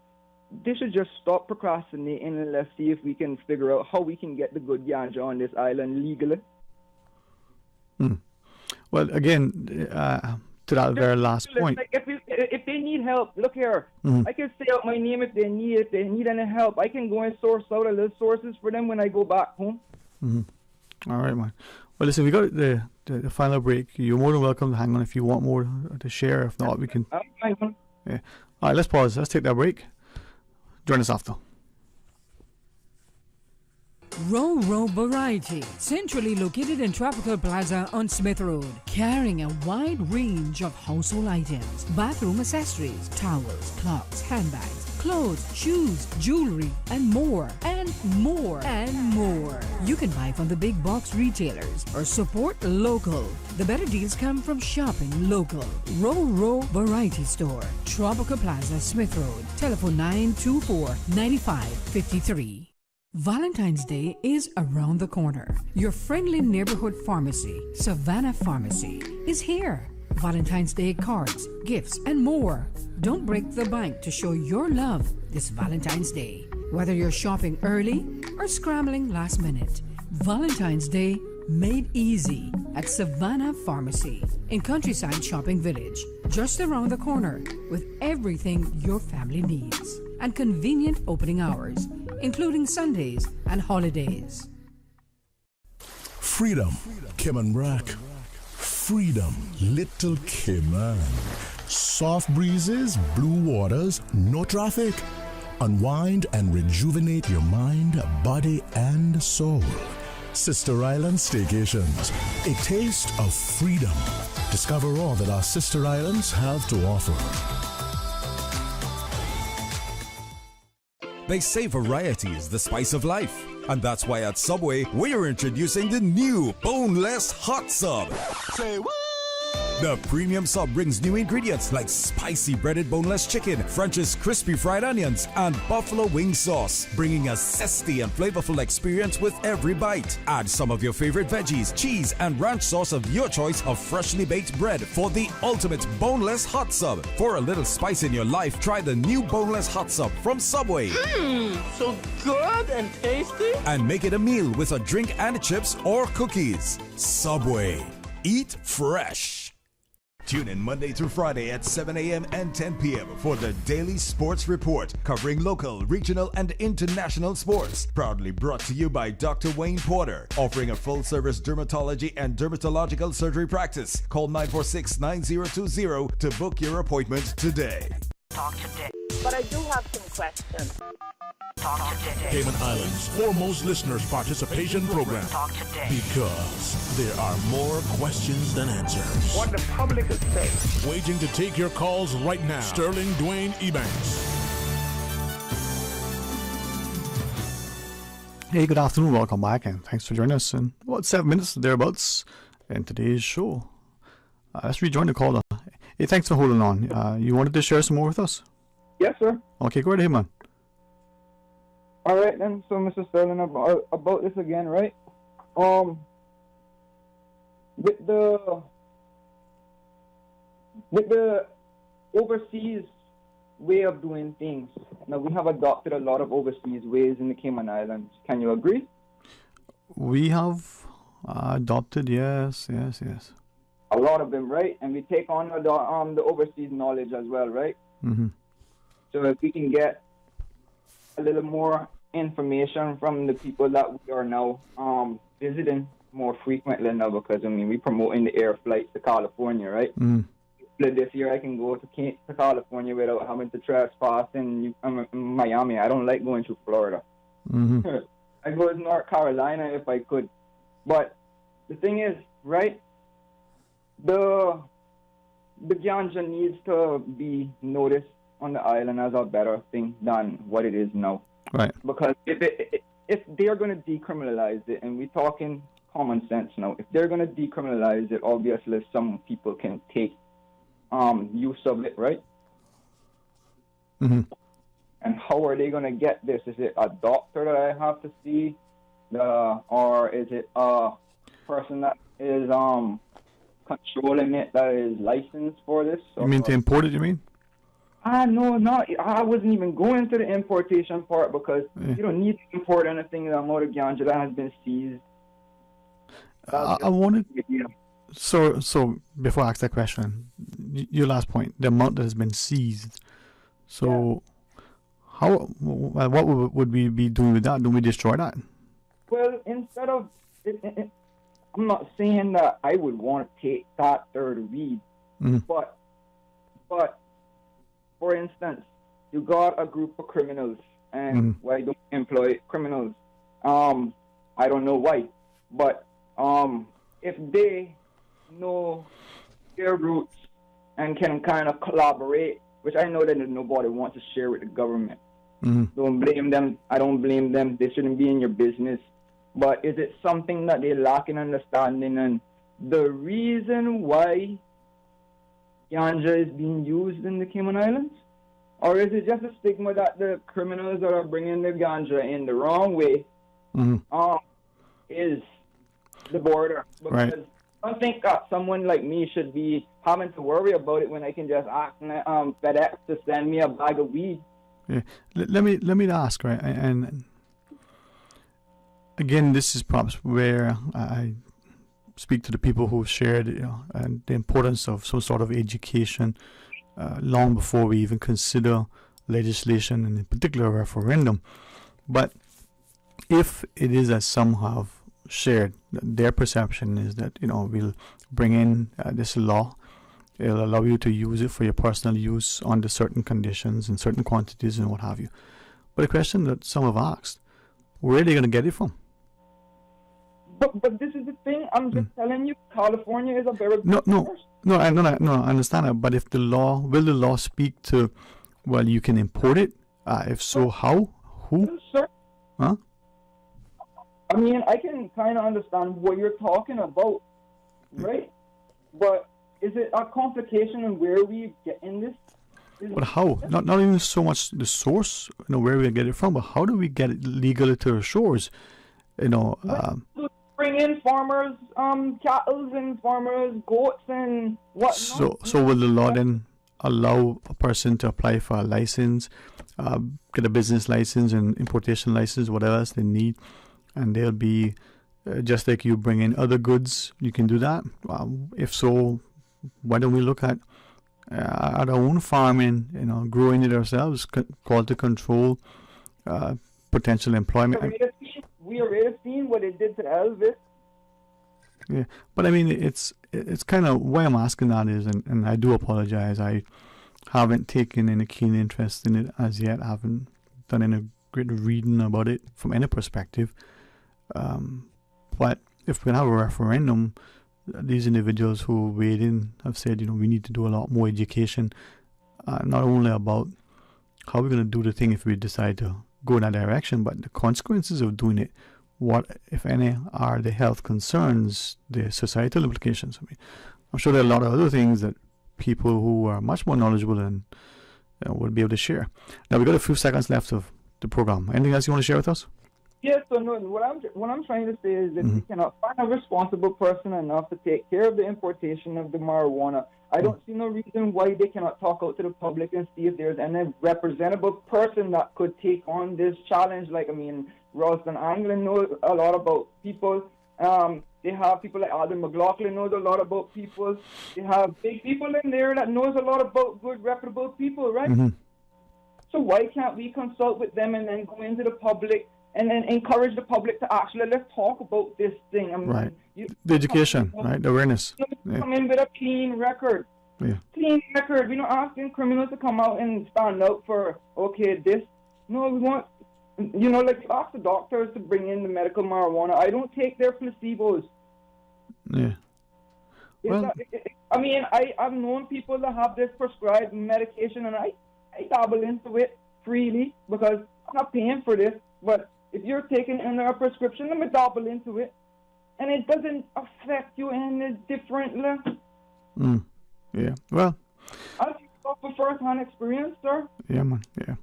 they should just stop procrastinating and let's see if we can figure out how we can get the good ganja on this island legally. Well, again, to that very last point. Like if they need help, look here. I can say out my name if they need any help. I can go and source out a little sources for them when I go back home. All right, man. Well, listen, we got the final break. You're more than welcome to hang on if you want more to share. If not, we can. Hang on. Yeah. All right, let's pause. Let's take that break. Join us after. Ro Variety, centrally located in Tropical Plaza on Smith Road, carrying a wide range of household items, bathroom accessories, towels, clocks, handbags, clothes, shoes, jewelry, and more, and more, and more. You can buy from the big box retailers or support local. The better deals come from shopping local. Ro Variety Store, Tropical Plaza, Smith Road. Telephone 924-9553. Valentine's Day is around the corner. Your friendly neighborhood pharmacy, Savannah Pharmacy, is here. Valentine's Day cards, gifts, and more. Don't break the bank to show your love this Valentine's Day. Whether you're shopping early or scrambling last minute, Valentine's Day made easy at Savannah Pharmacy in Countryside Shopping Village, just around the corner, with everything your family needs and convenient opening hours, including Sundays and holidays. Freedom, Cayman Brack. Freedom, Little Cayman. Soft breezes, blue waters, no traffic. Unwind and rejuvenate your mind, body, and soul. Sister Island Staycations, a taste of freedom. Discover all that our sister islands have to offer. They say variety is the spice of life. And that's why at Subway, we are introducing the new Boneless Hot Sub. Say what? The premium sub brings new ingredients like spicy breaded boneless chicken, French's crispy fried onions, and buffalo wing sauce, bringing a zesty and flavorful experience with every bite. Add some of your favorite veggies, cheese, and ranch sauce of your choice of freshly baked bread for the ultimate boneless hot sub. For a little spice in your life, try the new boneless hot sub from Subway. So good and tasty. And make it a meal with a drink and chips or cookies. Subway. Eat fresh. Tune in Monday through Friday at 7 a.m. and 10 p.m. for the Daily Sports Report, covering local, regional, and international sports. Proudly brought to you by Dr. Wayne Porter, offering a full-service dermatology and dermatological surgery practice. Call 946-9020 to book your appointment today. Talk today. But I do have some questions. Talk today. Cayman Islands' foremost listeners participation program. Talk today. Because there are more questions than answers. What the public is saying. Waiting to take your calls right now. Sterling Dwayne Ebanks. Hey, good afternoon. Welcome back, and thanks for joining us in about 7 minutes thereabouts in today's show. Let's rejoin the caller. Hey, thanks for holding on. You wanted to share some more with us? Yes, sir. Okay, go ahead, man. All right, then. So, Mr. Sterling, about this again, right? With the overseas way of doing things. Now, we have adopted a lot of overseas ways in the Cayman Islands. Can you agree? We have adopted, yes. A lot of them, right? And we take on the overseas knowledge as well, right? Mm-hmm. So if we can get a little more information from the people that we are now visiting more frequently now, because, I mean, we promoting the air flights to California, right? Mm. This year I can go to California without having to trespass in Miami. I don't like going to Florida. Mm-hmm. I go to North Carolina if I could. But the thing is, right, the ganja needs to be noticed on the island as a better thing than what it is now. Right. Because if they're going to decriminalize it, and we're talking common sense now, if they're going to decriminalize it, obviously some people can take use of it, right? Mm-hmm. And how are they going to get this? Is it a doctor that I have to see, or is it a person that is controlling it that is licensed for this? You mean to import it, you mean? No, I wasn't even going to the importation part, because you don't need to import anything that amount of ganja that has been seized. I wanted... So before I ask that question, your last point, the amount that has been seized. So what would we be doing with that? Do we destroy that? Well, instead of... I'm not saying that I would want to take that third weed, but for instance, you got a group of criminals, and why don't you employ criminals? I don't know why, but if they know their roots and can kind of collaborate, which I know that nobody wants to share with the government. Don't blame them. I don't blame them. They shouldn't be in your business. But is it something that they lack in understanding? And the reason why ganja is being used in the Cayman Islands? Or is it just a stigma that the criminals that are bringing the ganja in the wrong way is the border? Because I don't think that someone like me should be having to worry about it when I can just ask FedEx to send me a bag of weed. Yeah. Let me ask, right? And again, this is perhaps where I speak to the people who shared, and the importance of some sort of education long before we even consider legislation, and in particular a referendum. But if it is as some have shared, their perception is that we'll bring in this law. It'll allow you to use it for your personal use under certain conditions and certain quantities and what have you. But the question that some have asked, where are they going to get it from? But this is the thing. I'm just telling you, California is a very No, I understand that. But if the law, will the law speak to, well, you can import it? If so, how? Who? Sure. Huh? I mean, I can kind of understand what you're talking about, right? But is it a complication in where we get in this? But how? Not even so much the source, where we get it from, but how do we get it legally to our shores? Bring in farmers, cattle and farmers, goats and whatnot. So will the law then allow a person to apply for a license, get a business license and importation license, whatever else they need, and they'll be just like you bring in other goods, you can do that? If so, why don't we look at our own farming, growing it ourselves, quality control, potential employment. We already seen what it did to Elvis. Yeah, but I mean, it's kind of why I'm asking that is, and I do apologize, I haven't taken any keen interest in it as yet. I haven't done any great reading about it from any perspective. But if we have a referendum, these individuals who weighed in have said, we need to do a lot more education, not only about how we're going to do the thing if we decide to go in that direction, but the consequences of doing it. What, if any, are the health concerns, the societal implications? I mean, I'm sure there are a lot of other things that people who are much more knowledgeable and would be able to share. Now, we've got a few seconds left of the program. Anything else you want to share with us? Yes, so no, what I'm trying to say is that we cannot find a responsible person enough to take care of the importation of the marijuana. I don't see no reason why they cannot talk out to the public and see if there's any representable person that could take on this challenge. Like, I mean, Ralston Anglin knows a lot about people. They have people like Alden McLaughlin knows a lot about people. They have big people in there that knows a lot about good, reputable people, right? So why can't we consult with them and then go into the public and then encourage the public to actually, let's talk about this thing. I mean, right. The education, right? The awareness. Come in with a clean record. Yeah. Clean record. We're not asking criminals to come out and stand out for, this. No, we want, like ask the doctors to bring in the medical marijuana. I don't take their placebos. Yeah. Well, I've known people that have this prescribed medication, and I dabble into it freely because I'm not paying for this. But if you're taking it under a prescription, let me dabble into it. And it doesn't affect you any differently. Yeah. Well, I think for first-hand experience, sir. Yeah, man. Yeah.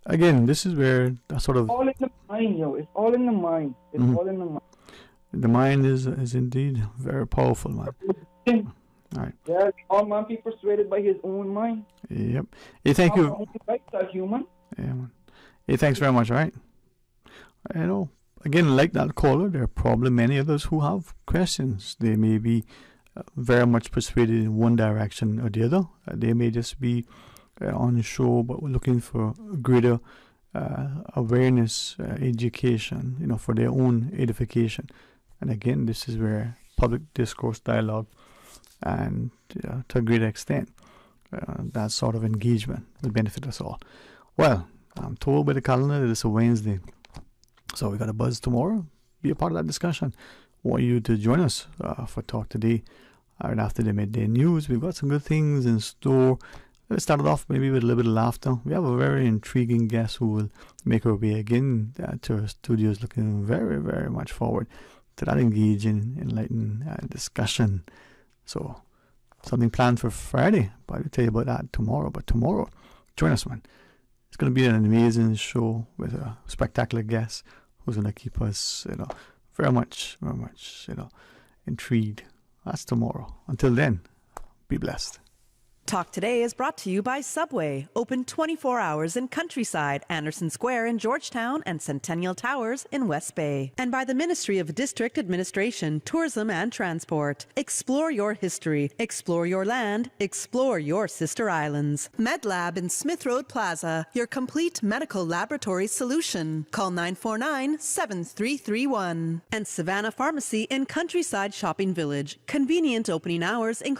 Again, this is where that sort of... All in the mind, yo. It's all in the mind. It's all in the mind. The mind is indeed very powerful, man. All right. Yeah, all man be persuaded by his own mind. Yep. Hey, thank you. That's human. Yeah, man. Hey, thanks very much, all right? Again, like that caller, there are probably many others who have questions. They may be very much persuaded in one direction or the other. They may just be unsure, but we're looking for greater awareness, education, for their own edification. And again, this is where public discourse, dialogue, and to a great extent, that sort of engagement will benefit us all. Well, I'm told by the calendar that it's a Wednesday, so we got a buzz tomorrow. Be a part of that discussion. Want you to join us for Talk Today right after the midday news. We've got some good things in store. Let's start it off maybe with a little bit of laughter. We have a very intriguing guest who will make her way again to our studios. Looking very, very much forward to that engaging, enlightening discussion. So, something planned for Friday, but I'll tell you about that tomorrow. But tomorrow, join us, man. It's going to be an amazing show with a spectacular guest who's going to keep us, very much, intrigued. That's tomorrow. Until then, be blessed. Talk Today is brought to you by Subway, open 24 hours in Countryside, Anderson Square in Georgetown, and Centennial Towers in West Bay. And by the Ministry of District Administration, Tourism and Transport. Explore your history, explore your land, explore your sister islands. MedLab in Smith Road Plaza, your complete medical laboratory solution. Call 949-7331. And Savannah Pharmacy in Countryside Shopping Village, convenient opening hours including